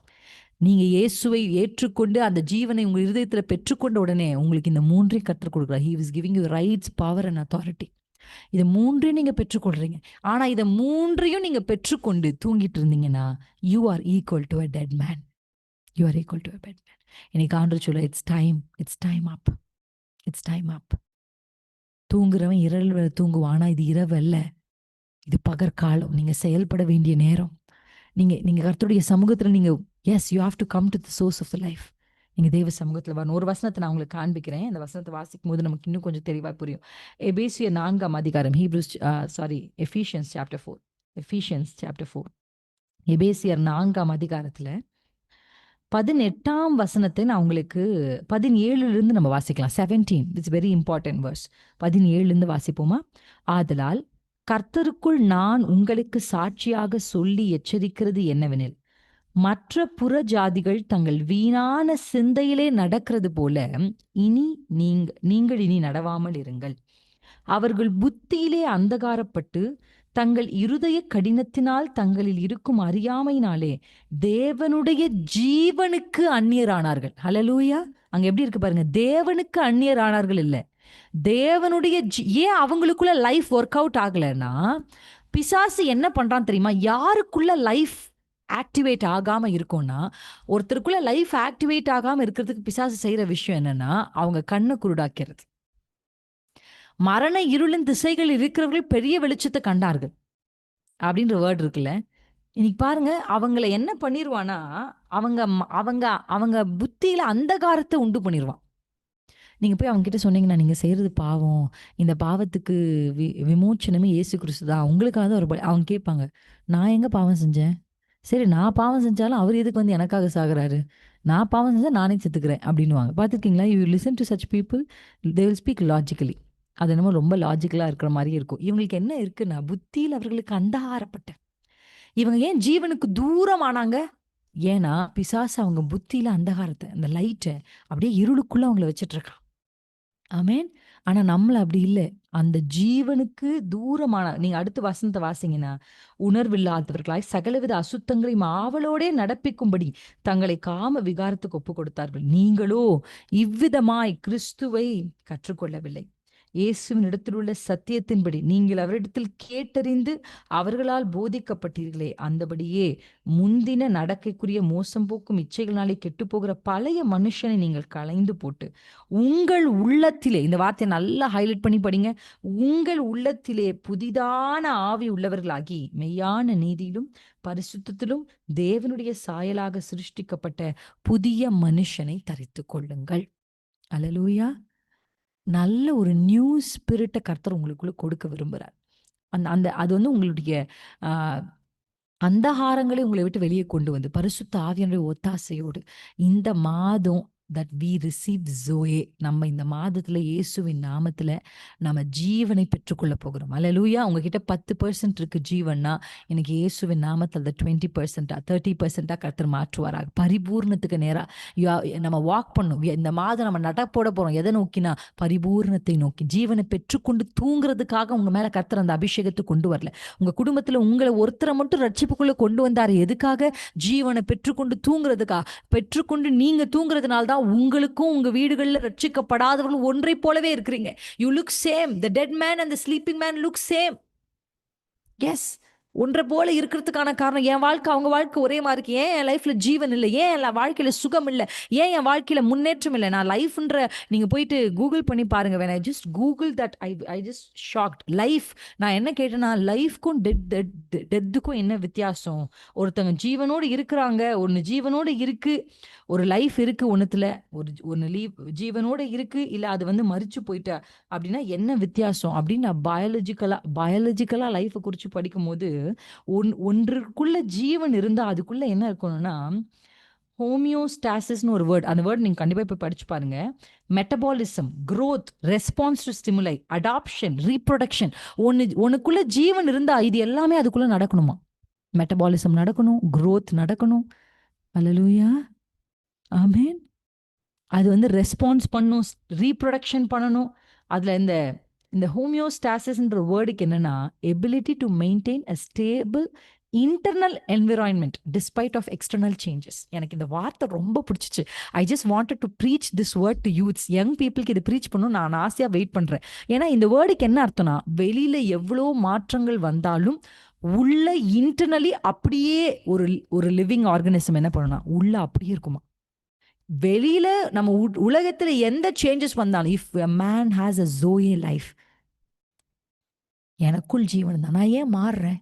நீங்க இயேசுவை ஏற்றுக்கொண்டு அந்த ஜீவனை உங்க இருதயத்துல பெற்றுக்கொண்ட உடனே உங்களுக்கு இந்த 3ஐயும் கற்றுக் கொடுக்குறார். He is giving you rights, power and authority. இது 3ஐயும் நீங்க பெற்றுக்கொள்றீங்க. ஆனா இதை 3ஐயும் நீங்க பெற்றுக்கொண்டு தூங்கிட்டு இருந்தீங்கன்னா, you are equal to a dead man. You are equal to a better man. இன்னைக்கு ஆண்டவர் சொல்ல, it's time up, it's time up. தூங்குறவன் இரவு தூங்குவான், ஆனா இது இரவு அல்ல, இது பகற்காலம். நீங்க செயல்பட வேண்டிய நேரம். நீங்க கர்த்தருடைய சமூகத்துல நீங்க as you have to come to the source of the life. நீங்க தேவ சமூகத்துல வரணும். ஒரு வசனத்தை நான் உங்களுக்கு காண்பிக்கிறேன். இந்த வசனத்தை வாசிக்கும் போது நமக்கு இன்னும் கொஞ்சம் தெளிவா புரியும். எபேசியர் 4ஆம் அதிகாரம், எஃபீஷியன்ஸ் சாப்டர் 4. எஃபீஷியன்ஸ் சாப்டர் 4. எபேசியர் 4ஆம் அதிகாரத்துல 18ஆம் வசனத்தை நான் உங்களுக்கு 17லிருந்து நம்ம வாசிக்கலாம். 17, இட்ஸ் வெரி இம்பார்ட்டன்ட் வேர்ஸ். 17லிருந்து வாசிப்போமா? ஆதலால் கர்த்தருக்குள் நான் உங்களுக்கு சாட்சியாக சொல்லி எச்சரிக்கிறது என்னவெனில், மற்ற புற ஜாதிகள் தங்கள் வீணான சிந்தையிலே நடக்கிறது போல நீங்கள் இனி நடவாமல் இருங்கள். அவர்கள் புத்தியிலே அந்தகாரப்பட்டு தங்கள் இருதய கடினத்தினால் தங்களில் இருக்கும் அறியாமையினாலே தேவனுடைய ஜீவனுக்கு அந்நியரானார்கள். ஹல்லேலூயா. அங்க எப்படி இருக்கு பாருங்க, தேவனுக்கு அந்நியரானார்கள் இல்ல, தேவனுடைய ஏன் அவங்களுக்குள்ள லைஃப் ஒர்க் அவுட் ஆகலைன்னா, பிசாசு என்ன பண்றான் தெரியுமா? யாருக்குள்ள லைஃப் ஆக்டிவேட் ஆகாம இருக்கும்னா, ஒருத்தருக்குள்ள லைஃப் ஆக்டிவேட் ஆகாம இருக்கிறதுக்கு பிசாசு செய்யற விஷயம் என்னன்னா, அவங்க கண்ணை குருடாக்கிறது. மரண இருளின் திசைகள் இருக்கிறவர்கள் பெரிய வெளிச்சத்தை கண்டார்கள் அப்படின்ற வேர்ட் இருக்குல்ல. இன்னைக்கு பாருங்க, அவங்கள என்ன பண்ணிருவானா, அவங்க அவங்க அவங்க புத்தியில அந்தகாரத்தை உண்டு பண்ணிருவான். நீங்க போய் அவங்க கிட்ட சொன்னீங்கன்னா, நீங்க செய்யறது பாவம், இந்த பாவத்துக்கு விமோச்சனமே இயேசு கிறிஸ்து தான், உங்களுக்காக தான் ஒரு அவங்க கேட்பாங்க, நான் எங்க பாவம் செஞ்சேன்? சரி, நான் பாவம் செஞ்சாலும் அவர் எதுக்கு வந்து எனக்காக சாகுறாரு? நான் பாவம் செஞ்சா நானே செத்துக்கிறேன் அப்படின்னுவாங்க. பார்த்துருக்கீங்களா? You listen to such people, they will speak logically. அது என்னமோ ரொம்ப லாஜிக்கலா இருக்கிற மாதிரி இருக்கும். இவங்களுக்கு என்ன இருக்குன்னா, புத்தியில் அவர்களுக்கு அந்தகாரப்பட்ட. இவங்க ஏன் ஜீவனுக்கு தூரம் ஆனாங்க? ஏன்னா பிசாசு அவங்க புத்தியில அந்தகாரத்தை, அந்த லைட்டை அப்படியே இருளுக்குள்ள அவங்கள வச்சிட்டு இருக்கான். ஆமேன். ஆனா நம்மள அப்படி இல்ல. அந்த ஜீவனுக்கு தூரமான, நீங்க அடுத்த வசனத்தை வாசிங்கன்னா, உணர்வில்லாதவர்களாய் சகலவித அசுத்தங்களையும் ஆவலோடே நடப்பிக்கும்படி தங்களை காம விகாரத்துக்கு ஒப்பு கொடுத்தார்கள். நீங்களோ இவ்விதமாய் கிறிஸ்துவை கற்றுக்கொள்ளவில்லை. இயேசுவின் இடத்தில் உள்ள சத்தியத்தின்படி நீங்கள் அவரிடத்தில் கேட்டறிந்து அவர்களால் போதிக்கப்பட்டீர்களே, அந்தபடியே முந்தின நடக்கைக்குரிய மோசம் போக்கும் இச்சைகளினாலே கெட்டுப்போகிற பழைய மனுஷனை நீங்கள் களைந்து போட்டு உங்கள் உள்ளத்திலே, இந்த வார்த்தையை நல்லா ஹைலைட் பண்ணி படிங்க, உங்கள் உள்ளத்திலே புதிதான ஆவி உள்ளவர்களாகி மெய்யான நீதியிலும் பரிசுத்தத்திலும் தேவனுடைய சாயலாக சிருஷ்டிக்கப்பட்ட புதிய மனுஷனை தரித்து கொள்ளுங்கள். அல்லேலூயா. நல்ல ஒரு நியூ ஸ்பிரிட்டை கர்த்தர் உங்களுக்குள்ள கொடுக்க விரும்புறார். அந்த அந்த அது வந்து உங்களுடைய அந்தகாரங்களை உங்களை விட்டு வெளியே கொண்டு வந்து பரிசுத்த ஆவியானுடைய ஒத்தாசையோடு இந்த மாதம் தட் வி ரிசீவ் ஜோயே, நம்ம இந்த மாதத்துல இயேசுவின் நாமத்துல நம்ம ஜீவனை பெற்றுக்கொள்ள போகிறோம். அல்லேலூயா. உங்ககிட்ட 10% இருக்கு ஜீவன்னா, எனக்கு இயேசுவின் நாமத்தில் 20%, 30% கர்த்தர் மாற்றுவாராக. பரிபூர்ணத்துக்கு நேரா நம்ம வாக் பண்ணும். இந்த மாதம் நம்ம நடப்போட போறோம். எதை நோக்கினா? பரிபூர்ணத்தை நோக்கி. ஜீவனை பெற்றுக்கொண்டு தூங்குறதுக்காக உங்க மேல கர்த்தர் அந்த அபிஷேகத்தை கொண்டு வரல. உங்க குடும்பத்துல உங்களை ஒருத்தரை மட்டும் ரட்சிப்புக்குள்ள கொண்டு வந்தாரு. எதுக்காக? ஜீவனை பெற்றுக்கொண்டு தூங்குறதுக்காக. பெற்றுக்கொண்டு நீங்க தூங்குறதுனால தான் உங்களுக்கும் உங்க வீடுகள்ல ரட்சிக்கப்படாதவர்கள் ஒன்றை போலவே இருக்கிறீங்க. You look same. The dead man and the sleeping man look same. Yes. ஒன்றை போல இருக்கிறதுக்கான காரணம், என் வாழ்க்கை அவங்க வாழ்க்கை ஒரே மாதிரி இருக்கு. ஏன் என் லைஃப்ல ஜீவன் இல்லை? ஏன் என் வாழ்க்கையில சுகம் இல்லை? ஏன் என் வாழ்க்கையில முன்னேற்றம் இல்லை? நான் லைஃப்ன்ற, நீங்க போயிட்டு கூகுள் பண்ணி பாருங்க. when I just google that I just shocked. Life, நான் என்ன கேட்டேன்னா, லைஃப்க்கும் டெத்துக்கும் என்ன வித்தியாசம்? ஒருத்தவங்க ஜீவனோடு இருக்கிறாங்க, ஒன்னு ஜீவனோடு இருக்கு, ஒரு லைஃப் இருக்கு ஒன்னுத்துல, ஒன்னு ஜீவனோட இருக்கு, இல்ல அது வந்து மரிச்சு போயிட்டா அப்படின்னா என்ன வித்தியாசம் அப்படின்னு நான் பயாலஜிக்கலா லைஃபை குறித்து படிக்கும் போது, ஒன்றுக்குள்ள ஜீவன் இருந்தா அதுக்குள்ள என்ன இருக்கணும்னா, ஹோமியோஸ்டாசிஸ்னு ஒரு வேர்ட். அந்த வேர்ட் நீங்க கண்டிப்பா போய் படிச்சு பாருங்க. Metabolism, growth, response to stimuli, adaption, reproduction. ஒன்னுக்குள்ள ஜீவன் இருந்தா இது எல்லாமே அதுக்குள்ள நடக்கணுமா? மெட்டபாலிசம் நடக்கணும், growth நடக்கணும். அல்லேலூயா. ஆமென். அது வந்து ரெஸ்பான்ஸ் பண்ணும், ரீப்ரொடக்ஷன் பண்ணணும். அதுல இந்த ஹோமியோஸ்டாசிஸ்ன்ற வேர்டுக்கு என்னன்னா, ability to maintain a stable internal environment despite of external changes. எனக்கு இந்த வார்த்தை ரொம்ப பிடிச்சிச்சு. I just wanted to preach this word to youths, young பீப்புளுக்கு இது ப்ரீச் பண்ணணும். நான் ஆசையாக வெயிட் பண்ணுறேன். ஏன்னா இந்த வேர்டுக்கு என்ன அர்த்தம்னா, வெளியில் எவ்வளோ மாற்றங்கள் வந்தாலும் உள்ள இன்டர்னலி அப்படியே ஒரு ஒரு லிவிங் ஆர்கனிசம் என்ன பண்ணுனா உள்ள அப்படியே இருக்குமா. வெளியில நம்ம உலகத்துல எந்த சேஞ்சஸ் வந்தாலும், if a man has a zoe life, எனக்குள் ஜீவன் தான், நான் ஏன் மாறுறேன்,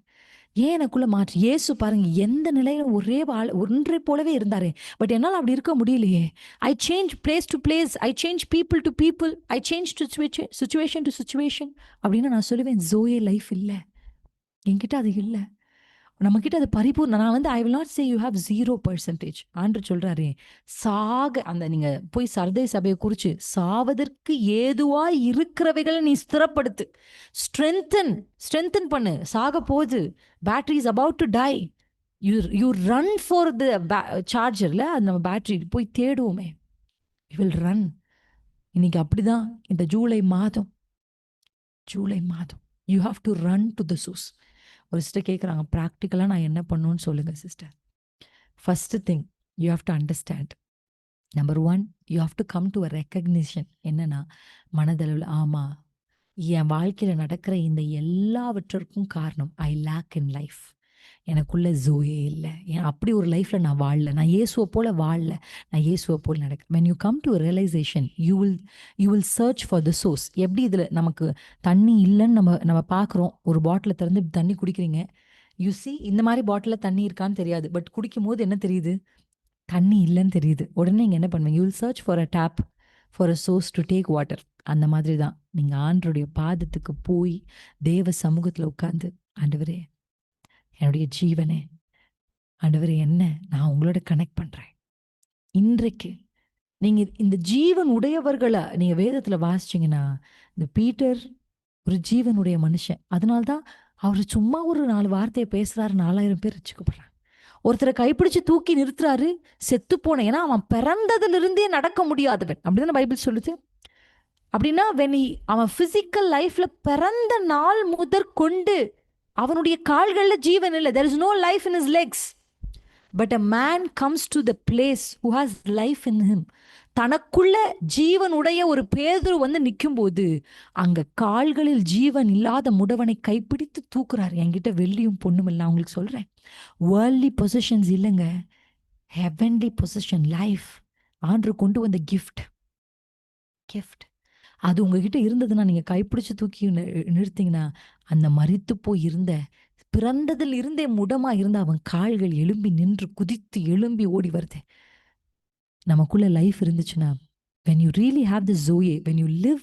ஏன் எனக்குள்ள மாற்று. இயேசு பாருங்க எந்த நிலையில ஒன்றை போலவே இருந்தாரு. பட் என்னால் அப்படி இருக்க முடியலையே. I change place to place, I change people to people, I change to situation to situation அப்படின்னு நான் சொல்லுவேன். ஜோயே லைஃப் இல்லை என்கிட்ட, அது இல்லை நம்மக்கிட்ட. அது பரிபூர்ண. நான் வந்து I will not say you have 0%. ஆண்டு சொல்றாரு சாக அந்த நீங்க போய் சர்தை சபையை குறிச்சு சாவதற்கு ஏதுவாய் இருக்கிறவைகளை நீ ஸ்திரப்படுத்து, ஸ்ட்ரென்தன் பண்ணு. சாக போகுது, battery is about to die, you run for the சார்ஜர்ல அது நம்ம பேட்டரி போய் தேடுவோமே, யூ வில் ரன். இன்னைக்கு அப்படிதான் இந்த ஜூலை மாதம் you have to run to the source. ஒரு சிஸ்டர் கேட்குறாங்க, ப்ராக்டிக்கலாக நான் என்ன பண்ணணும்னு சொல்லுங்கள் sister. First thing you have to understand. Number 1, you have to come to a recognition. என்னன்னா மனதளவில் ஆமாம், என் வாழ்க்கையில் நடக்கிற இந்த எல்லாவற்றிற்கும் காரணம் ஐ லேக் இன் லைஃப். எனக்குள்ள ஜோயே இல்லை, அப்படி ஒரு லைஃப்பில் நான் வாழல, நான் இயேசுவை போல் வாழல, நான் இயேசுவை போல் நடக்க. when you come to a realization you will search for the source. எப்படி இதில் நமக்கு தண்ணி இல்லைன்னு நம்ம பார்க்குறோம். ஒரு பாட்டிலை திறந்து தண்ணி குடிக்கிறீங்க, யூ see இந்த மாதிரி பாட்டிலில் தண்ணி இருக்கான்னு தெரியாது, பட் குடிக்கும் போது என்ன தெரியுது, தண்ணி இல்லைன்னு தெரியுது. உடனே நீங்கள் என்ன பண்ணுவீங்க, you will search for a tap, for a source to take water. அந்த மாதிரி தான் நீங்கள் ஆண்டருடைய பாதத்துக்கு போய் தேவ சமூகத்தில் உட்காந்து, ஆண்டவரே என்னுடைய ஜீவனே, ஆண்டவரே என்ன நான் உங்களோட கனெக்ட் பண்ணுறேன். இன்றைக்கு நீங்கள் இந்த ஜீவன் உடையவர்களை நீங்கள் வேதத்தில் வாசிச்சிங்கன்னா, இந்த பீட்டர் ஒரு ஜீவனுடைய மனுஷன். அதனால்தான் அவர் சும்மா ஒரு 4 வார்த்தையை பேசுகிறாரு, 4000 பேர் ரட்சிக்கப்படுறாங்க. ஒருத்தரை கைப்பிடிச்சு தூக்கி நிறுத்துறாரு, செத்து போன. ஏன்னா அவன் பிறந்ததிலிருந்தே நடக்க முடியாதவன், அப்படிதான் பைபிள் சொல்லுது. அப்படின்னா அவன் பிசிக்கல் லைஃப்ல பிறந்த நாள் முதற்கொண்டு அவனுடைய கால்களில் ஜீவன் இல்லை. there is no life in his legs. But a man comes to the place who has life in him. தனக்குள்ள ஜீவன் உடைய ஒரு பேதுரு வந்து நிற்கும் போது அங்க கால்களில் ஜீவன் இல்லாத முடவனை கைப்பிடித்து தூக்குறாரு. என்கிட்ட வெள்ளியும் பொண்ணும் இல்லை, நான் உங்களுக்கு சொல்றேன். வேர்ல்ட்லி பொசிஷன்ஸ் இல்லைங்க, ஹெவன்லி பொசிஷன், லைஃப். ஆண்டு கொண்டு வந்த கிஃப்ட். அது உங்ககிட்ட இருந்ததுன்னா நீங்க கைப்பிடிச்சு தூக்கி நிறுத்திங்கன்னா, அந்த மரித்து போய் இருந்த பிறந்ததில் இருந்தே முடமா இருந்த அவன் கால்கள் எழும்பி நின்று குதித்து எழும்பி ஓடி வருது. நமக்குள்ள லைஃப் இருந்துச்சுன்னா, when you really have the zoe, when you live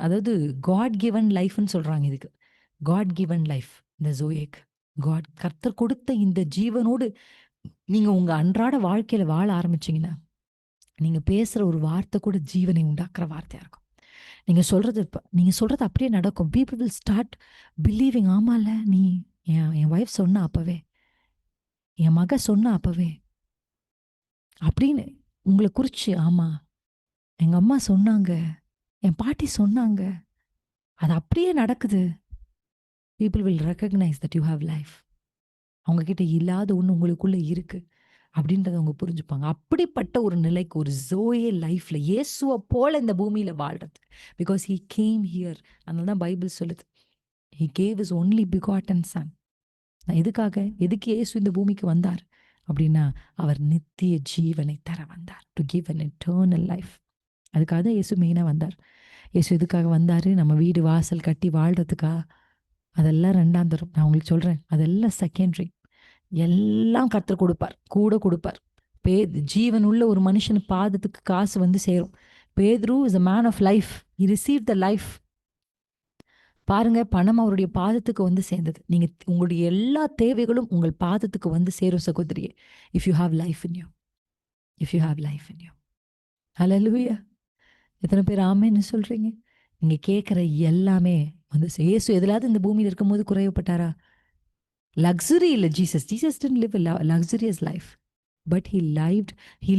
அதாவது காட் கிவன் லைஃப்னு சொல்றாங்க இதுக்கு. காட் கிவன் லைஃப் இந்த ஜோயேக்கு. கர்த்தர் கொடுத்த இந்த ஜீவனோடு நீங்க உங்க அன்றாட வாழ்க்கையில வாழ ஆரம்பிச்சீங்கன்னா, நீங்க பேசுற ஒரு வார்த்தை கூட ஜீவனை உண்டாக்குற வார்த்தையா இருக்கும். நீங்க சொல்றது அப்படியே நடக்கும். People will start believing. ஆமால, நீ என் ஒய்ஃப் சொன்ன அப்பவே, என் மக சொன்ன அப்பவே அப்படின்னு உங்களை குறிச்சு, ஆமா எங்க அம்மா சொன்னாங்க, என் பாட்டி சொன்னாங்க, அது அப்படியே நடக்குது. People will recognise that you have life. அவங்க கிட்ட இல்லாத ஒன்று உங்களுக்குள்ள இருக்கு அப்படின்றத அவங்க புரிஞ்சுப்பாங்க. அப்படிப்பட்ட ஒரு நிலைக்கு, ஒரு ஜோயே லைஃப்ல இயேசுவை போல இந்த பூமியில வாழ்றது. Because he came here. அதனால தான் பைபிள் சொல்லுது, he gave is only begotten Sun. எதுக்கு இயேசு இந்த பூமிக்கு வந்தார் அப்படின்னா, அவர் நித்திய ஜீவனை தர வந்தார். To give an eternal life. அதுக்காக தான் இயேசு மெயினாக வந்தார். இயேசு எதுக்காக வந்தார்? நம்ம வீடு வாசல் கட்டி வாழ்கிறதுக்கா? அதெல்லாம் 2ஆம் தரம். நான் உங்களுக்கு சொல்கிறேன், அதெல்லாம் செகண்டரி. எல்லாம் கர்த்தர் கூட கொடுப்பார். ஜீவன் உள்ள ஒரு மனுஷன் பாதத்துக்கு காசு வந்து சேரும். பேதுரு is a man of life. he received the life. பாருங்க, பணம் அவருடைய பாதத்துக்கு வந்து சேர்ந்தது. நீங்க உங்களுடைய எல்லா தேவைகளும் உங்கள் பாதத்துக்கு வந்து சேரும் சகோதரியே. if you have life in you. ஹல்லேலூயா. எத்தனை பேர் ஆமென்னு சொல்றீங்க? நீங்க கேட்குற எல்லாமே வந்து இயேசு எதிலாவது இந்த பூமியில் இருக்கும்போது குறைவுபட்டாரா? லக்ஸுரி இல்லை. Jesus didn't live a luxurious life, but he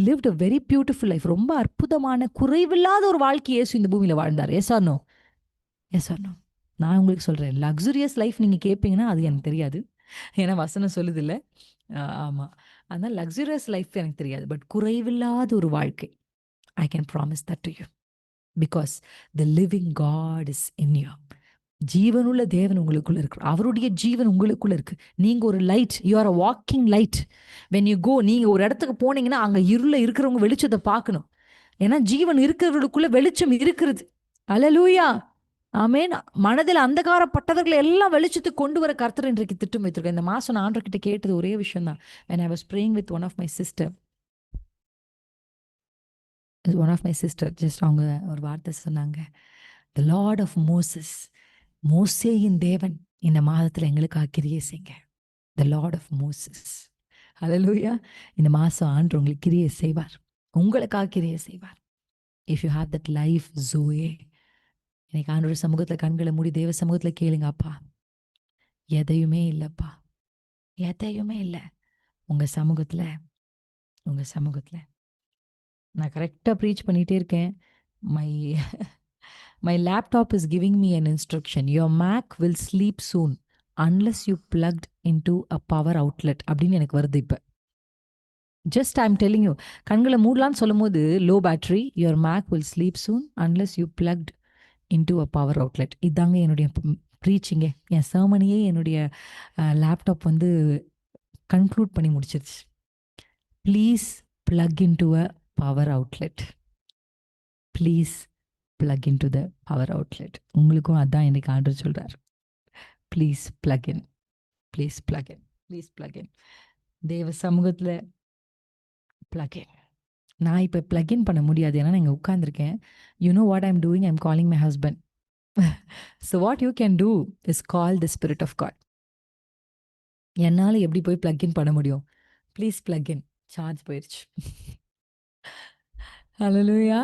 lived a very beautiful life. ரொம்ப அற்புதமான குறைவில்லாத ஒரு வாழ்க்கை இயேசு இந்த பூமியில் வாழ்ந்தார். Yes or no? நான் உங்களுக்கு சொல்றேன், லக்ஸுரியஸ் லைஃப் நீங்க கேட்பீங்கன்னா அது எனக்கு தெரியாது, ஏன்னா வசனம் சொல்லுது இல்லை. ஆமாம், அதனால் லக்ஸுரியஸ் லைஃப் எனக்கு தெரியாது. பட் குறைவில்லாத ஒரு வாழ்க்கை, I can promise that to you, because the living God is in you. ஜீவனுள்ள தேவன் உங்களுக்குள்ள இருக்கு. அவருடைய ஜீவன் உங்களுக்குள்ள இருக்கு. நீங்க ஒரு light. You are a walking light. When you go, நீங்க ஒரு இடத்துக்கு போனீங்கன்னா அங்க இருள இருக்கிறவங்க வெளிச்சத்தை பார்க்கணும். ஏன்னா ஜீவன் இருக்கிறவர்களுக்குள்ள வெளிச்சம் இருக்கிறது. அல்லேலூயா, ஆமென். மனதில் அந்தகாரப்பட்டவர்களை எல்லாம் வெளிச்சத்துக்கு கொண்டு வர கர்த்தர் இன்றைக்கு திட்டம் வைத்திருக்கேன். இந்த மாசம் நான் ஆண்டவர்கிட்ட கேட்டது ஒரே விஷயம் தான். when I was praying with one of my sister, just அவங்க ஒரு வார்த்தை சொன்னாங்க. the Lord of Moses, மோசேயின் தேவன் இந்த மாதத்துல எங்களுக்காக கிரியை செய்யுங்க. the Lord of Moses, ஹல்லேலூயா. இந்த மாசம் ஆண்டவர் உங்களுக்கு கிரியை செய்வார், உங்களுக்காக கிரியை செய்வார். if you have that life Zoe, இன்னைக்கு ஆண்டவர் சமூகத்துல கண்களை மூடி தேவ சமூகத்துல கேளுங்க. அப்பா, எதையுமே இல்லப்பா, எதையுமே இல்லை உங்க சமூகத்துல. உங்க சமூகத்துல நான் கரெக்டாக ப்ரீச் பண்ணிகிட்டே இருக்கேன். My laptop is giving me an instruction. your Mac will sleep soon unless you plugged into a power outlet அப்படின்னு எனக்கு வருது இப்போ. Just I am telling you. கண்களை மூடலான்னு சொல்லும் போது low battery, your Mac will sleep soon unless you plugged into a power outlet. இதாங்க என்னுடைய ப்ரீச்சிங்கே. என் சர்மனியே என்னுடைய லேப்டாப் வந்து கன்க்ளூட் பண்ணி முடிச்சிருச்சு. Please plug into a power outlet. Please plug into the power outlet. உங்களுக்கும் அதான் எனக்கு ஆண்டவர் சொல்றார். Please plug in, please plug in, please plug in. தேவ சமூகத்தில் plug in. நான் இப்போ plug in பண்ண முடியாது, ஏன்னா நான் இங்கே உட்காந்துருக்கேன். you know what I'm doing? I'm calling my husband. so what you can do is call the Spirit of God. என்னால் எப்படி போய் plug in பண்ண முடியும்? Please plug in. சார்ஜ் போயிடுச்சு. ஹல்லேலூயா.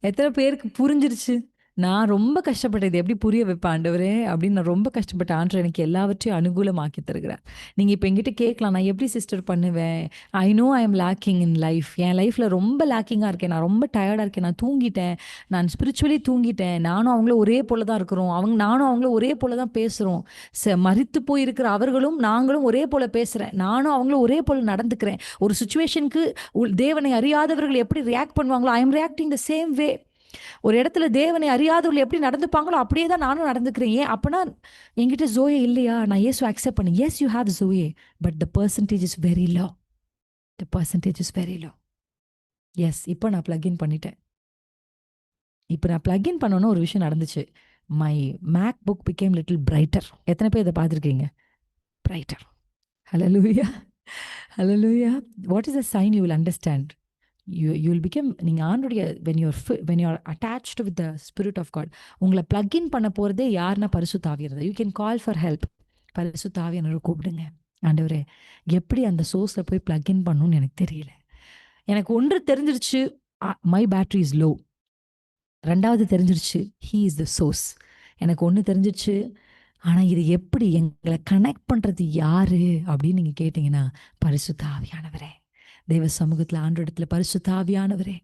எத்தனை பேருக்கு புரிஞ்சிருச்சு? நான் ரொம்ப கஷ்டப்பட்டேன், இது எப்படி புரிய வைப்பேன் ஆண்டவரே அப்படின்னு நான் ரொம்ப கஷ்டப்பட்டேன். ஆண்டவர் எனக்கு எல்லாவற்றையும் அனுகூலமாக்கி தருகிறார். நீங்கள் இப்போ எங்கிட்ட கேட்கலாம், நான் எப்படி சிஸ்டர் பண்ணுவேன்? I know I am lacking in life. என் லைஃப்பில் ரொம்ப லேக்கிங்காக இருக்கேன், நான் ரொம்ப டயர்டாக இருக்கேன், நான் தூங்கிட்டேன், நான் ஸ்பிரிச்சுவலி தூங்கிட்டேன். நானும் அவங்களும் ஒரே போல தான் இருக்கிறோம், நானும் அவங்களும் ஒரே போல தான் பேசுகிறோம். மரித்து போய் இருக்கிற அவர்களும் நாங்களும் ஒரே போல பேசுகிறேன், நானும் அவங்களும் ஒரே போல நடந்துக்கிறேன். ஒரு சுச்சுவேஷனுக்கு தேவனை அறியாதவர்கள் எப்படி ரியாக்ட் பண்ணுவாங்களோ, I am reacting the same way. ஒரு இடத்துல தேவனை அறியாதவர்கள் எப்படி நடந்துப்பாங்களோ அப்படியே தான் நானும் நடந்துக்கிறேன். ஏன் அப்படின்னா என்கிட்ட ஜோயே இல்லையா? நான் இயேசு அக்செப்ட் பண்ணி, yes you have zoe, but the percentage is very low. The percentage is very low. Yes, இப்போ நான் பிளக்இன் பண்ணிட்டேன். இப்போ நான் பிளக்இன் பண்ணோன்னா ஒரு விஷயம் நடந்துச்சு. My MacBook became little brighter. எத்தனை பேர் இதை பார்த்துருக்கீங்க? Brighter. Hallelujah, hallelujah. What is the sign? You will understand. You will become, நீங்கள் ஆண்டோடைய when you are attached with the Spirit of God, உங்களை plug in பண்ண போகிறதே யாருன்னா பரிசுத்த ஆவியானவர். You can call for help. பரிசுத்த ஆவியானவரை கூப்பிடுங்க. ஆண்டவரே, எப்படி அந்த சோர்ஸில் போய் plug in பண்ணணும்னு எனக்கு தெரியல. எனக்கு ஒன்று தெரிஞ்சிருச்சு, மை பேட்டரி இஸ் லோ. ரெண்டாவது தெரிஞ்சிருச்சு, ஹீ இஸ் த சோர்ஸ். எனக்கு ஒன்று தெரிஞ்சிருச்சு, ஆனால் இது எப்படி எங்களை கனெக்ட் பண்ணுறது யாரு அப்படின்னு நீங்கள் கேட்டிங்கன்னா பரிசுத்த ஆவியானவரே. தேவ சமூகத்தில் ஆண்டவரிடத்துல பரிசுத்த ஆவியானவரே,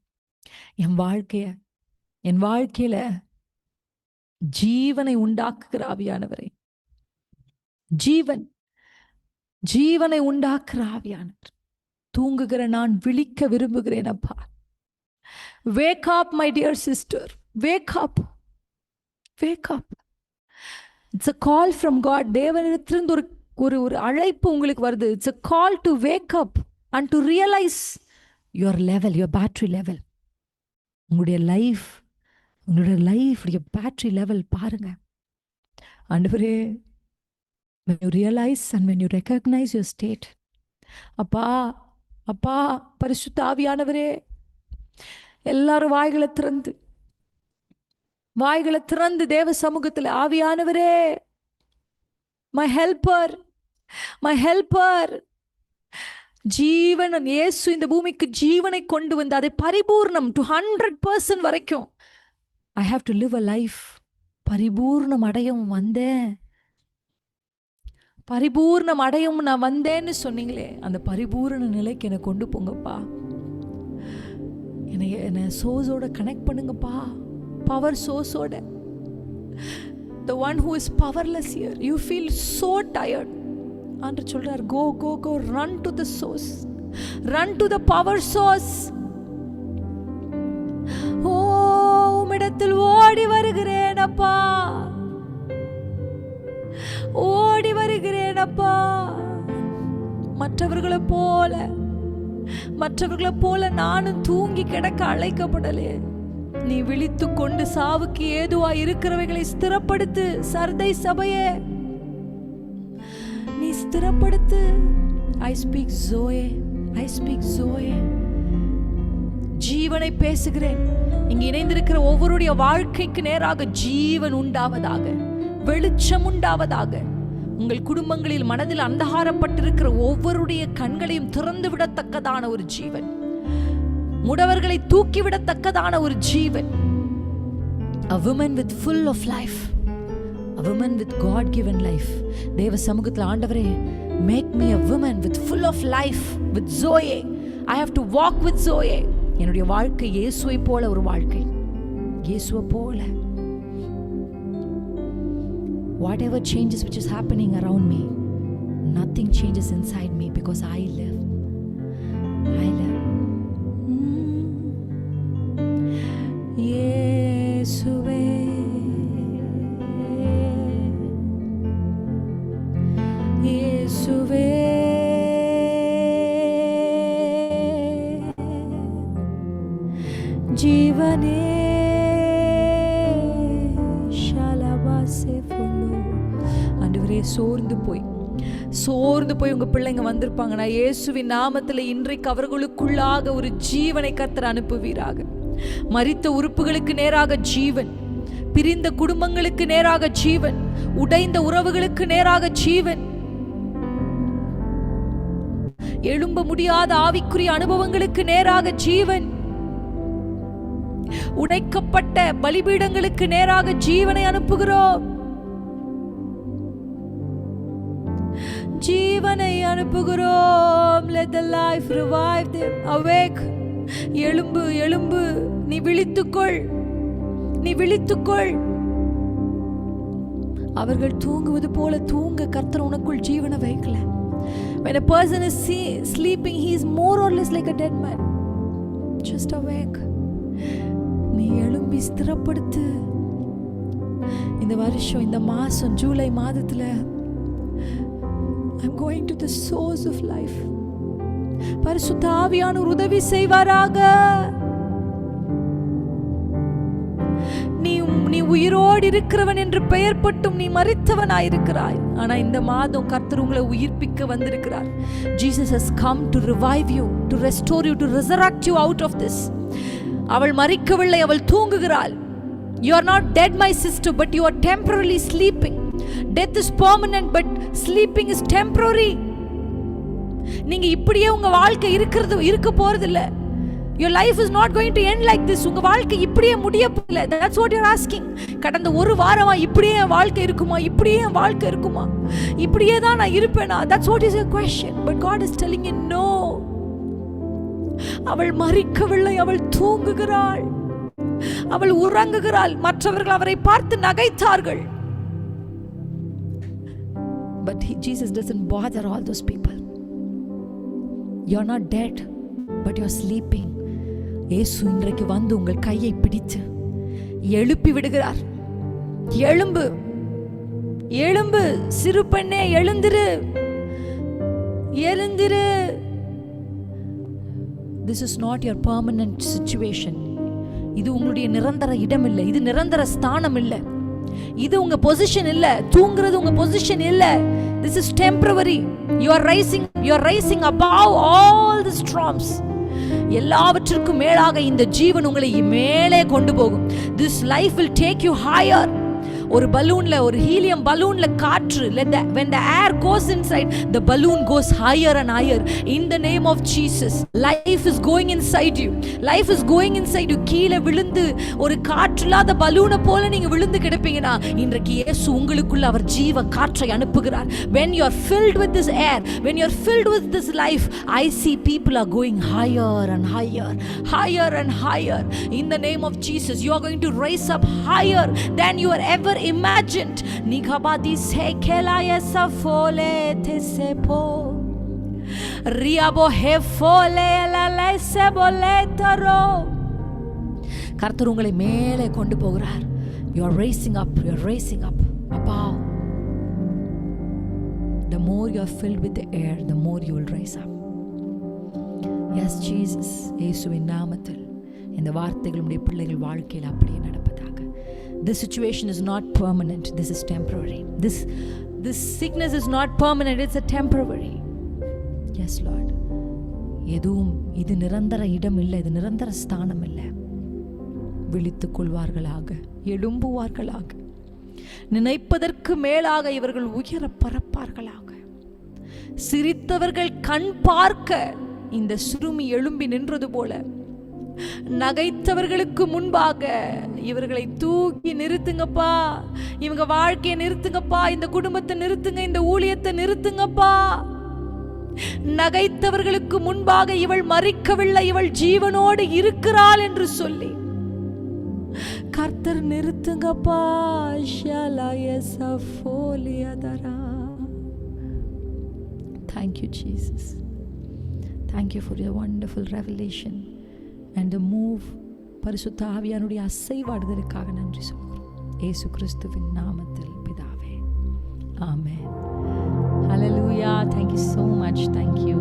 என் வாழ்க்கையில ஜீவனை உண்டாக்குகிற ஆவியானவரே, ஜீவனை உண்டாக்குற ஆவியானவர், தூங்குகிற நான் விழிக்க விரும்புகிறேன் அப்பா. Wake up my dear sister, wake up, wake up. It's a call from God. தேவனிடத்திலிருந்து ஒரு ஒரு அழைப்பு உங்களுக்கு வருது. It's a call to wake up and to realize your level, your battery level. உங்களுடைய லைஃப், உங்களுடைய பேட்டரி லெவல் பாருங்க. ஆண்டவரே, when you realize and when you recognize your state, அப்பா அப்பா பரிசுத்த ஆவியானவரே, எல்லாரும் வாய்களை திறந்து தேவ சமூகத்தில், ஆவியானவரே, my helper, ஜீவன் இயேசு இந்த பூமிக்கு ஜீவனை கொண்டு வந்து அதை பரிபூர்ணம் to 100% வரைக்கும் I have to live a life. பரிபூர்ணம் அடையவும் நான் வந்தேன்னு சொன்னீங்களே, அந்த பரிபூர்ண நிலைக்கு என்னை கொண்டு போங்கப்பா. என்னை சோர்ஸோட கனெக்ட் பண்ணுங்கப்பா, power சோர்ஸோட. The one who is powerless here, you feel so tired. ஆண்டவர் சொல்றார், go run to the source, run to the power source. ஓ, உம்மிடத்தில் ஓடி வருகிறேன் அப்பா, அப்பா. மற்றவர்களை போல நானும் தூங்கி கிடக்க அழைக்கப்படலே. நீ விழித்து கொண்டு சாவுக்கு ஏதுவா இருக்கிறவைகளை ஸ்திரப்படுத்து. சர்தை சபையே, நீ ஸ்திரப்படுத்து. I speak Zoe. ஜீவனை பேசுகிறேன். இங்கு இணைந்திருக்கிற ஒவ்வொருடைய வாழ்க்கைக்கு நேராக ஜீவன் உண்டாவதாக, வெளிச்சம் உண்டாவதாக. உங்கள் குடும்பங்களில் மனதில் அந்தகாரப்பட்டிருக்கிற ஒவ்வொருடைய கண்களையும் திறந்து விடத்தக்கதான ஒரு ஜீவன், முடவர்களை தூக்கிவிடத்தக்கதான ஒரு ஜீவன். A woman with full of life, a woman with God given life. தேவ சமூகத்தில் ஆண்டவரே, make me a woman with full of life, with Zoe. I have to walk with Zoe. என்னுடைய வாழ்க்கை இயேசுவை போல ஒரு வாழ்க்கை, இயேசுவை போல. Whatever changes which is happening around me, nothing changes inside me because I live. இயேசுவே, இயேசுவே, ஜீவனே, ஆண்டவரே, சோர்ந்து போய் உங்க பிள்ளைங்க வந்திருப்பாங்க. நான் இயேசுவின் நாமத்தில் இன்றைக்கு அவர்களுக்குள்ளாக ஒரு ஜீவனை கர்த்தர் அனுப்புவீராக. மரித்த உறுப்புகளுக்கு நேராக ஜீவன், பிரிந்த குடும்பங்களுக்கு நேராக ஜீவன், உடைந்த உறவுகளுக்கு நேராக ஜீவன், எழும்ப முடியாத ஆவிக்குரிய அனுபவங்களுக்கு நேராக ஜீவன், உடைக்கப்பட்ட பலிபீடங்களுக்கு நேராக ஜீவனை அனுப்புகிறோம். ஜீவனை அனுப்புகிறோம். Let the life revive them. Awake. எழும்பு, நீ விழித்துக்கொள். அவர்கள் தூங்குவது போல தூங்க கர்த்தர் உனக்குள் ஜீவனை வைக்கல. When a person is sleeping, he is more or less like a dead man. Just awake. நீ எழும்பி ஸ்திரப்படுத்து. இந்த வருஷம், இந்த மாசம், ஜூலை மாதத்துல I'm going to the source of life. பரிசுத்த ஆவியானவர் உதவி செய்வாராக. நீ உயிரோடு இருக்கிறவன் என்று பெயர் பட்டும் நீ மரித்தவனாயிருக்கிறாய். ஆனா இந்த மாதம் கர்த்தர் உங்களை உயிர்ப்பிக்க வந்திருக்கிறார். Jesus has come to revive you, to restore you, to resurrect you out of this. அவள் மரிக்கவில்லை, அவள் தூங்குகிறாள். You are not dead, my sister, but you are temporarily sleeping. Death is permanent, but sleeping is temporary. நீங்க இப்படியே உங்க வாழ்க்கை இருக்க போறது இல்ல. Your life is not going to end like this. உங்க வாழ்க்கை இப்படியே முடிய போகல. That's what you're asking. கடந்த ஒரு வாரமா இப்படியே வாழ்க்கை இருக்குமா, இப்படியே தான் நான் இருப்பேனா? That's what is your question. But God is telling you no. அவள் மரிக்கவில்லை, அவள் தூங்குகிறாள், அவள் உறங்குகிறாள். மற்றவர்கள் அவரை பார்த்து நகைத்தார்கள். But Jesus doesn't bother all those people. You're not dead, but you're sleeping. இயேசு இன்றைக்கு வந்து உங்கள் கையை பிடித்து எழுப்பி விடுகிறார். எழும்பு சிறு பெண்ணே, எழுந்திரு. This is not your permanent situation. இது உங்களுடைய நிரந்தர இடம் இல்லை, இது நிரந்தர ஸ்தானம் இல்லை, இது உங்க பொசிஷன் இல்ல. தூங்குறது உங்க பொசிஷன் இல்ல. This is temporary. You are rising above all the storms. எல்லாவற்றிற்கும் மேலாக இந்த ஜீவன் உங்களை மேலே கொண்டு போகும். This life will take you higher. ஒரு பலூன்ல, ஒரு ஹீலியம் பலூன்ல காற்று, when the air goes inside, the balloon goes higher and higher. In the name of Jesus, life is going inside you. கீழே விழுந்து ஒரு காற்றில்லாத பலூனை போல நீங்க விழுந்து கிடப்பீங்கன்னா, இன்றைக்கு இயேசு உங்களுக்குள்ள அவர் ஜீவ காற்றை அனுப்புகிறார். When you are filled with this air, when you are filled with this life, I see people are going higher and higher. In the name of Jesus, you are going to rise up higher than you are ever imagined. Nikabadi sekelaya safole tesepo riabo hefole la seboletaro. கர்த்தர் உங்களை மேலே கொண்டு போகிறார். You are raising up above. The more you are filled with the air, the more you will rise up. Yes, Jesus. இயேசுவின் நாமத்தில் இந்த வார்த்தைகள் உம்முடைய பிள்ளைகள் வாழ்க்கையில் அப்படியே நடப்பதாக. This situation is not permanent. This is temporary. This sickness is not permanent. It's a temporary. Yes, Lord. எதுவும் இது நிரந்தர இடம் இல்லை, இது நிரந்தர ஸ்தானம் இல்லை. விழித்துக் கொள்வார்களாக, எழும்புவார்களாக, நினைப்பதற்கு மேலாக இவர்கள் உயர பறப்பார்களாக. சிரித்தவர்கள் கண் பார்க்க இந்த சிறுமி எழும்பி நின்றது போல நகைத்தவர்களுக்கு முன்பாக இவர்களை தூக்கி நிறுத்துங்கப்பா, இவங்க வாழ்க்கையை நிறுத்துங்கப்பா, இந்த குடும்பத்தை நிறுத்துங்க, இந்த ஊழியத்தை நிறுத்துங்கப்பா. நகைத்தவர்களுக்கு முன்பாக இவள் மரிக்கவில்லை, இவள் ஜீவனோடு இருக்கிறாள் என்று சொல்லி கர்த்தர் நிறுத்துங்கப்பா. Thank you, Jesus. Thank you for your wonderful revelation and the move. பரிசுத்த ஆவியானுடைய அசைவாடுதலுக்காக நன்றி சொல்கிறோம். இயேசு கிறிஸ்துவின் நாமத்தில் பிதாவே, ஆமென். Hallelujah. Thank you so much. Thank you.